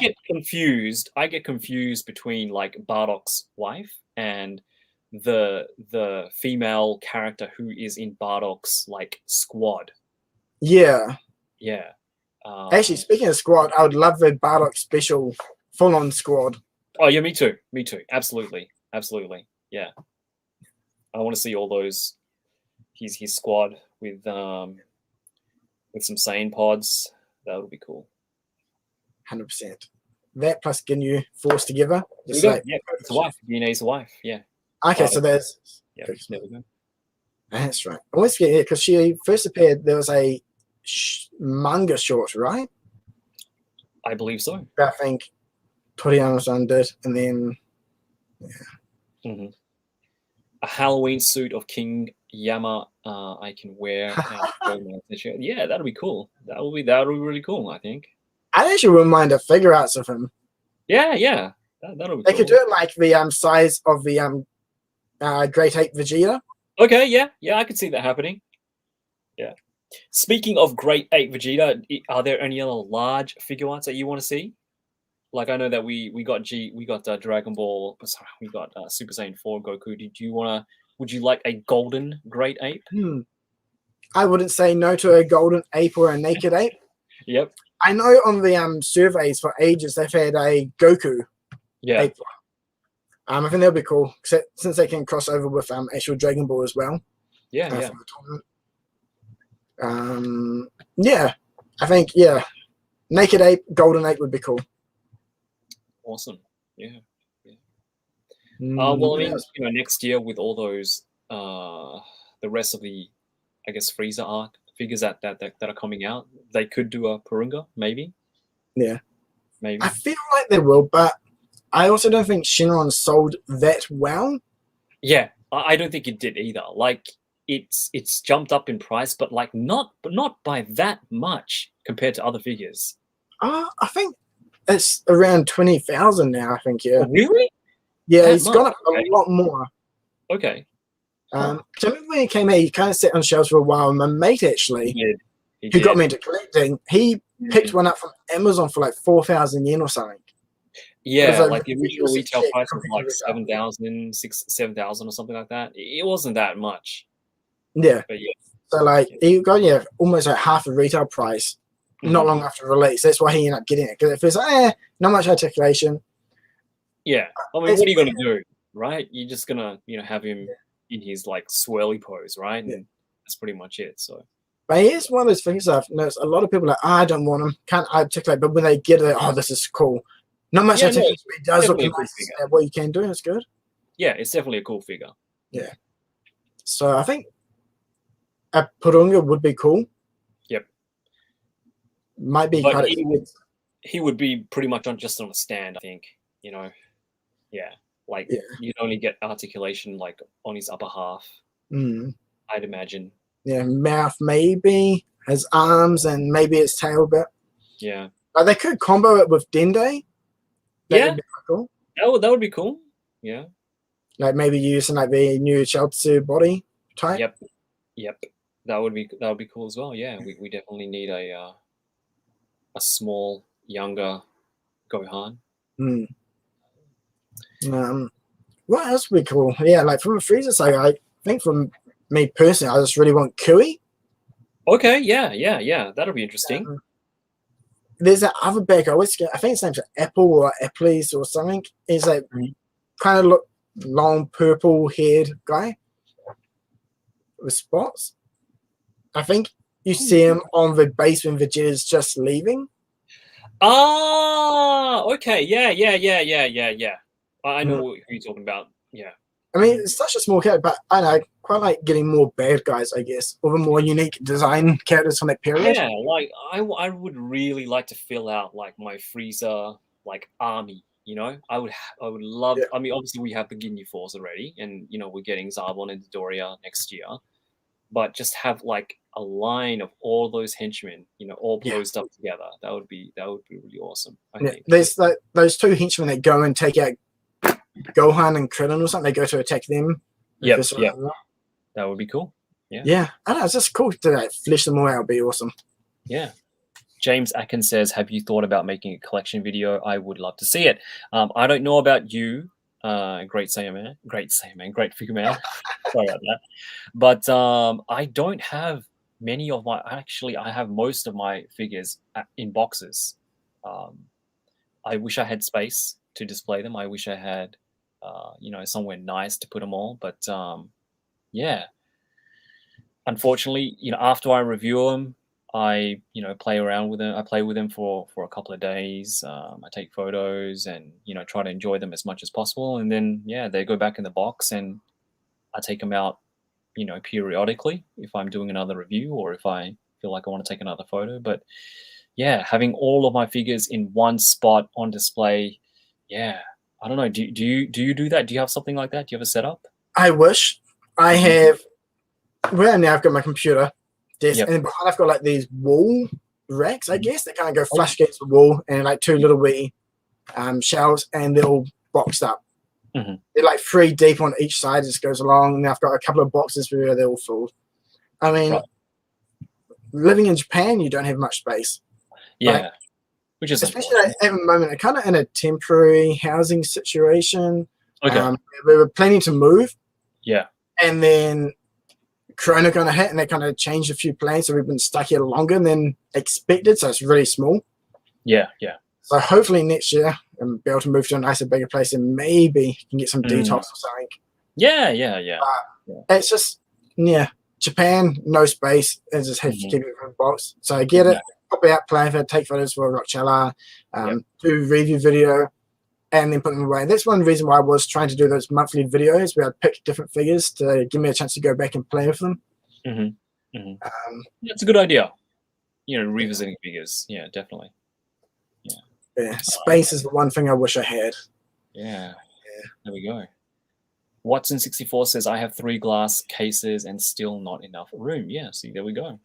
I get confused between like Bardock's wife and the female character who is in Bardock's like squad. Yeah. Yeah. Actually, speaking of squad, I would love the Bardock special full-on squad. Oh yeah, me too. Absolutely. Yeah. I want to see all those his squad with some Saiyan pods. That would be cool. 100%. That plus Ginyu forced together. It's a wife. Ginu's a wife. Yeah. Okay, so there's. Yeah. There we go. That's right. I always forget because she first appeared. There was a manga short, right? I believe so. I think Toriyama-san did, and then a Halloween suit of King Yama I can wear. Yeah, that'll be cool. That'll be really cool, I think. I actually wouldn't mind a figure arts of him. Yeah. That'll be they cool. Could do it like the size of the Great Ape Vegeta. Okay, yeah, I could see that happening. Yeah. Speaking of Great Ape Vegeta, are there any other large figure arts that you want to see? Like I know that we got Dragon Ball. Sorry, we got Super Saiyan 4 Goku. Would you like a golden Great Ape? I wouldn't say no to a golden ape or a naked ape. Yep. I know on the surveys for ages they've had a Goku. Yeah. Ape. I think that'll be cool since they can cross over with actual Dragon Ball as well. Yeah. Yeah. I think naked ape, golden ape would be cool. Awesome. Yeah. Well, I mean, next year with all those the rest of the, I guess, Frieza arc figures that are coming out, they could do a Purunga, maybe. Yeah. Maybe. I feel like they will, but I also don't think Shenron sold that well. Yeah, I don't think it did either. Like it's jumped up in price, but like not by that much compared to other figures. I think it's around 20,000 now. I think Oh, really? Yeah, it's gone up a lot more. Okay. So when he came out, he kind of sat on shelves for a while. And my mate actually, who got me into collecting, he picked one up from Amazon for like 4,000 yen or something. Yeah, like the original retail price was like 7,000 or something like that. It wasn't that much. Yeah. But yeah. So like he got almost like half the retail price not long after release. That's why he ended up getting it. Because if it's like, not much articulation. Yeah. I mean, what are you gonna do? Right? You're just gonna, have him in his like swirly pose, right? And that's pretty much it. So but here's one of those things I've noticed. A lot of people are like, I don't want him, can't articulate, but when they get it, this is cool. Not much articulation, but it does look nice at what you can do. It's good. Yeah, it's definitely a cool figure. Yeah. So I think a Purunga would be cool. Yep. Might be but he would be pretty much just on a stand, I think. Yeah. Like you'd only get articulation like on his upper half. I'd imagine. Yeah, mouth maybe, his arms and maybe his tail a bit. Yeah. But they could combo it with Dende. That would be cool. That would be cool. Yeah. Like maybe using like the new Chelsea body type. Yep. That would be cool as well. Yeah, we definitely need a small, younger Gohan. What else would be cool? Yeah, like from a Frieza side, I think from me personally, I just really want Kui. Okay, yeah. That'll be interesting. There's that other bag. I think his name's Apple or Apples or something. He's like kind of look long purple haired guy with spots. I think you see him on the base when Vegeta's just leaving. Ah, okay, yeah. I know who you're talking about. Yeah. I mean, it's such a small character, but I know, quite like getting more bad guys, I guess, or the more unique design characters from that period. Yeah, like I would really like to fill out like my Frieza like army. You know, I would love. Yeah. I mean, obviously we have the Ginyu Force already, and you know we're getting Zarbon and Doria next year. But just have like a line of all those henchmen, you know, all posed up together. That would be really awesome. I think. There's like those two henchmen that go and take out Gohan and Krillin or something. They go to attack them. Yep. That would be cool. Yeah. I don't know. It's just cool to like flesh them all out. It'd be awesome. Yeah. James Atkins says, "Have you thought about making a collection video? I would love to see it." I don't know about you, great Saiyaman, great Figuman. Sorry about that, but I don't have many of my. Actually, I have most of my figures in boxes. I wish I had space to display them. I wish I had, you know, somewhere nice to put them all. But yeah, unfortunately, you know, after I review them, I, you know, play around with them. I play with them for a couple of days. I take photos and, you know, try to enjoy them as much as possible. And then, yeah, they go back in the box and I take them out, you know, periodically if I'm doing another review or if I feel like I want to take another photo. But yeah, having all of my figures in one spot on display, yeah, I don't know. Do you do that? Do you have something like that? Do you have a setup? I wish I have. Well, now I've got my computer desk, and behind I've got like these wall racks, I guess, that kind of go flush against the wall, and like two little wee shelves, and they're all boxed up. They're like 3 deep on each side. It just goes along, and I've got a couple of boxes where they're all full. I mean, living in Japan, you don't have much space. Yeah, which is especially at the moment, I'm kind of in a temporary housing situation. Okay, we were planning to move. Yeah, and then Corona kind of hit, and they kind of changed a few plans, so we've been stuck here longer than expected. So it's really small. Yeah. So hopefully next year, I'll be able to move to a nicer, bigger place, and maybe can get some detox or something. Yeah. It's just Japan, no space, and just have to keep it in a box. So I get it. Pop out, play for, take photos for Rockchella, do review video, and then put them away. That's one reason why I was trying to do those monthly videos where I'd pick different figures to give me a chance to go back and play with them. That's a good idea. You know, revisiting figures. Yeah, definitely. Yeah, space is the one thing I wish I had. Yeah. There we go. Watson64 says, I have 3 glass cases and still not enough room. Yeah, see, there we go.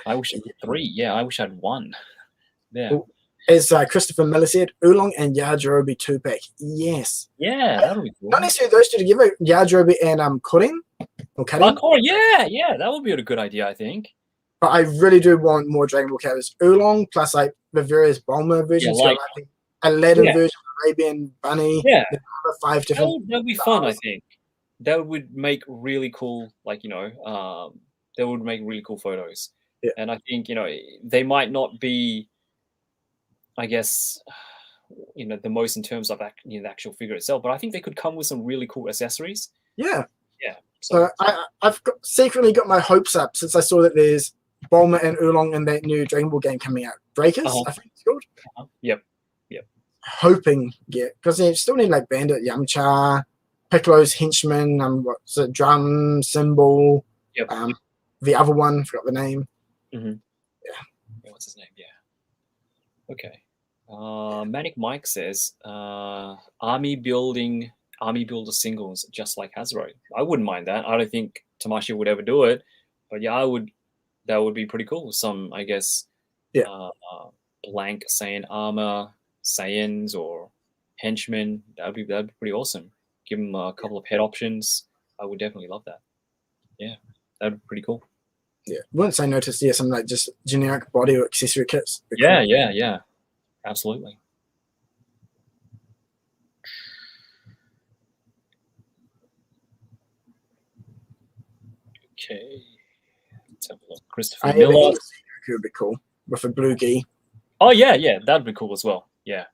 I wish I had 3. Yeah, I wish I had 1. Yeah. As Christopher Miller said, Oolong and Yajirobe 2-pack. Yes. Yeah, that'll be cool. Not necessarily those two together, Yajirobe and Korin. Or Karin. Yeah, that would be a good idea, I think. But I really do want more Dragon Ball characters. Oolong plus like the various Bulma versions. Yeah, like Aladdin version, Arabian Bunny. Yeah. 5 different. That would be fun, I think. That would make really cool, like, you know, that would make really cool photos. Yeah. And I think, you know, they might not be, I guess, you know, the most in terms of the actual figure itself, but I think they could come with some really cool accessories. Yeah. Yeah. So I've secretly got my hopes up since I saw that there's Bulma and Oolong in that new Dragon Ball game coming out. Breakers, I think it's called. Yep. Hoping, because they still need like Bandit, Yamcha, Piccolo's henchman, what's it, drum, cymbal, the other one, forgot the name. Yeah. What's his name? Yeah. Okay. Manic Mike says, army builder singles just like Hasbro. I wouldn't mind that. I don't think Tamashii would ever do it, but yeah, that would be pretty cool. Some, I guess, blank Saiyan armor, Saiyans or henchmen. That'd be pretty awesome. give them a couple of head options. I would definitely love that. Yeah, that'd be pretty cool. Yeah, wouldn't say no to see some like just generic body or accessory kits. Yeah, yeah, absolutely. Okay, let's have a look. Christopher Miller. Would be cool with a blue gi. Oh yeah, that'd be cool as well. Yeah.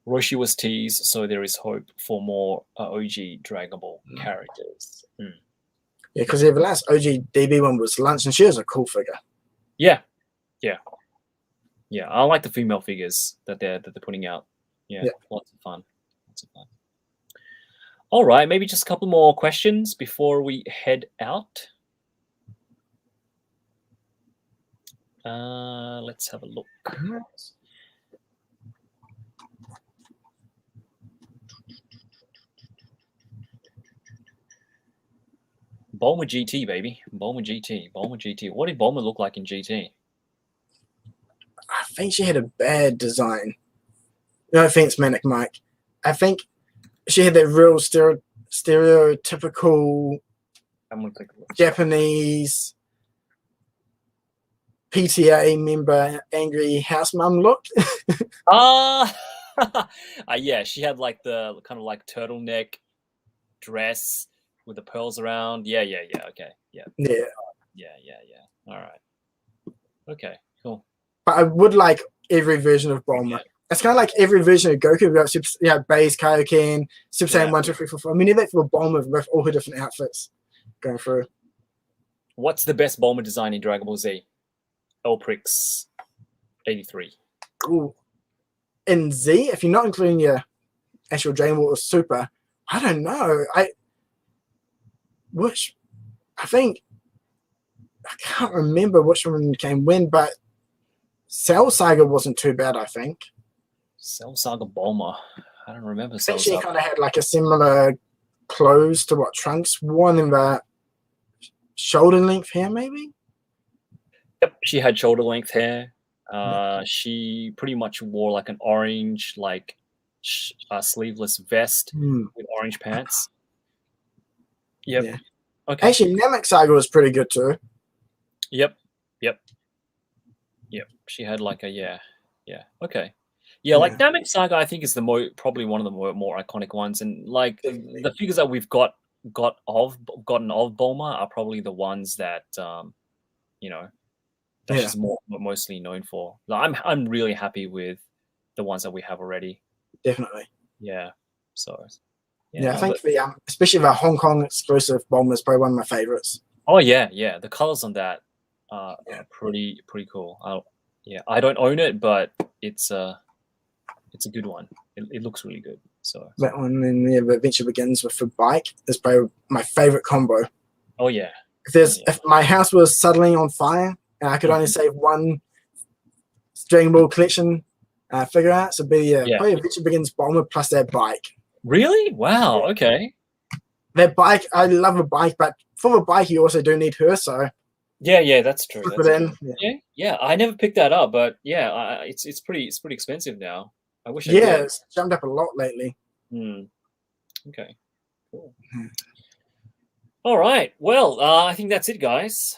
Roshi was teased, so there is hope for more OG Dragon Ball characters. Yeah, because the last OG DB one was Lunch, and she was a cool figure. Yeah. I like the female figures that they're putting out. Yeah, lots of fun. All right, maybe just a couple more questions before we head out. Let's have a look. Bulma GT, baby. Bulma GT. What did Bulma look like in GT? I think she had a bad design. No offense, Manic Mike. I think she had that real stereotypical Japanese PTA member, angry house mum look. Yeah, she had like the kind of like turtleneck dress with the pearls around. Yeah. Okay. Yeah. All right. Okay. Cool. But I would like every version of Bulma. Yeah. It's kind of like every version of Goku. We've got Bai's Kaioken, Super Saiyan 1, 2, 3, 4, 5. I mean, that for Bulma with all her different outfits going through. What's the best Bulma design in Dragon Ball Z? Elprix 83. Ooh. In Z, if you're not including your actual Dragon Ball or Super, I don't know. I can't remember which one came when, but Cell Saga wasn't too bad, I think. Cell Saga Bulma. I don't remember Cell Saga. She kind of had like a similar clothes to what Trunks wore, and the shoulder length hair, maybe? Yep, she had shoulder length hair. She pretty much wore like an orange, like sleeveless vest with orange pants. Yep. Yeah. Okay. Actually, Namek Saga was pretty good too. Yep. She had like a yeah. Okay. Yeah, like Namek Saga, I think is probably one of the more iconic ones, and like the figures that we've gotten of Bulma are probably the ones that that she's mostly known for. I'm really happy with the ones that we have already. Definitely. Yeah. So. Yeah, I think especially the Hong Kong exclusive Bulma is probably one of my favorites. Oh yeah. The colors on that are pretty cool. I don't own it, but it's a good one. It looks really good. So that one, and the Adventure Begins with the bike is probably my favorite combo. Oh yeah. If my house was suddenly on fire and I could only save one Dragon Ball collection figure out, so it'd be probably Adventure Begins Bulma plus that bike. Really? Wow. Yeah. Okay. That bike, I love a bike, but for the bike, you also do need her. So. Yeah, that's true. Yeah. I never picked that up, but it's pretty expensive now. I wish. It's jumped up a lot lately. Okay. Cool. All right. Well, I think that's it, guys.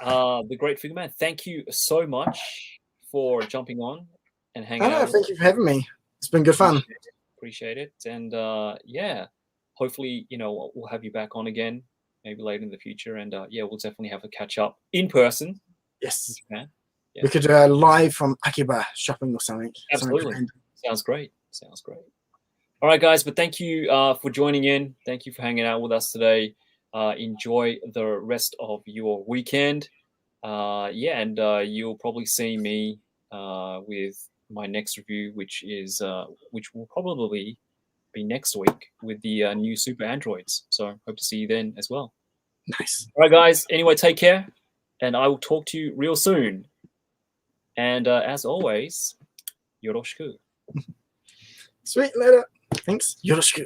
The Great Figuman, thank you so much for jumping on and hanging out. Thank you for having me. It's been good fun. Appreciate it. And hopefully, we'll have you back on again, maybe later in the future. And we'll definitely have a catch up in person. Yes. We could do a live from Akiba shopping or something. Absolutely. Sounds great. All right, guys. But thank you for joining in. Thank you for hanging out with us today. Enjoy the rest of your weekend. And you'll probably see me with my next review, which will probably be next week with the new Super Androids. So hope to see you then as well. Nice. All right, guys. Anyway, take care, and I will talk to you real soon. And as always, yoroshiku. Sweet, later. Thanks. Yoroshiku.